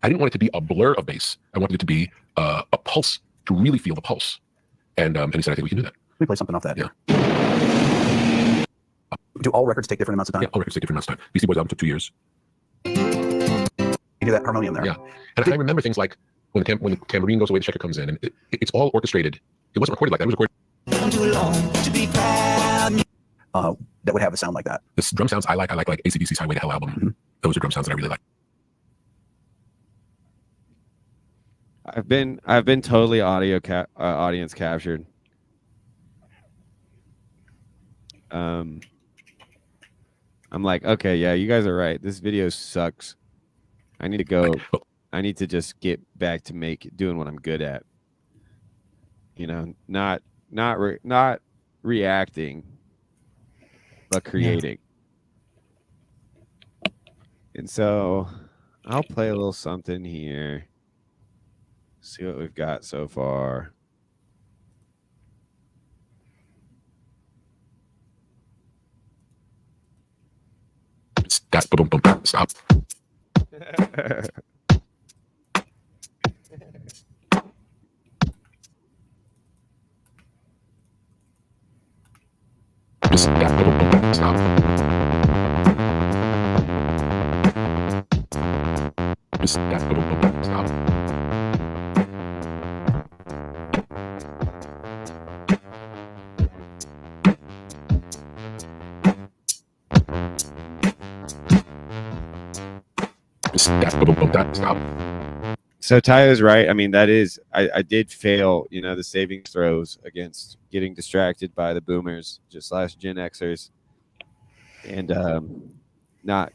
I didn't want it to be a blur of bass. I wanted it to be a pulse, to really feel the pulse. And he said, I think we can do that. Let me play something off that. Yeah. Do all records take different amounts of time? Yeah, all records take different amounts of time. Beastie Boys album took 2 years. You do that harmonium there. Yeah, and I remember things like when the tambourine goes away, the checker comes in, and it's all orchestrated. It wasn't recorded like that. It was recorded. That would have a sound like that. The drum sounds I like AC/DC's Highway to Hell album. Mm-hmm. Those are drum sounds that I really like. I've been totally audience captured. I'm like, okay, yeah, you guys are right. This video sucks. I need to go. I need to just get back to doing what I'm good at. You know, not reacting, but creating. Yeah. And so I'll play a little something here. See what we've got so far. Stop. Stop. Stop. So Tayo's right. I mean, that is, I did fail, you know, the savings throws against getting distracted by the boomers, just last Gen Xers, and not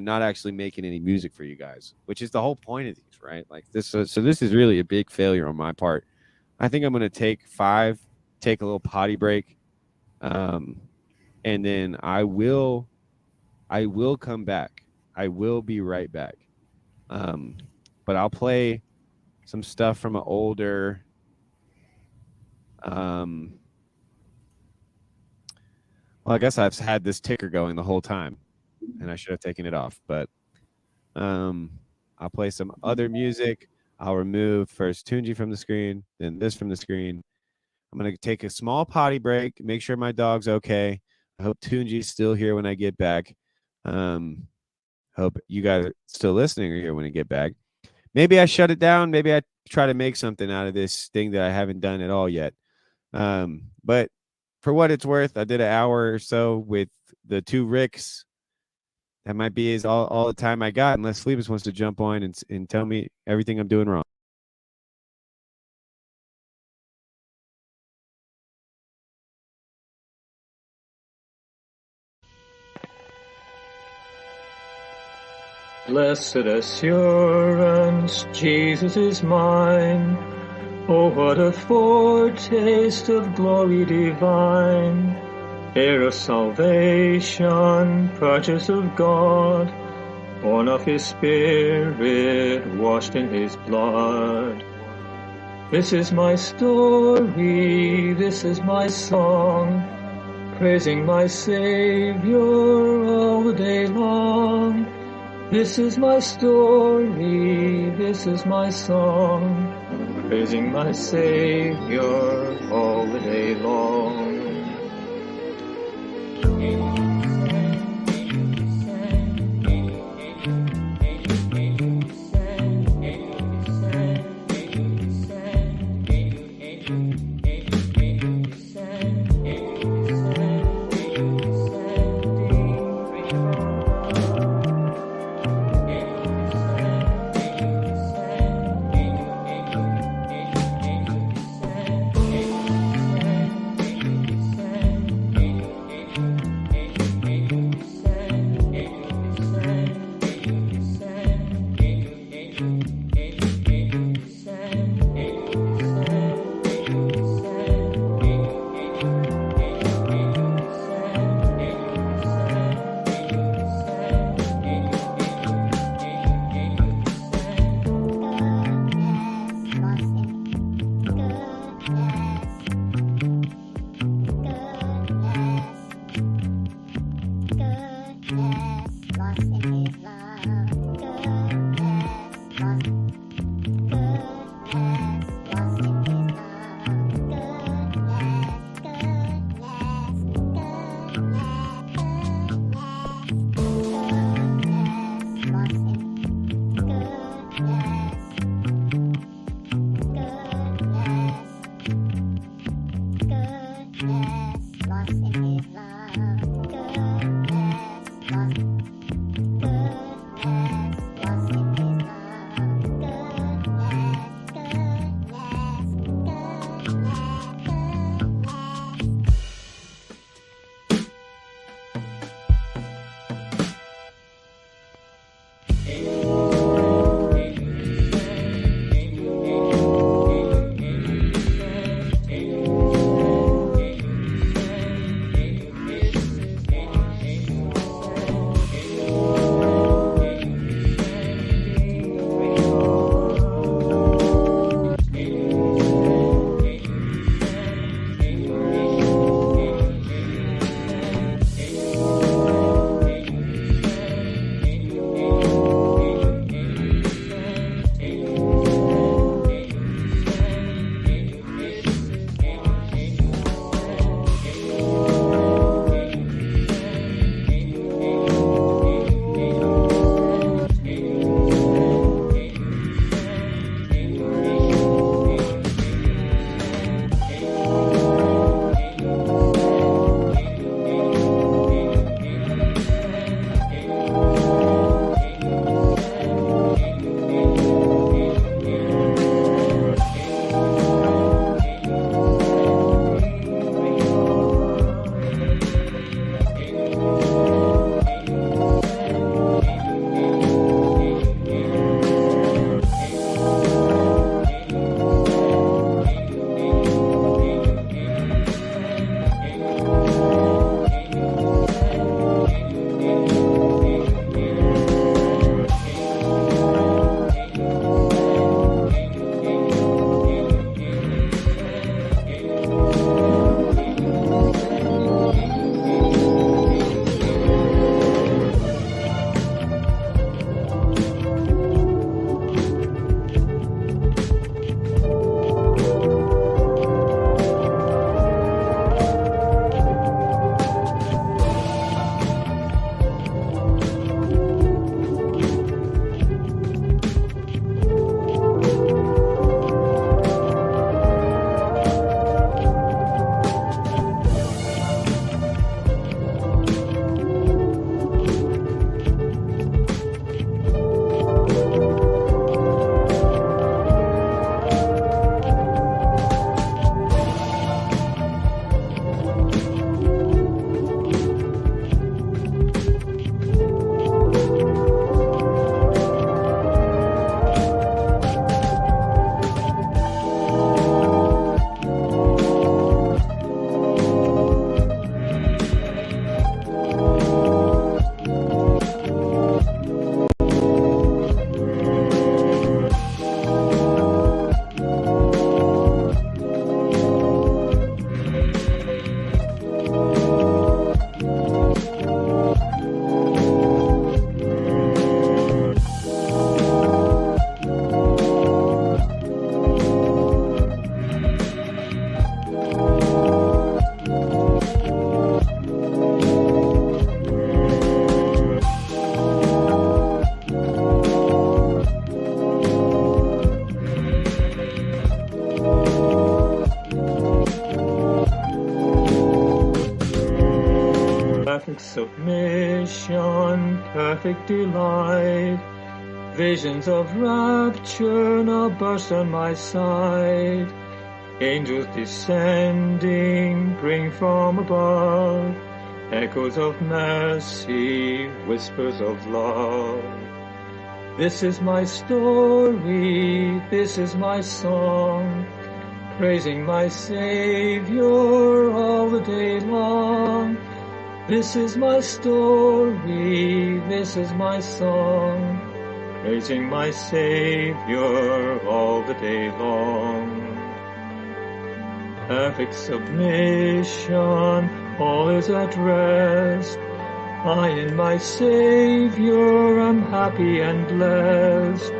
actually making any music for you guys, which is the whole point of these, right? Like this. So this is really a big failure on my part. I think I'm going to take a little potty break, and then I will come back. I will be right back. But I'll play some stuff from an older, well, I guess I've had this ticker going the whole time, and I should have taken it off. But I'll play some other music. I'll remove first Tunji from the screen, then this from the screen. I'm going to take a small potty break, make sure my dog's okay. I hope Tunji's still here when I get back. Hope you guys are still listening or here when I get back. Maybe I shut it down. Maybe I try to make something out of this thing that I haven't done at all yet. But for what it's worth, I did an hour or so with the 2 Ricks. That might be all the time I got, unless Phlebas wants to jump on and tell me everything I'm doing wrong. Blessed assurance, Jesus is mine. Oh, what a foretaste of glory divine. Heir of salvation, purchase of God, born of his Spirit, washed in his blood. This is my story, this is my song, praising my Savior all the day long. This is my story, this is my song, praising my Savior all the day long. in perfect delight. Visions of rapture now burst on my sight. Angels descending bring from above echoes of mercy, whispers of love. This is my story, this is my song, praising my Savior all the day long. This is my story, this is my song, praising my Savior all the day long. Perfect submission, all is at rest. I in my Savior am happy and blessed,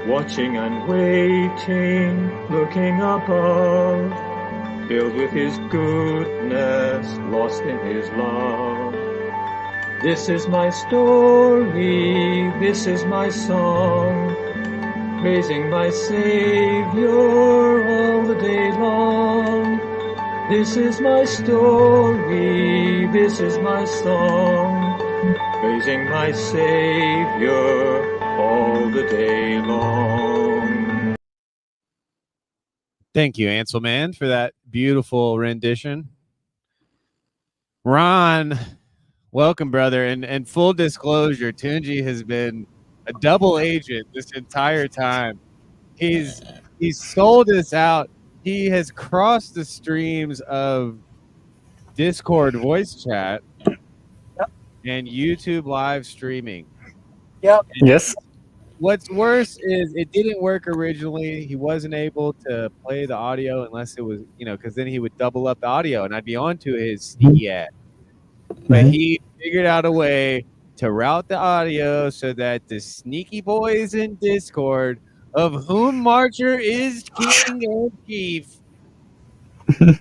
watching and waiting, looking above, filled with His goodness, lost in His love. This is my story, this is my song, praising my Savior all the day long. This is my story, this is my song, praising my Savior all the day long. Thank you, Anselman, for that beautiful rendition. Ron, welcome, brother. And full disclosure, Tunji has been a double agent this entire time. He's sold us out. He has crossed the streams of Discord voice chat and YouTube live streaming. Yep. Yes. What's worse is it didn't work originally. He wasn't able to play the audio unless it was, because then he would double up the audio and I'd be onto his sneaky ad. But he figured out a way to route the audio so that the sneaky boys in Discord, of whom Marcher is king and chief,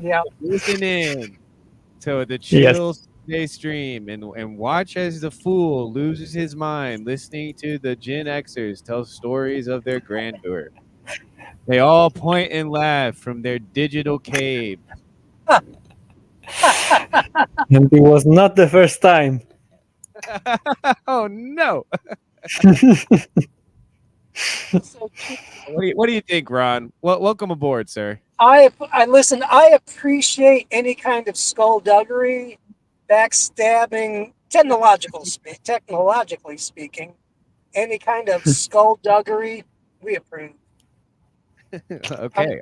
Yeah. listen in to the Chill Sunday stream and watch as the fool loses his mind listening to the Gen Xers tell stories of their grandeur. They all point and laugh from their digital cave. And it was not the first time. Oh no! What do you think, Ron? Well, welcome aboard, sir. I listen. I appreciate any kind of skullduggery, backstabbing, technologically speaking, any kind of skullduggery. We approve. Okay.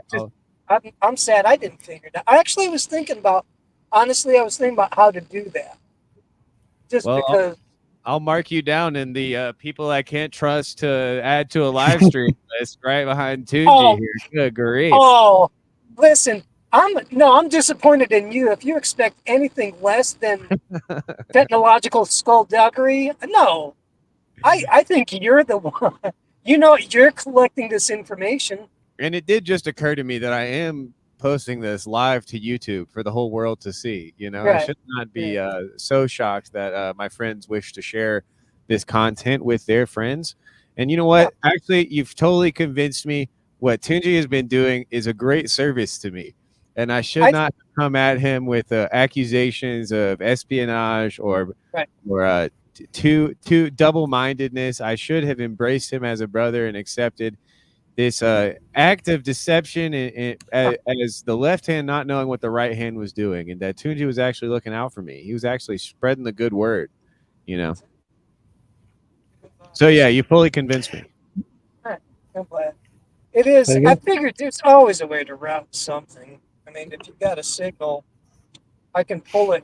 I'm sad I didn't figure it out. I actually was thinking about. Honestly, I was thinking about how to do that. Because I'll mark you down in the people I can't trust to add to a live stream list right behind Tunji here. Good grief. Oh, listen, I'm disappointed in you. If you expect anything less than technological skullduggery, no. I think you're the one. You're collecting this information. And it did just occur to me that I am posting this live to YouTube for the whole world to see. Right. I should not be so shocked that my friends wish to share this content with their friends. And you know what? Yeah. Actually, you've totally convinced me. What Tunji has been doing is a great service to me, and I should not come at him with accusations of espionage or too double-mindedness. I should have embraced him as a brother and accepted this act of deception as the left hand not knowing what the right hand was doing, and that Tunji was actually looking out for me. He was actually spreading the good word, So yeah, you fully convinced me. I'm glad. It is. I figured there's always a way to route something. I mean, if you've got a signal, I can pull it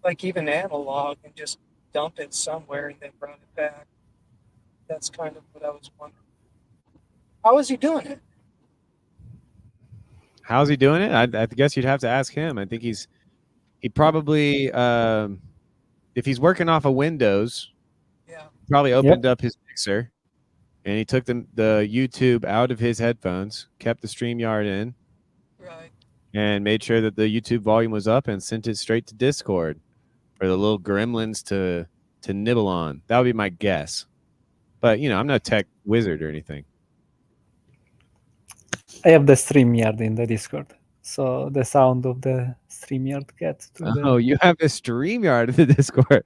like even analog and just dump it somewhere and then run it back. That's kind of what I was wondering. How is he doing it? How's he doing it? I guess you'd have to ask him. I think he probably, if he's working off of Windows, probably opened up his mixer and he took the YouTube out of his headphones, kept the StreamYard in, and made sure that the YouTube volume was up and sent it straight to Discord for the little gremlins to nibble on. That would be my guess. But, I'm not a tech wizard or anything. I have the StreamYard in the Discord. so the sound of the StreamYard gets to the. Oh, you have a StreamYard in the Discord.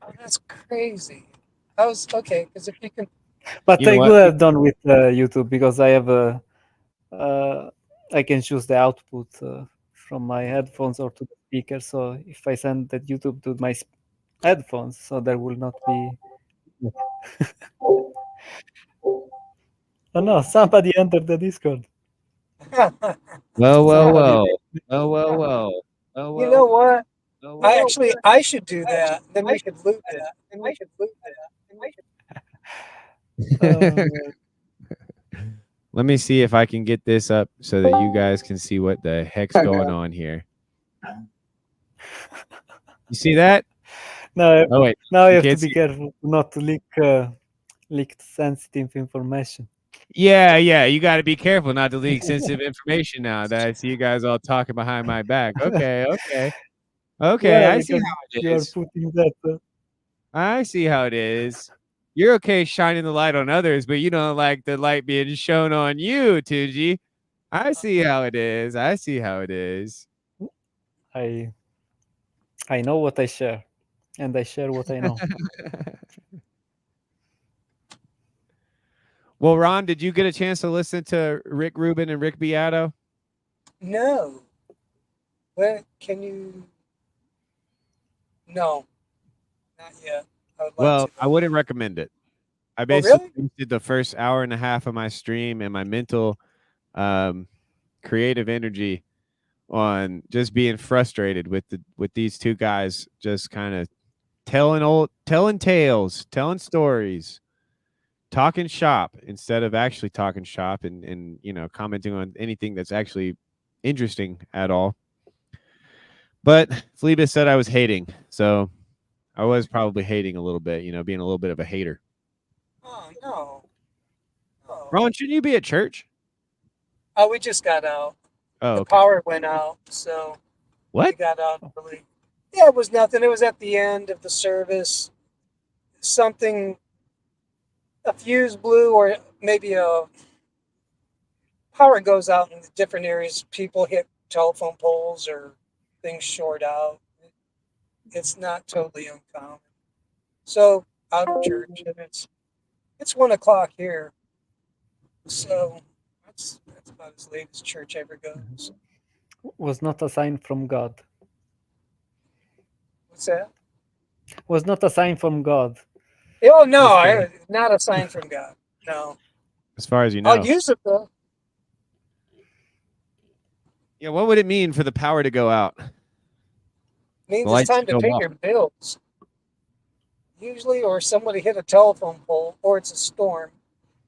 Oh, that's crazy. I was okay because if you can, But You know I what? could have done with YouTube because I have a. I can choose the output from my headphones or to the speaker. So if I send that YouTube to my headphones, so there will not be. Oh no! Somebody entered the Discord. Well. you know what? I should do that. Then we could loop it. Let me see if I can get this up so that you guys can see what the heck's going on here. You see that? No, Oh wait. now you have can't to be see- careful not to leak sensitive information. Yeah, you got to be careful not to leak sensitive information now that I see you guys all talking behind my back. Okay. Yeah, I see because how it you are is. putting that. I see how it is. You're okay shining the light on others, but you don't like the light being shown on you, Tuji. I see how it is. I know what I share, and I share what I know. Well, Ron, did you get a chance to listen to Rick Rubin and Rick Beato? No. Where can you? No, not yet. I would like Well, to. I wouldn't recommend it. I really? basically did the first hour and a half of my stream and my mental creative energy on just being frustrated with these two guys just kind of telling tales, telling stories, talking shop instead of actually talking shop and commenting on anything that's actually interesting at all. But Phlebas said I was hating, so I was probably hating a little bit, being a little bit of a hater. Oh no. Ron, shouldn't you be at church? Oh, we just got out. Oh, The okay. power went out, so we What? got out early. Yeah, it was nothing. It was at the end of the service. Something, a fuse blew, or maybe a power goes out in different areas. People hit telephone poles or things short out. It's not totally uncommon. So out of church, and it's 1 o'clock here. So that's about as late as church ever goes. Was not a sign from God. What's that? Was not a sign from God. Oh no, not a sign from God. No. As far as you know. I'll use it though. Yeah, what would it mean for the power to go out? Means The lights it's time to go pay off. your bills. Usually, or somebody hit a telephone pole, or it's a storm,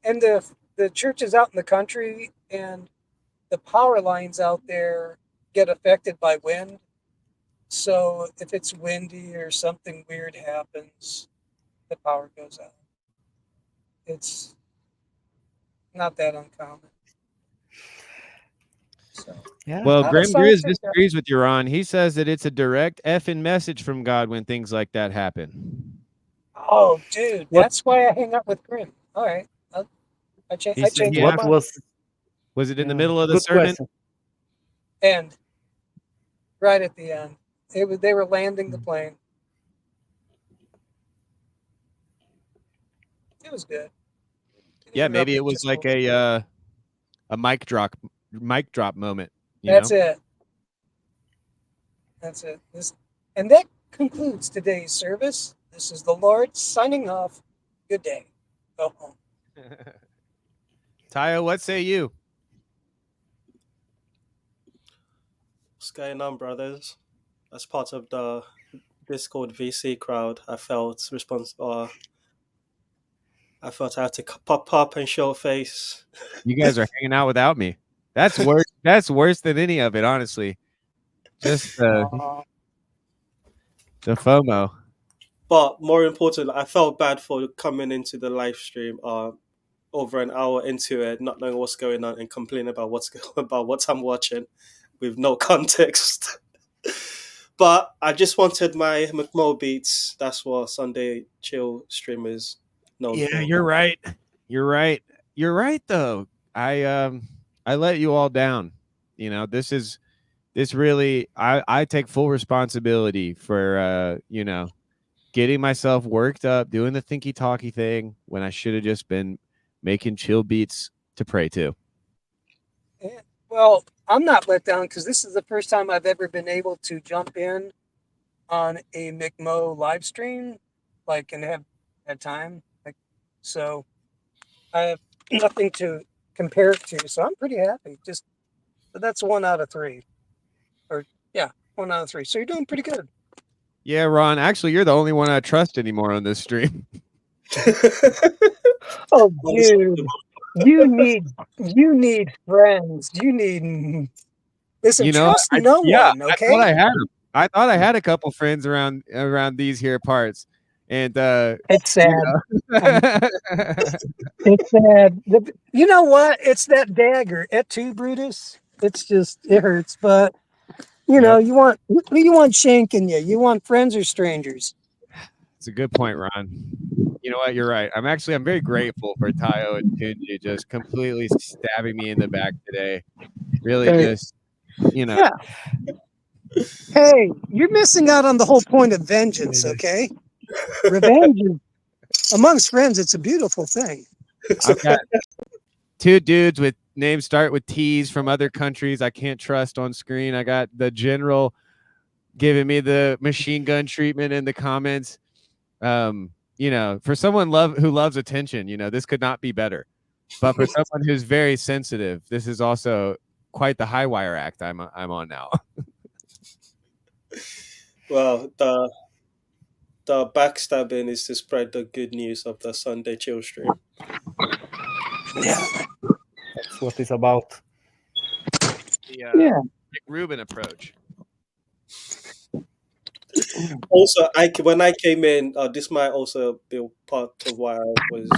and the church is out in the country, and the power lines out there get affected by wind. So if it's windy or something weird happens, the power goes out. It's not that uncommon. So, Yeah. Well, not a Grim sign Grizz from God. disagrees with you, Ron. He says that it's a direct effing message from God when things like that happen. Oh, dude, What- that's why I hang up with Grim. All right, I change. He I said change he my asked- mind. Was it in the Yeah, middle of the good sermon? question. And right at the end, they were landing the plane. It was good. Yeah, maybe it Interrupted was just like little a mic drop moment. bit. That's it. That's it. And that concludes today's service. This is the Lord signing off. Good day. Go home. Tayo, what say you? What's going on, brothers? As part of the Discord VC crowd, I felt I felt I had to pop up and show face. You guys are hanging out without me. That's worse. That's worse than any of it, honestly. Just the FOMO. But more important, I felt bad for coming into the live stream over an hour into it, not knowing what's going on and complaining about what I'm watching with no context. But I just wanted my McMo beats. That's what Sunday chill stream is known for. Yeah, you're right. You're right. You're right though. I let you all down. You know, this really, I take full responsibility for, you know, getting myself worked up, doing the thinky talky thing when I should have just been making chill beats to pray to. Well, I'm not let down because this is the first time I've ever been able to jump in on a McMo live stream, like, and have had time. Like, so I have nothing to compare it to. So I'm pretty happy. But that's 1 out of 3. Or yeah, 1 out of 3. So you're doing pretty good. Yeah, Ron, actually, you're the only one I trust anymore on this stream. Oh, dude, you need friends. You need listen. You know, Trust no one. Okay. I thought I had a couple friends around these here parts, and it's sad. You know. It's sad. You know what? It's that dagger. Et tu, Brutus? It hurts, but you know, you want shanking you. You want friends or strangers. It's a good point, Ron. You know what? You're right. I'm very grateful for Tayo and Tunji just completely stabbing me in the back today. Really, just, you know. Yeah. Hey, you're missing out on the whole point of vengeance, okay? Revenge amongst friends, it's a beautiful thing. I've got 2 dudes with names start with T's from other countries I can't trust on screen. I got the general giving me the machine gun treatment in the comments. You know, for someone who loves attention, you know, this could not be better. But for someone who's very sensitive, this is also quite the high wire act I'm on now. Well, the backstabbing is to spread the good news of the Sunday chill stream. Yeah, that's what it's about. The Rick Rubin approach. Also, when I came in, this might also be part of why I was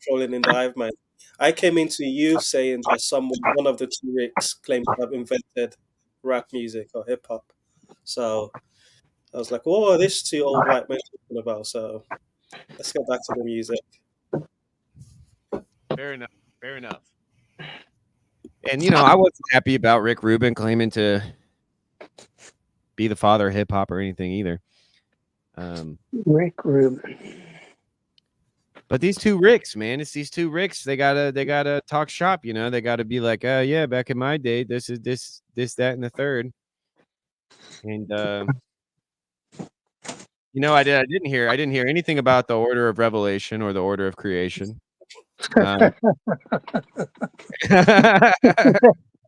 trolling in the Hive Mind. I came into you saying that one of the 2 Ricks claimed to have invented rap music or hip hop. So I was like, what are these 2 old white men talking about? So let's get back to the music. Fair enough. And, you know, I wasn't happy about Rick Rubin claiming to be the father of hip hop or anything either. Rick Rubin. But these 2 Ricks, man, it's these 2 Ricks. They gotta talk shop, you know. They gotta be like, yeah, back in my day, this is this, that, and the third. And you know, I didn't hear anything about the order of revelation or the order of creation. That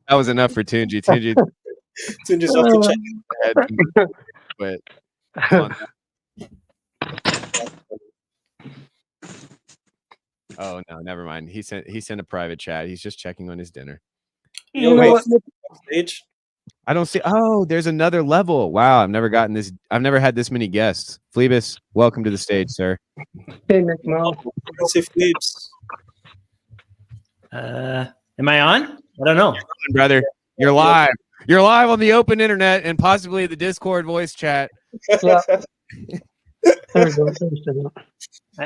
was enough for Tunji. Tunji's off the check. But oh no, never mind. He sent a private chat. He's just checking on his dinner. Stage. I don't see. Oh, there's another level. Wow, I've never had this many guests. Phoebus, welcome to the stage, sir. Hey, McMo. See Phoebus. Am I on? I don't know. Brother, you're live. You're live on the open internet and possibly the Discord voice chat. Yeah. I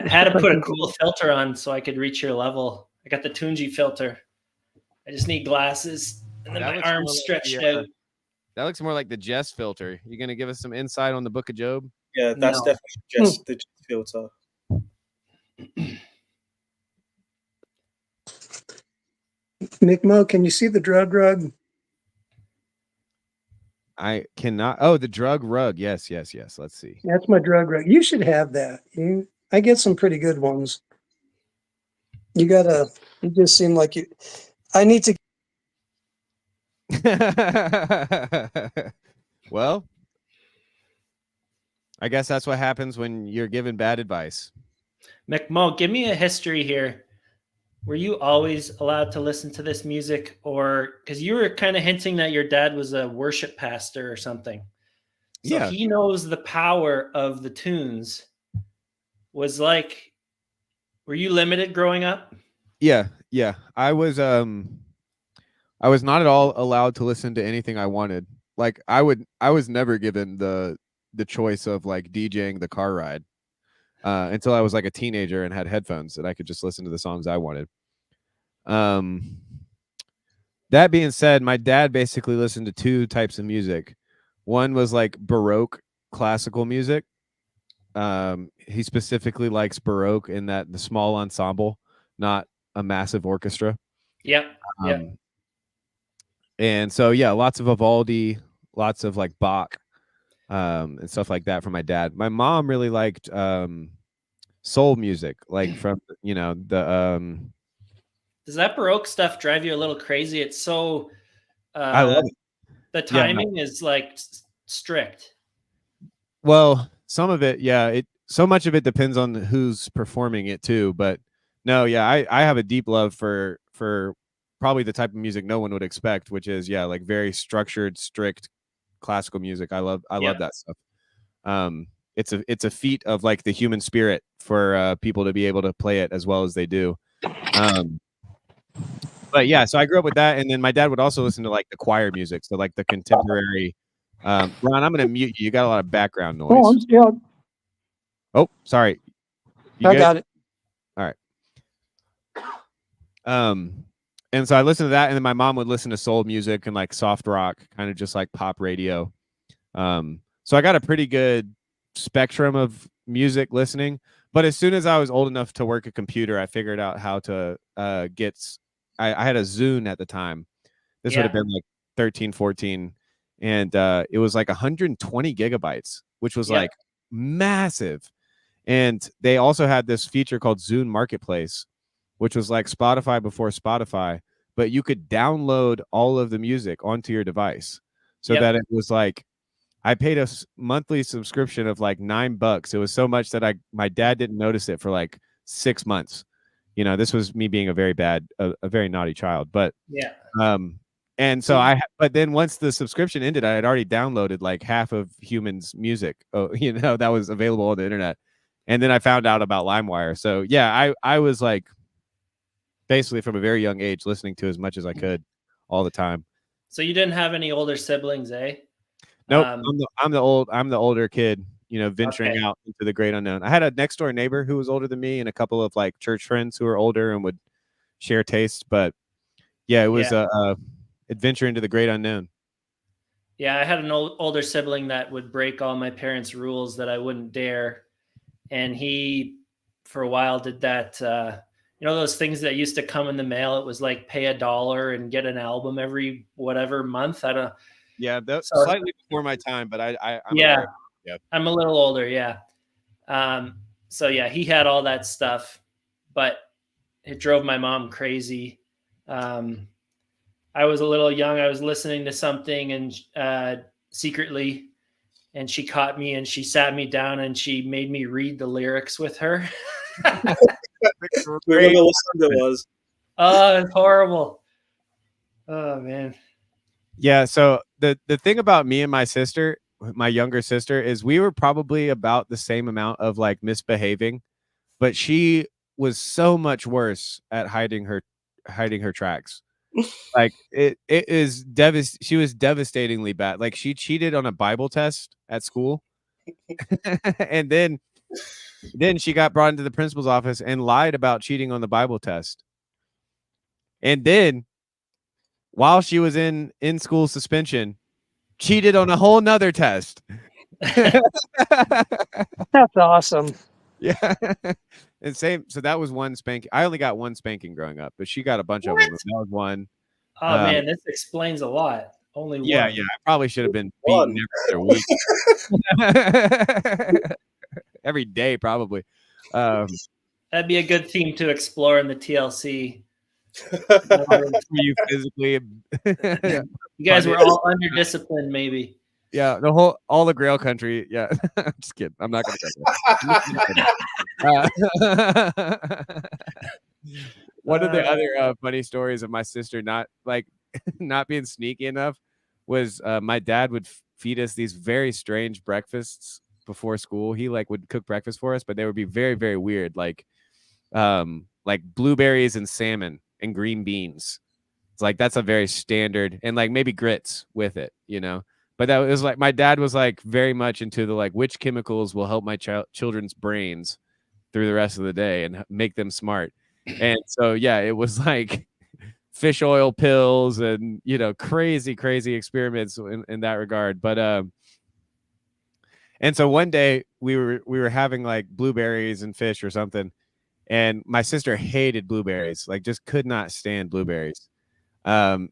had to put a cool filter on so I could reach your level. I got the Tunji filter. I just need glasses and then my arms stretched out. That looks more like the Jess filter. You gonna give us some insight on the Book of Job? Yeah, that's definitely just the filter. McMo, can you see the drug rug? I cannot. Oh, the drug rug. Yes. Let's see. That's my drug rug. You should have that. I get some pretty good ones. You just seem like you. I need to. Well, I guess that's what happens when you're given bad advice. McMo, give me a history here. Were you always allowed to listen to this music, or because you were kind of hinting that your dad was a worship pastor or something? So yeah, he knows the power of the tunes. Were you limited growing up? Yeah. I was not at all allowed to listen to anything I wanted. Like I was never given the choice of like DJing the car ride until I was like a teenager and had headphones and I could just listen to the songs I wanted. But That being said, my dad basically listened to two types of music. One was like Baroque classical music. He specifically likes Baroque in that the small ensemble, not a massive orchestra. Yep. Yep. And so, yeah, lots of Vivaldi, lots of like Bach, and stuff like that from my dad. My mom really liked soul music, like from the Does that Baroque stuff drive you a little crazy? It's so I love it. The timing is like strict. Well, some of it, yeah, so much of it depends on who's performing it too. But no, yeah, I have a deep love for probably the type of music no one would expect, which is like very structured, strict classical music. I love that stuff. It's a feat of like the human spirit for people to be able to play it as well as they do. But yeah, so I grew up with that, and then my dad would also listen to like the choir music, so like the contemporary. Ron, I'm going to mute you. You got a lot of background noise. Oh, I'm still. Oh, sorry. I got it. All right. And so I listened to that, and then my mom would listen to soul music and like soft rock, kind of just like pop radio. So I got a pretty good spectrum of music listening. But as soon as I was old enough to work a computer, I figured out how to get. I had a Zune at the time. This would have been like 13, 14. And it was like 120 gigabytes, which was like massive. And they also had this feature called Zune Marketplace, which was like Spotify before Spotify, but you could download all of the music onto your device. So that it was like, I paid a monthly subscription of like $9. It was so much that my dad didn't notice it for like 6 months. This was me being a very naughty child, but and so but then once the subscription ended, I had already downloaded like half of Human's music, that was available on the internet. And then I found out about LimeWire. So yeah, I was like basically from a very young age listening to as much as I could all the time. So you didn't have any older siblings, eh? Nope. I'm the older kid, venturing out into the great unknown. I had a next door neighbor who was older than me and a couple of like church friends who were older and would share tastes. But yeah, it was a adventure into the great unknown. Yeah, I had an older sibling that would break all my parents' rules that I wouldn't dare. And he, for a while, did that, those things that used to come in the mail. It was like pay $1 and get an album every whatever month. I don't. Yeah, that's slightly before my time, but I'm aware. I'm a little older. Yeah. So yeah, he had all that stuff, but it drove my mom crazy. I was a little young. I was listening to something and secretly, and she caught me and she sat me down and she made me read the lyrics with her. Remember what song it was? Oh, it's horrible. Oh man. Yeah. So the thing about me and my sister, my younger sister, is we were probably about the same amount of like misbehaving, but she was so much worse at hiding her tracks. Like it is she was devastatingly bad. Like she cheated on a Bible test at school. And then she got brought into the principal's office and lied about cheating on the Bible test. And then while she was in school suspension, cheated on a whole nother test. That's awesome. Yeah. And so that was one spanking. I only got one spanking growing up, but she got a bunch of them. That was one. Oh man, this explains a lot. Only one. Yeah. I probably should have been beaten every other week. Every day, probably. That'd be a good theme to explore in the TLC. You physically. You guys were all under discipline, maybe. Yeah, all the Grail country. Yeah, I'm just kidding. I'm not going to. One of the other funny stories of my sister not being sneaky enough was my dad would feed us these very strange breakfasts before school. He would cook breakfast for us, but they would be very, very weird, like blueberries and salmon and green beans. It's like that's a very standard, and like maybe grits with it, But that was like my dad was like very much into the which chemicals will help my children's brains through the rest of the day and make them smart. And so yeah, it was like fish oil pills and, you know, crazy experiments in that regard. But and so one day we were having like blueberries and fish or something, and my sister hated blueberries, like just could not stand blueberries. And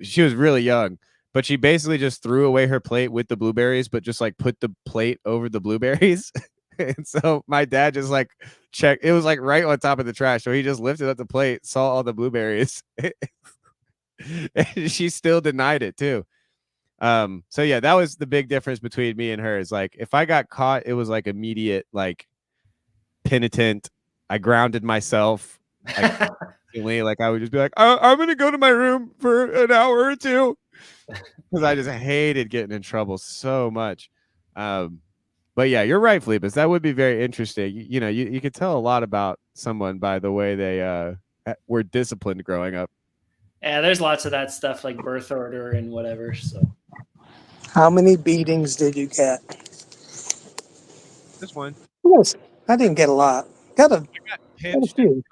she was really young, but she basically just threw away her plate with the blueberries, but just like put the plate over the blueberries. And so my dad just like checked, it was like right on top of the trash. So he just lifted up the plate, saw all the blueberries, and she still denied it too. So yeah, that was the big difference between me and her. Is like, if I got caught, it was like immediate, like penitent. I grounded myself. Like I would just be like, I'm gonna go to my room for an hour or two, because I just hated getting in trouble so much. But yeah, you're right, Phlebas. That would be very interesting. You know, you could tell a lot about someone by the way they were disciplined growing up. Yeah, there's lots of that stuff like birth order and whatever. So, How many beatings did you get? Just one. Yes, I didn't get a lot. Got a Pinched few.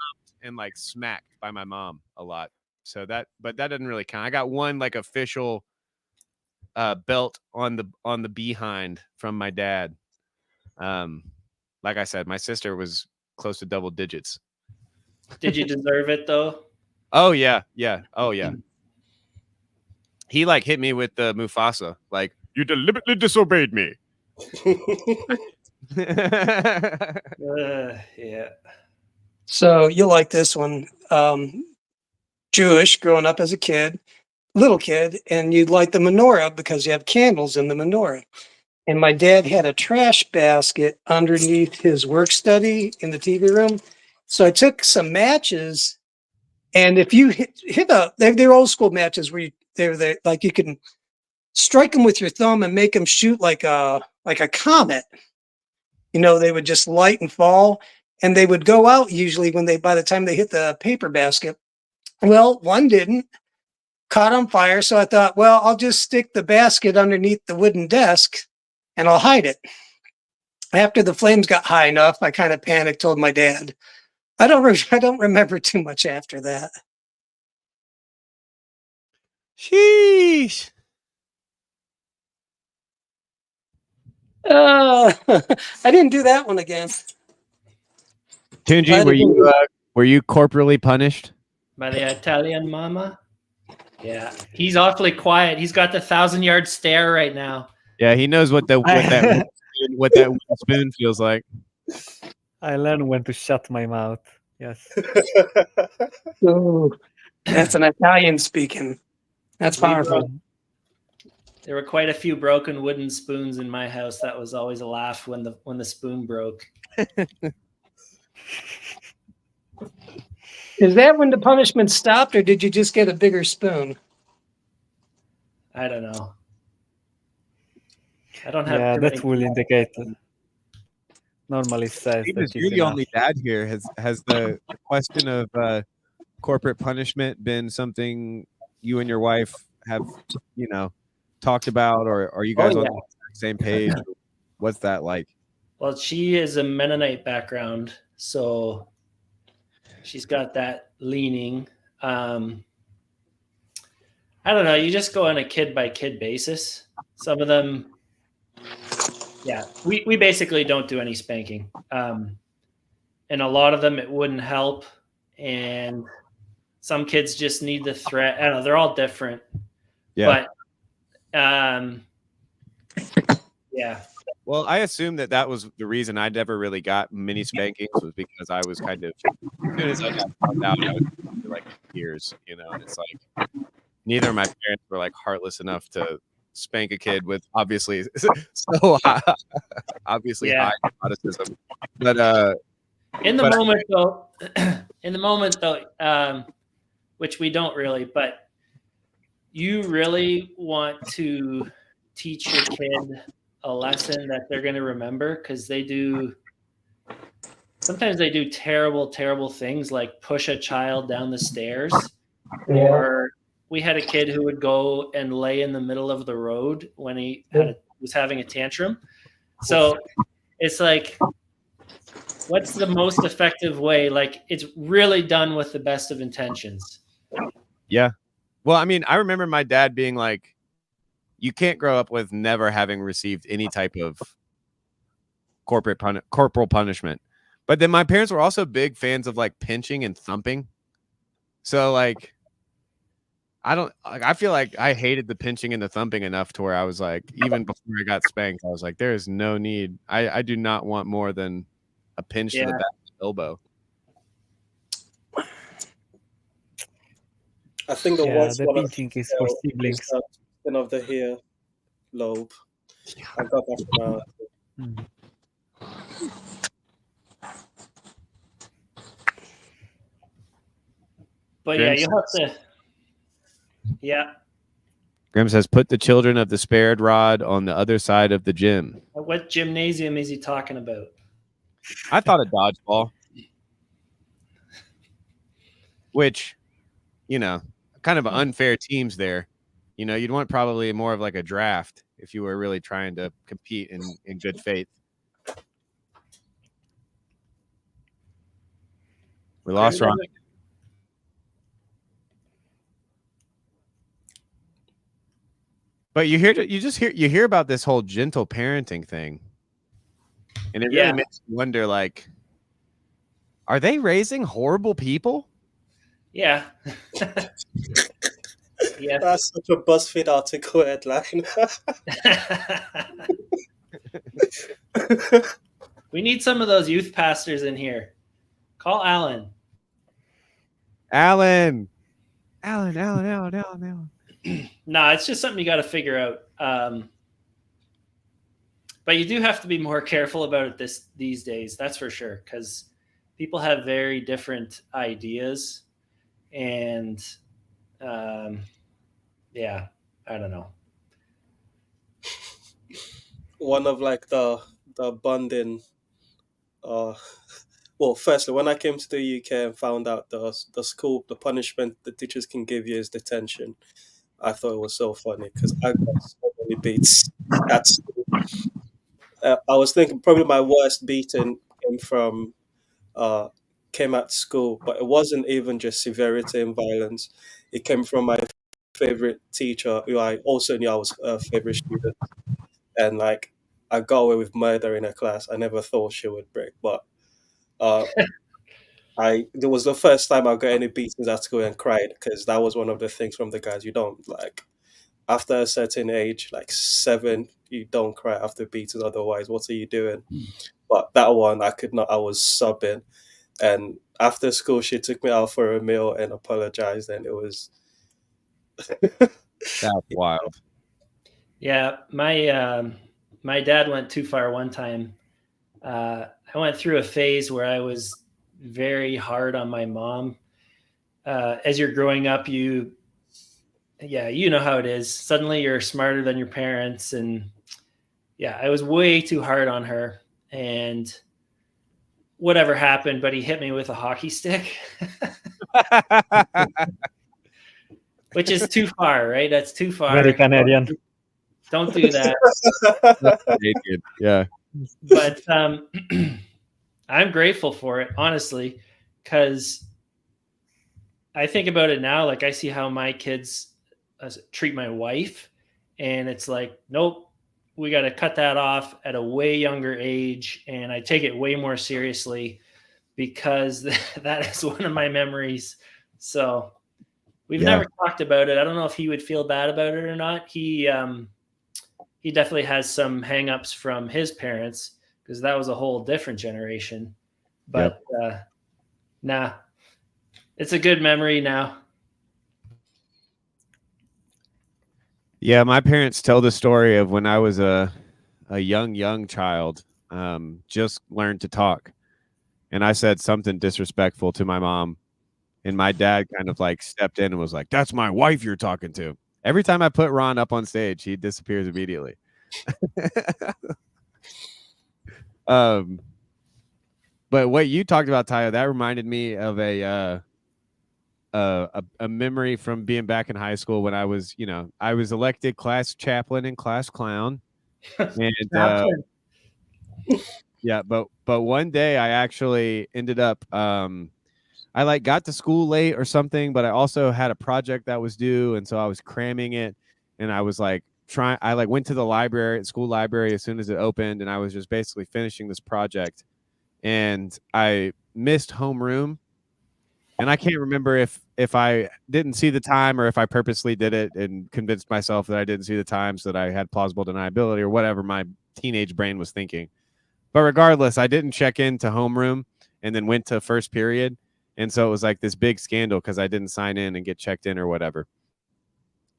and like smacked by my mom a lot. So that, but that doesn't really count. I got one like official belt on the behind from my dad. Like I said, my sister was close to double digits. did you deserve it though? Oh yeah. Oh yeah. He like hit me with the Mufasa, like, you deliberately disobeyed me. Yeah. So you like this one. Jewish, growing up as a kid, little kid, and you'd light the menorah because you have candles in the menorah. And my dad had a trash basket underneath his work study in the TV room. So I took some matches, and if you they're old school matches where they're like you can strike them with your thumb and make them shoot like a comet. You know, they would just light and fall, and they would go out usually by the time they hit the paper basket. Well, one didn't, caught on fire. So I thought, well, I'll just stick the basket underneath the wooden desk and I'll hide it. After the flames got high enough, I kind of panicked, told my dad. I don't remember too much after that. Sheesh. I didn't do that one again. Tunji, were you corporally punished? By the Italian mama? Yeah. He's awfully quiet. He's got the 1,000-yard stare right now. Yeah, he knows what that spoon feels like. I learned when to shut my mouth. Yes. Ooh, that's an Italian speaking. That's powerful. There were quite a few broken wooden spoons in my house. That was always a laugh when the spoon broke. Is that when the punishment stopped, or did you just get a bigger spoon? I don't know. I don't have. Yeah, that will indicate. Normally says that you're the only dad here. Has the question of corporate punishment been something you and your wife have, talked about, or are you guys on the same page? What's that like? Well, she is a Mennonite background, so she's got that leaning. I don't know. You just go on a kid by kid basis. Some of them, yeah, we basically don't do any spanking. And a lot of them, it wouldn't help. And some kids just need the threat. I don't know. They're all different. Yeah. But, yeah. Well, I assume that was the reason I never really got mini spankings, was because I was kind of, as soon as I got found out, I was like years, and it's like neither of my parents were like heartless enough to spank a kid with obviously high autism. But in the moment though, which we don't really, but you really want to teach your kid a lesson that they're going to remember, because sometimes they do terrible things, like push a child down the stairs. Yeah. Or we had a kid who would go and lay in the middle of the road when he was having a tantrum. So it's like, what's the most effective way? Like, it's really done with the best of intentions. Yeah. Well, I mean, I remember my dad being like, you can't grow up with never having received any type of corporal punishment. But then my parents were also big fans of like pinching and thumping. So like, I feel like I hated the pinching and the thumping enough to where I was like, even before I got spanked, I was like, there is no need. I do not want more than a pinch to the back of the elbow. I think the Yeah, worst the one I pinching is for felt siblings. is the skin of the hair lobe. I got that from Mm. But Grim yeah, you'll have to. Yeah. Grim says, put the children of the spared rod on the other side of the gym. What gymnasium is he talking about? I thought a dodgeball. Which, you know, kind of unfair teams there. You know, you'd want probably more of like a draft if you were really trying to compete in good faith. We lost Ron. But you hear about this whole gentle parenting thing. And it really makes you wonder, like, are they raising horrible people? Yeah. Yeah. That's such a BuzzFeed article headline. We need some of those youth pastors in here. Call Alan. Alan. No, it's just something you got to figure out. But you do have to be more careful about it these days. That's for sure, because people have very different ideas, and yeah, I don't know. One of like the bonding. Well, firstly, when I came to the UK and found out the school, the punishment the teachers can give you is detention, I thought it was so funny because I got so many beats at school. I was thinking probably my worst beating came at school, but it wasn't even just severity and violence. It came from my favorite teacher, who I also knew I was a favorite student, and like I got away with murder in a class. I never thought she would break, but it was the first time I got any beatings at school and cried, because that was one of the things from the guys. You don't, like, after a certain age, like 7, you don't cry after beatings. Otherwise, what are you doing? But that one, I could not. I was sobbing, and after school, she took me out for a meal and apologized, and it was that's wild. Yeah, my dad went too far one time. I went through a phase where I was very hard on my mom. As you're growing up, you know how it is. Suddenly you're smarter than your parents. And yeah, I was way too hard on her, and whatever happened, but he hit me with a hockey stick, which is too far, right? That's too far. Very Canadian. Don't do that. Yeah. But I'm grateful for it, honestly, because I think about it now. Like, I see how my kids treat my wife, and it's like, nope, we got to cut that off at a way younger age. And I take it way more seriously, because that is one of my memories. So we've never talked about it. I don't know if he would feel bad about it or not. He definitely has some hangups from his parents, because that was a whole different generation. But nah, it's a good memory now. Yeah, my parents tell the story of when I was a young child, just learned to talk, and I said something disrespectful to my mom, and my dad kind of like stepped in and was like, "That's my wife you're talking to." Every time I put Ron up on stage, he disappears immediately. But what you talked about, Tayo, that reminded me of a memory from being back in high school when I was elected class chaplain and class clown. And yeah, but one day I actually ended up I like got to school late or something, but I also had a project that was due, and so I was cramming it, and I was like I like went to the library, school library, as soon as it opened, and I was just basically finishing this project, and I missed homeroom, and I can't remember if I didn't see the time or if I purposely did it and convinced myself that I didn't see the time so that I had plausible deniability or whatever my teenage brain was thinking. But regardless, I didn't check into homeroom and then went to first period. And so it was like this big scandal because I didn't sign in and get checked in or whatever.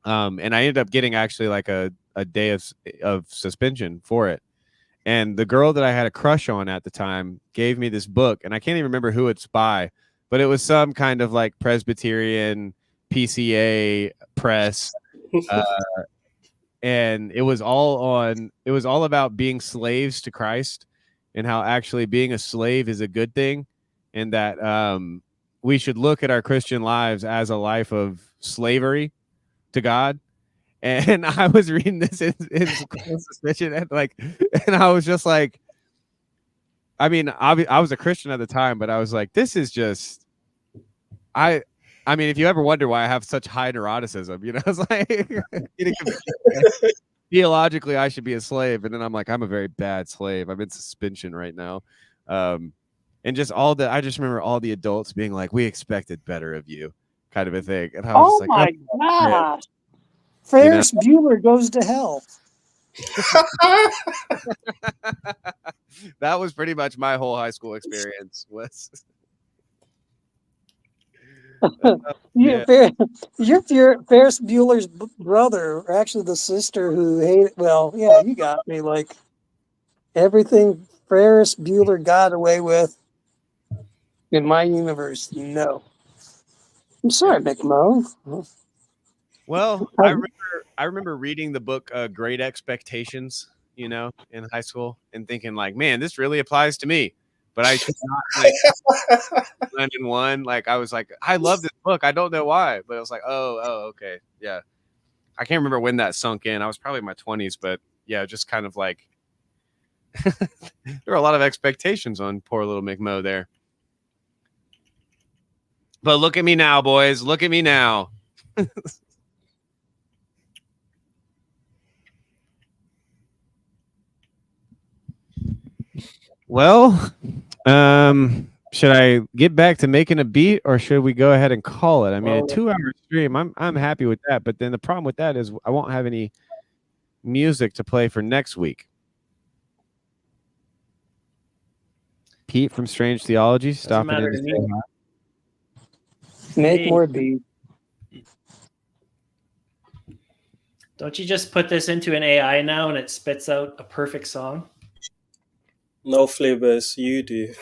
And I ended up getting actually like a day of suspension for it. And the girl that I had a crush on at the time gave me this book, and I can't even remember who it's by, but it was some kind of like Presbyterian PCA press. And it was all about being slaves to Christ and how actually being a slave is a good thing. And that we should look at our Christian lives as a life of slavery to God. And I was reading this in suspension, and I was just like, I mean, I was a Christian at the time, but I was like, this is just, I mean, if you ever wonder why I have such high neuroticism, you know, it's like theologically I should be a slave, and then I'm like, I'm a very bad slave. I'm in suspension right now. And just I just remember all the adults being like, we expected better of you, kind of a thing. And I was just like, God. Ferris Bueller Goes to Hell. That was pretty much my whole high school experience. You're Ferris Bueller's brother, or actually the sister who hated. Well, yeah, you got me. Like everything Ferris Bueller got away with in my universe, no. I'm sorry, McMo. Well, I remember reading the book Great Expectations, you know, in high school, and thinking like, man, this really applies to me. But I could not like blend in one. Like I was like, I love this book. I don't know why, but I was like, oh, okay, yeah. I can't remember when that sunk in. I was probably in my 20s, but yeah, just kind of like there were a lot of expectations on poor little McMo there. But look at me now, boys. Look at me now. Well, should I get back to making a beat, or should we go ahead and call it? I mean, a 2-hour stream, I'm happy with that. But then the problem with that is I won't have any music to play for next week. Pete from Strange Theology, stopping in to say hi. Make more beat. Don't you just put this into an AI now and it spits out a perfect song? No, Flavors, you do.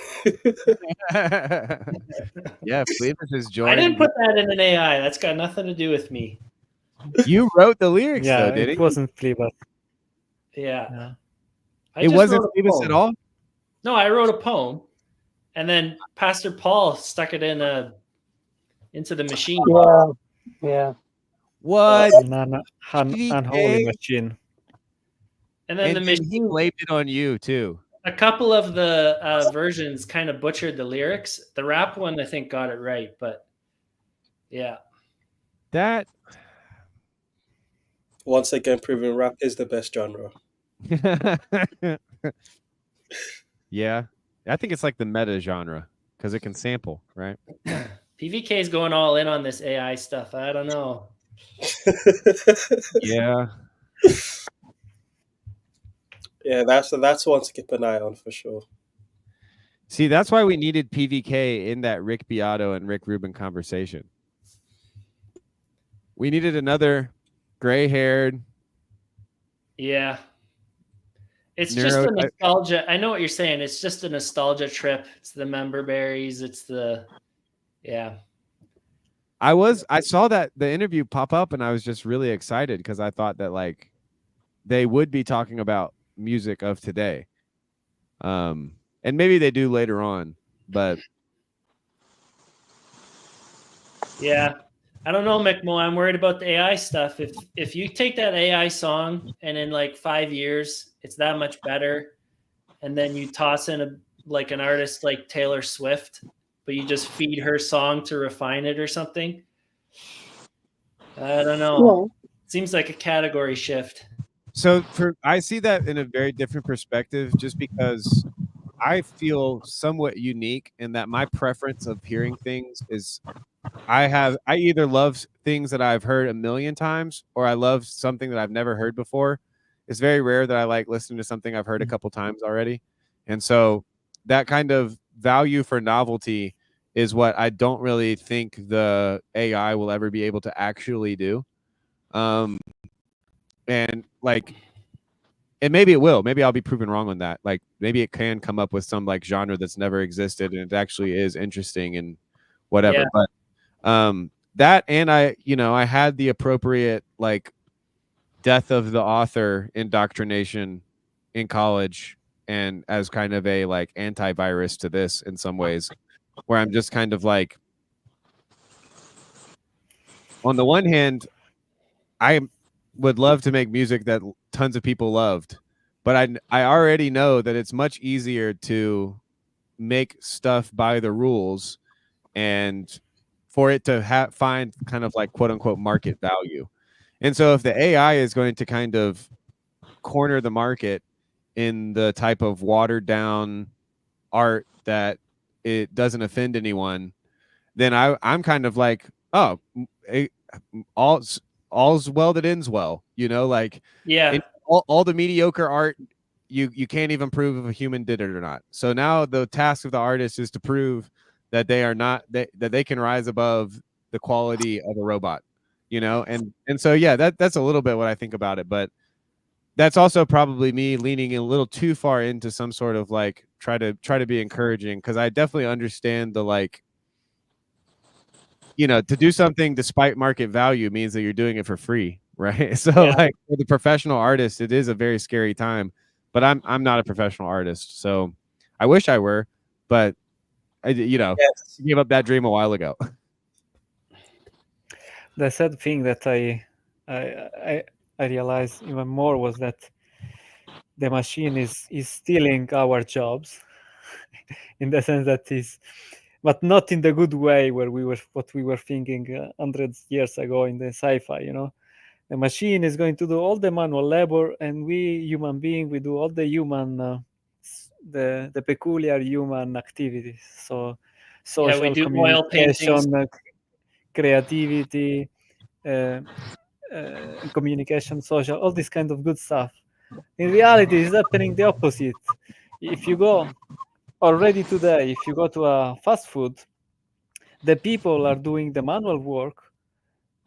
Yeah, Flavors is joining. I didn't put that in an AI. That's got nothing to do with me. You wrote the lyrics, though, did it wasn't Flavors. Yeah. It wasn't Flavors at all? No, I wrote a poem, and then Pastor Paul stuck it into the machine. Yeah. What? Unholy machine. And then the machine he blamed it on you too. A couple of the versions kind of butchered the lyrics. The rap one, I think, got it right, but yeah. That once again proving rap is the best genre. Yeah, I think it's like the meta genre because it can sample, right? PVK is going all in on this AI stuff. I don't know. Yeah. Yeah, that's one to keep an eye on for sure. See, that's why we needed PVK in that Rick Beato and Rick Rubin conversation. We needed another gray-haired. Yeah. It's just a nostalgia. I know what you're saying. It's just a nostalgia trip. It's the member berries. It's the, yeah. I saw that the interview pop up, and I was just really excited because I thought that like they would be talking about music of today. And maybe they do later on, but yeah. I don't know, McMo. I'm worried about the AI stuff. If you take that AI song and in like 5 years it's that much better, and then you toss in an artist like Taylor Swift but you just feed her song to refine it or something. I don't know. Seems like a category shift. So I see that in a very different perspective, just because I feel somewhat unique in that my preference of hearing things is I either love things that I've heard a million times, or I love something that I've never heard before. It's very rare that I like listening to something I've heard a couple times already. And so that kind of value for novelty is what I don't really think the AI will ever be able to actually do. And like, and maybe it will. Maybe I'll be proven wrong on that. Like, maybe it can come up with some like genre that's never existed, and it actually is interesting and whatever. Yeah. But that, and I had the appropriate like death of the author indoctrination in college, and as kind of a like antivirus to this in some ways, where I'm just kind of like, on the one hand, I would love to make music that tons of people loved, but I already know that it's much easier to make stuff by the rules and for it to find kind of like quote unquote market value. And so if the AI is going to kind of corner the market in the type of watered down art that it doesn't offend anyone, then I'm kind of like, oh, all's well that ends well, like, Yeah. all the mediocre art, you can't even prove if a human did it or not. So now the task of the artist is to prove that they are not that they can rise above the quality of a robot, and so yeah, that's a little bit what I think about it. But that's also probably me leaning a little too far into some sort of like try to be encouraging, because I definitely understand the like, to do something despite market value means that you're doing it for free, right? So like for the professional artist, it is a very scary time. But I'm not a professional artist, so I wish I were, but I gave up that dream a while ago. The sad thing that I realized even more was that the machine is stealing our jobs, in the sense that but not in the good way where we were thinking hundreds years ago in the sci-fi. The machine is going to do all the manual labor, and we human beings, we do all the human the peculiar human activities. So social we do oil communication, creativity, communication, social, all this kind of good stuff. In reality, it's happening the opposite. If you go already today, if you go to a fast food, the people are doing the manual work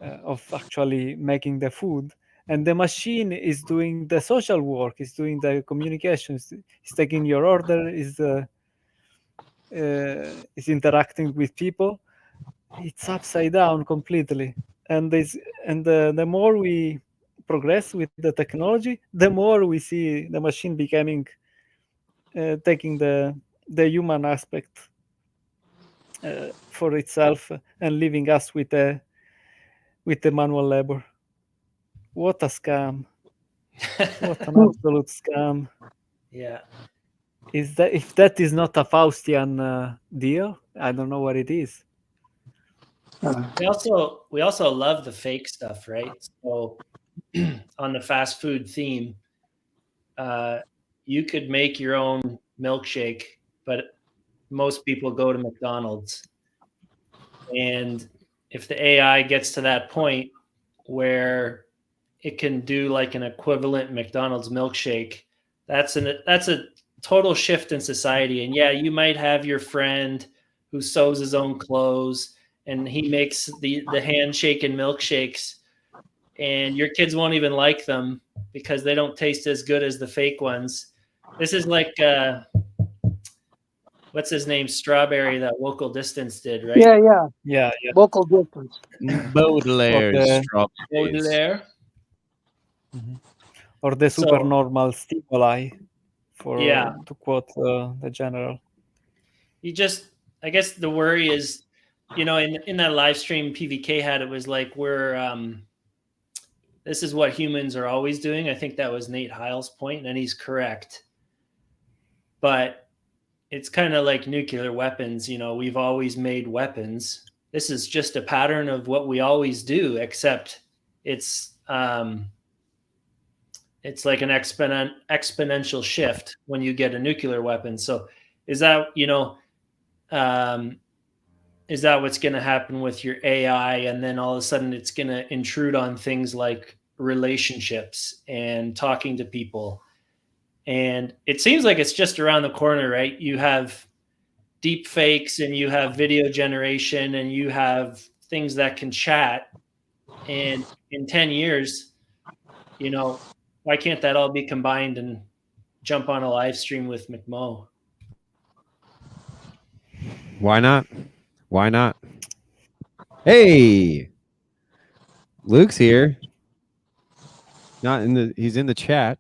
of actually making the food, and the machine is doing the social work, is doing the communications, is taking your order, is interacting with people. It's upside down completely. And the more we progress with the technology, the more we see the machine becoming taking the human aspect for itself and leaving us with the manual labor. What a scam! What an absolute scam! Yeah. If that is not a Faustian deal, I don't know what it is. We also love the fake stuff, right? So on the fast food theme, you could make your own milkshake, but most people go to McDonald's. And if the AI gets to that point where it can do like an equivalent McDonald's milkshake, that's a total shift in society. And yeah, you might have your friend who sews his own clothes and he makes the handshake and milkshakes, and your kids won't even like them because they don't taste as good as the fake ones. This is like what's his name, Strawberry, that Local Distance did, right? Yeah. Local Distance. Baudelaire's Baudelaire. Mm-hmm. Or the supernormal stimuli, to quote the general. I guess the worry is, in that live stream PVK had, it was like this is what humans are always doing. I think that was Nate Heil's point, and he's correct. But it's kind of like nuclear weapons. You know, we've always made weapons. This is just a pattern of what we always do, except it's like an exponential shift when you get a nuclear weapon. So is that, is that what's going to happen with your AI? And then all of a sudden it's going to intrude on things like relationships and talking to people. And it seems like it's just around the corner, right? You have deep fakes and you have video generation and you have things that can chat. And in 10 years, why can't that all be combined and jump on a live stream with McMo? Why not? Why not? Hey, Luke's here. He's in the chat.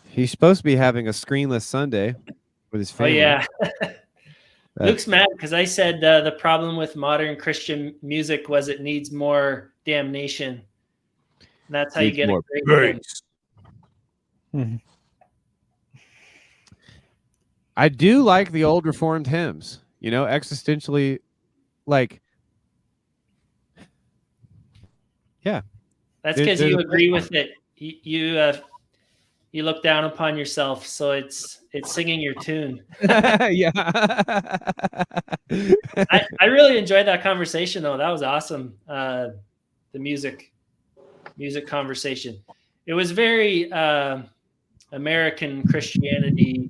He's supposed to be having a screenless Sunday with his family. Oh, yeah. Luke's mad because I said the problem with modern Christian music was it needs more damnation. And that's how you get a great thing. I do like the old Reformed hymns, existentially, like, yeah. That's because you agree with it. You look down upon yourself, so it's singing your tune. Yeah. I really enjoyed that conversation, though. That was awesome. The music conversation. It was very American Christianity.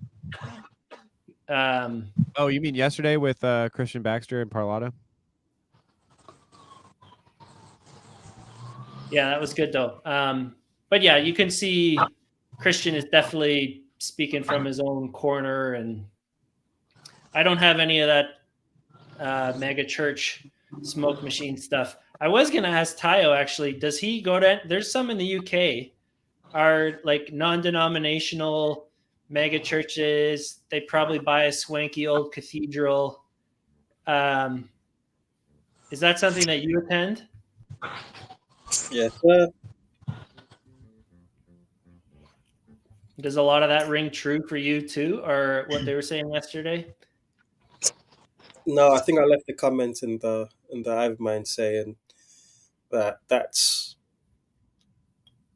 Oh, you mean yesterday with Christian Baxter and Parlato? Yeah, that was good though. But yeah, you can see Christian is definitely speaking from his own corner, and I don't have any of that mega church smoke machine stuff. I was gonna ask Tayo actually, does he go to? There's some in the UK, are like non-denominational mega churches. They probably buy a swanky old cathedral. Is that something that you attend? Yes, sir. Does a lot of that ring true for you too, or what they were saying yesterday? No, I think I left the comment in the Hive Mind saying that that's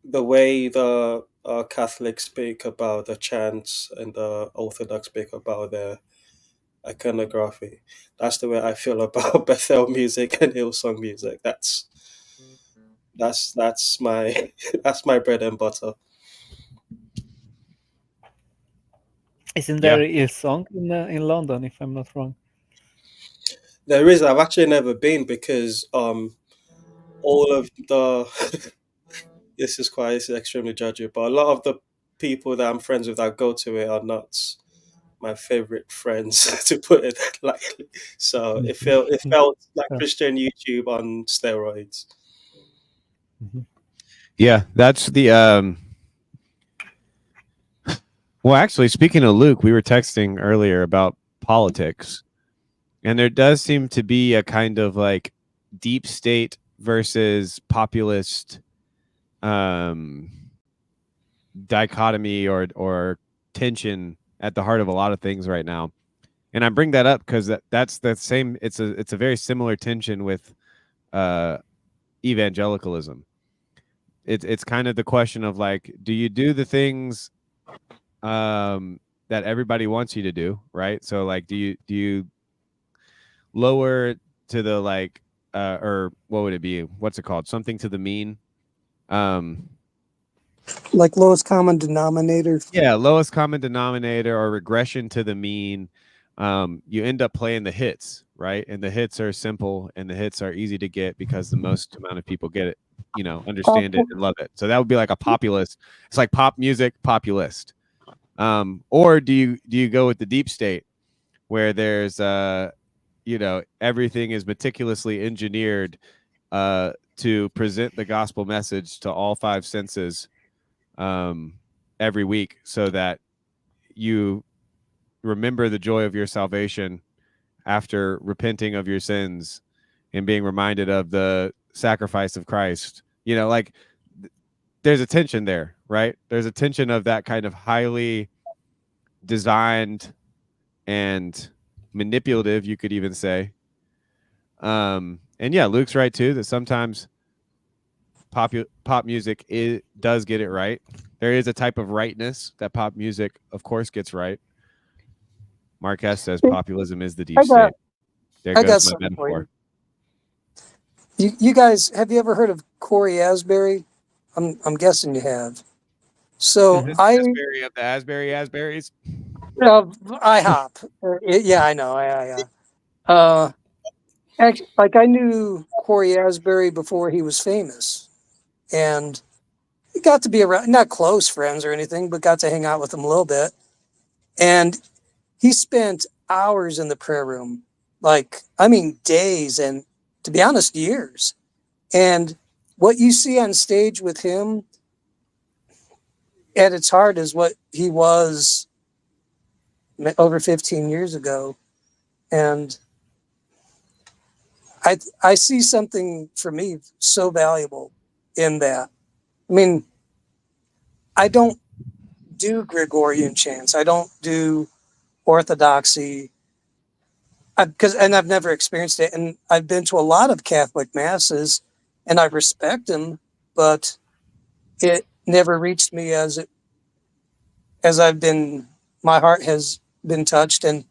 the way the Catholics speak about the chants and the Orthodox speak about their iconography. That's the way I feel about Bethel music and Hillsong music. That's my that's my bread and butter. Isn't there a song in London, if I'm not wrong? There is. I've actually never been because all of the this is extremely judgy, but a lot of the people that I'm friends with that go to it are not my favorite friends, to put it lightly. So it felt like Christian YouTube on steroids. Yeah, that's the well, actually, speaking of Luke, we were texting earlier about politics, and there does seem to be a kind of like deep state versus populist dichotomy or tension at the heart of a lot of things right now. And I bring that up because that's the same. It's a very similar tension with evangelicalism. It's kind of the question of like, do you do the things that everybody wants you to do, right? So like, do you lower to the like or what would it be? What's it called? Something to the mean. Like lowest common denominator. Yeah, lowest common denominator or regression to the mean. You end up playing the hits, right? And the hits are simple and the hits are easy to get because the most amount of people get it, understand it and love it. So that would be like a populist. It's like pop music populist. Or do you go with the deep state where there's everything is meticulously engineered to present the gospel message to all five senses every week so that you remember the joy of your salvation after repenting of your sins and being reminded of the sacrifice of Christ. There's a tension there, right? There's a tension of that kind of highly designed and manipulative, you could even say. And yeah, Luke's right too, that sometimes pop music does get it right. There is a type of rightness that pop music, of course, gets right. Marquez says populism is the deep state. There goes my metaphor. You guys, have you ever heard of Corey Asbury? I'm guessing you have. So Asbury of the Asberries. IHOP. Yeah, I know. Actually, like I knew Corey Asbury before he was famous, and we got to be around, not close friends or anything, but got to hang out with him a little bit. And he spent hours in the prayer room, like, I mean, days, and to be honest, years. And what you see on stage with him at its heart is what he was over 15 years ago. And I see something for me so valuable in that. I mean, I don't do Gregorian chants. I don't do Orthodoxy, and I've never experienced it. And I've been to a lot of Catholic masses, and I respect them, but it never reached me as my heart has been touched and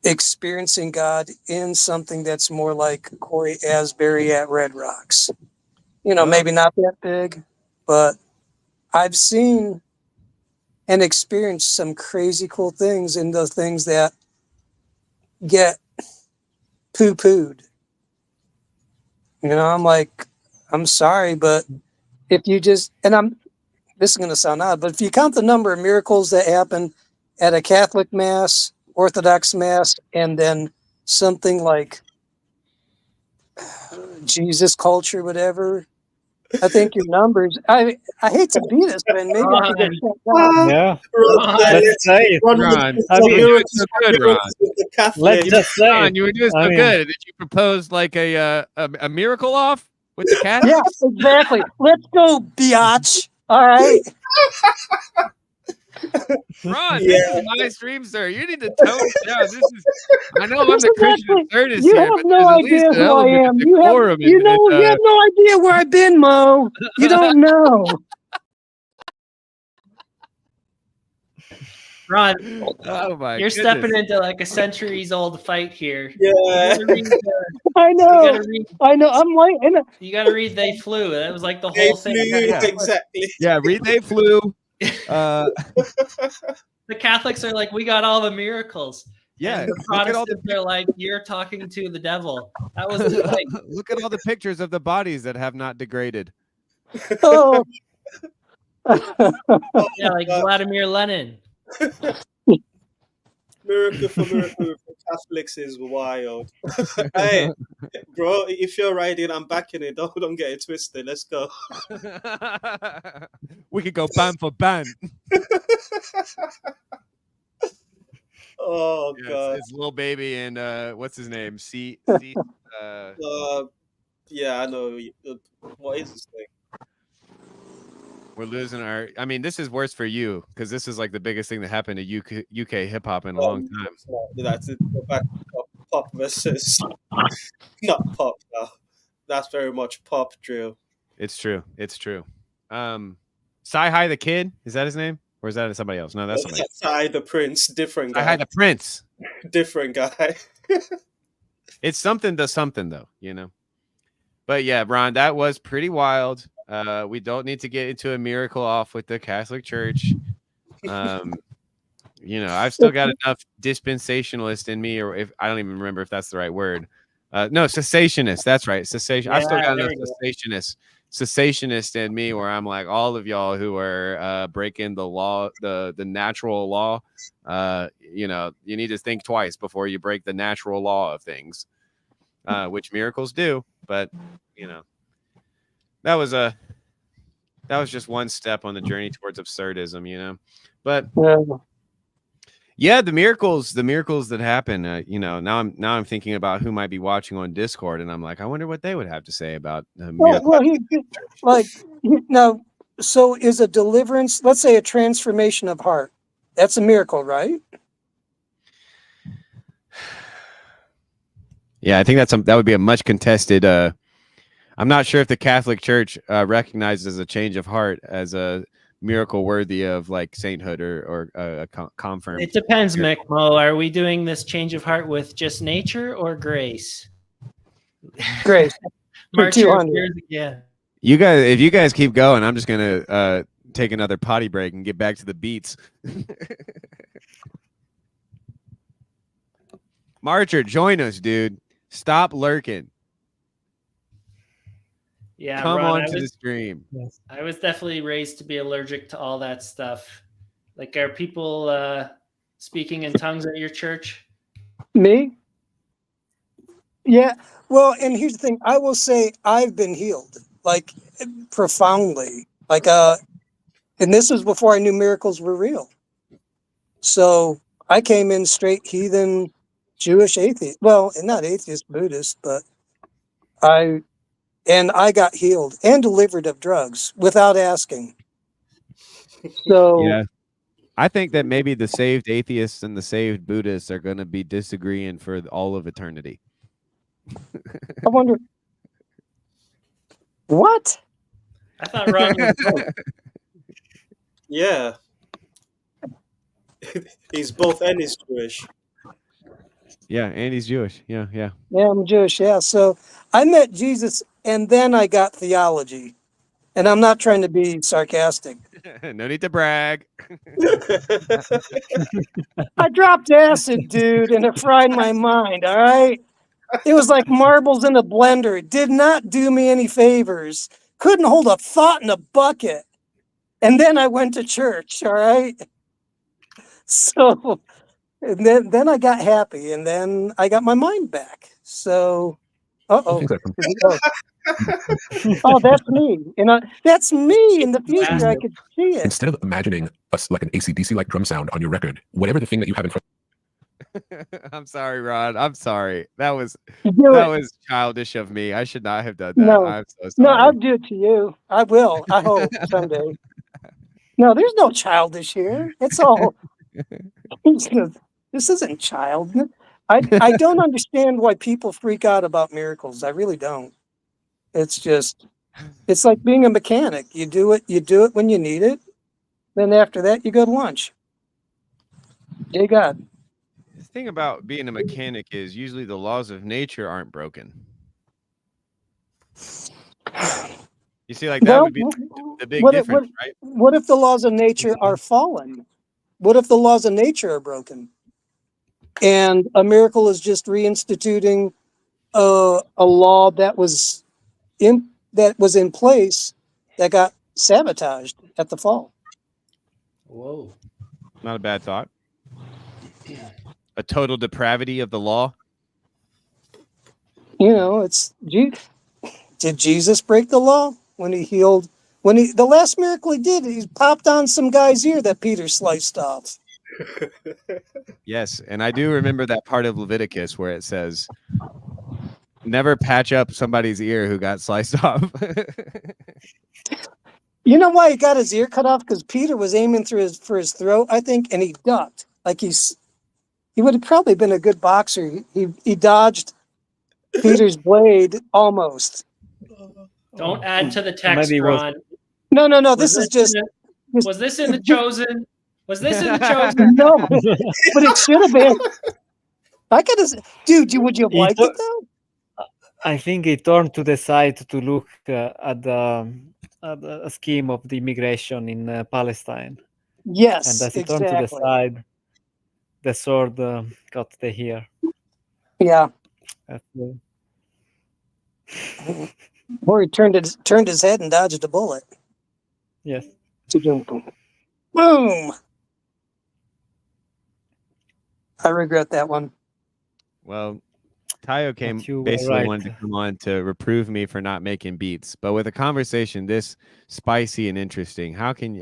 experiencing God in something that's more like Corey Asbury at Red Rocks. You know, maybe not that big, but I've seen and experienced some crazy cool things in those things that get poo-pooed. You know, I'm like, I'm sorry, but if you just, this is going to sound odd, but if you count the number of miracles that happen at a Catholic Mass, Orthodox Mass, and then something like Jesus culture, whatever, I think your numbers, I hate to be this, but maybe I should get yeah. Let's say it. Ron, I mean, you were so good, Ron. Let's just say Ron, it. you were doing so good. Did you propose like a miracle off with the cat? Yeah, exactly. Let's go, biatch. All right. Ron, this is my stream, sir. You need to tone it down. I know I'm the Christian Absurdist You here, have but no there's at least idea an who I element am. of You decorum have no idea where I've been, Mo. You don't know. Ron, oh my you're goodness. stepping into like a centuries-old fight here. Yeah. I know. You gotta read, I know. I'm like, you gotta read They Flew. That was like the whole thing. Exactly. Yeah, read They Flew. The Catholics are like, we got all the miracles. Yeah, and the Protestants are like, you're talking to the devil. That was the fight. Look at all the pictures of the bodies that have not degraded. Oh. Yeah, like Vladimir Lenin. Miracle for Catholics is wild. Hey, bro, if you're riding, I'm backing it. Don't get it twisted. Let's go. We could go ban for ban. Oh God, it's Lil Baby and what's his name? yeah, I know. What is this thing? We're losing our. I mean, this is worse for you because this is like the biggest thing that happened to UK hip hop in a long time. That's it. Go back to pop versus not pop now. That's very much pop drill. It's true. It's true. Sci-Hi the Kid, is that his name? Or is that somebody else? No, that's somebody else. Sci the Prince, different guy. Sci-Hi the Prince. Different guy. It's something to something though, you know. But yeah, Ron, that was pretty wild. We don't need to get into a miracle off with the Catholic Church. You know, I've still got enough dispensationalist in me, or if I don't even remember if that's the right word. No, cessationist. That's right. Cessation. I've still got enough cessationist in me where I'm like, all of y'all who are breaking the law, the natural law, you know, you need to think twice before you break the natural law of things, which miracles do. But, you know, that was just one step on the journey towards absurdism, you know. But yeah, the miracles that happen, you know, now I'm thinking about who might be watching on Discord, and I'm like, I wonder what they would have to say about now, so is a deliverance, let's say a transformation of heart, that's a miracle, right? Yeah, I think that would be a much contested. I'm not sure if the Catholic Church recognizes a change of heart as a miracle worthy of like sainthood or a confirmed. It depends, Mick Mo. Are we doing this change of heart with just nature or grace? Grace. March your 200. fears again. You guys, if you guys keep going, I'm just gonna take another potty break and get back to the beats. Marcher, join us, dude. Stop lurking. Yeah, Come Ron, on to the stream. I was definitely raised to be allergic to all that stuff. Like, are people speaking in tongues at your church? Me? Yeah. Well, and here's the thing. I will say I've been healed, like profoundly. Like, and this was before I knew miracles were real. So I came in straight heathen, Jewish atheist. Well, not atheist, Buddhist, but I got healed and delivered of drugs without asking. So Yeah. I think that maybe the saved atheists and the saved Buddhists are going to be disagreeing for all of eternity. I wonder what? I thought Ron was both. Yeah. He's both and he's Jewish. Yeah, and he's Jewish. Yeah. Yeah, I'm Jewish. Yeah. So I met Jesus and then I got theology. And I'm not trying to be sarcastic. No need to brag. I dropped acid, dude, and it fried my mind. All right. It was like marbles in a blender. It did not do me any favors. Couldn't hold a thought in a bucket. And then I went to church. All right. So and then I got happy and then I got my mind back. So, oh, that's me. That's me in the future. I could see it. Instead of imagining us like an AC/DC like drum sound on your record, whatever the thing that you have in front. I'm sorry, Rod. I'm sorry. That was childish of me. I should not have done that. No, I'm so sorry. no, I'll do it to you. I will. I hope someday. No, there's no childish here. It's all. This isn't child. I don't understand why people freak out about miracles. I really don't. It's like being a mechanic. You do it when you need it. Then after that, you go to lunch. Dear God. The thing about being a mechanic is usually the laws of nature aren't broken. You see, like that would be the big difference, right? What if the laws of nature are fallen? What if the laws of nature are broken? And a miracle is just reinstituting a law that was in place that got sabotaged at the fall. Whoa. Not a bad thought. A total depravity of the law. You know, did Jesus break the law when he healed? The last miracle he did, he popped on some guy's ear that Peter sliced off. Yes, and I do remember that part of Leviticus where it says, never patch up somebody's ear who got sliced off. You know why he got his ear cut off? Because Peter was aiming for his throat, I think, and he ducked. Like he would have probably been a good boxer. He dodged Peter's blade almost. Don't add to the text, Ron. No. This is just. Was this in The Chosen? Was this in The Chosen? No, but it should have been. I could have, dude. Would you have liked it though? I think he turned to the side to look at a scheme of the immigration in Palestine. Yes, and as he turned to the side, the sword got the ear. Yeah. Or he turned his head and dodged a bullet. Yes. Boom. I regret that one. Well, Tayo basically wanted to come on to reprove me for not making beats, but with a conversation this spicy and interesting, how can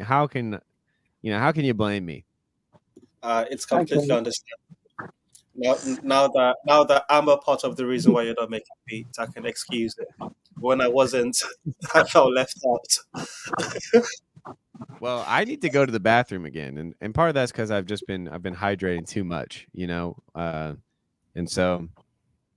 you blame me? It's completely understandable. Now that I'm a part of the reason why you're not making beats, I can excuse it. When I wasn't, I felt left out. Well, I need to go to the bathroom again, and part of that's because I've been hydrating too much, and so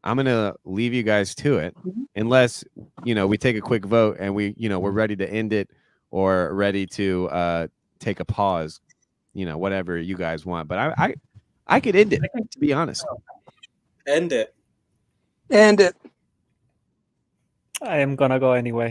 I'm gonna leave you guys to it, unless we take a quick vote and we're ready to end it or ready to take a pause, whatever you guys want. But I could end it, to be honest. End it. And it. I am gonna go anyway.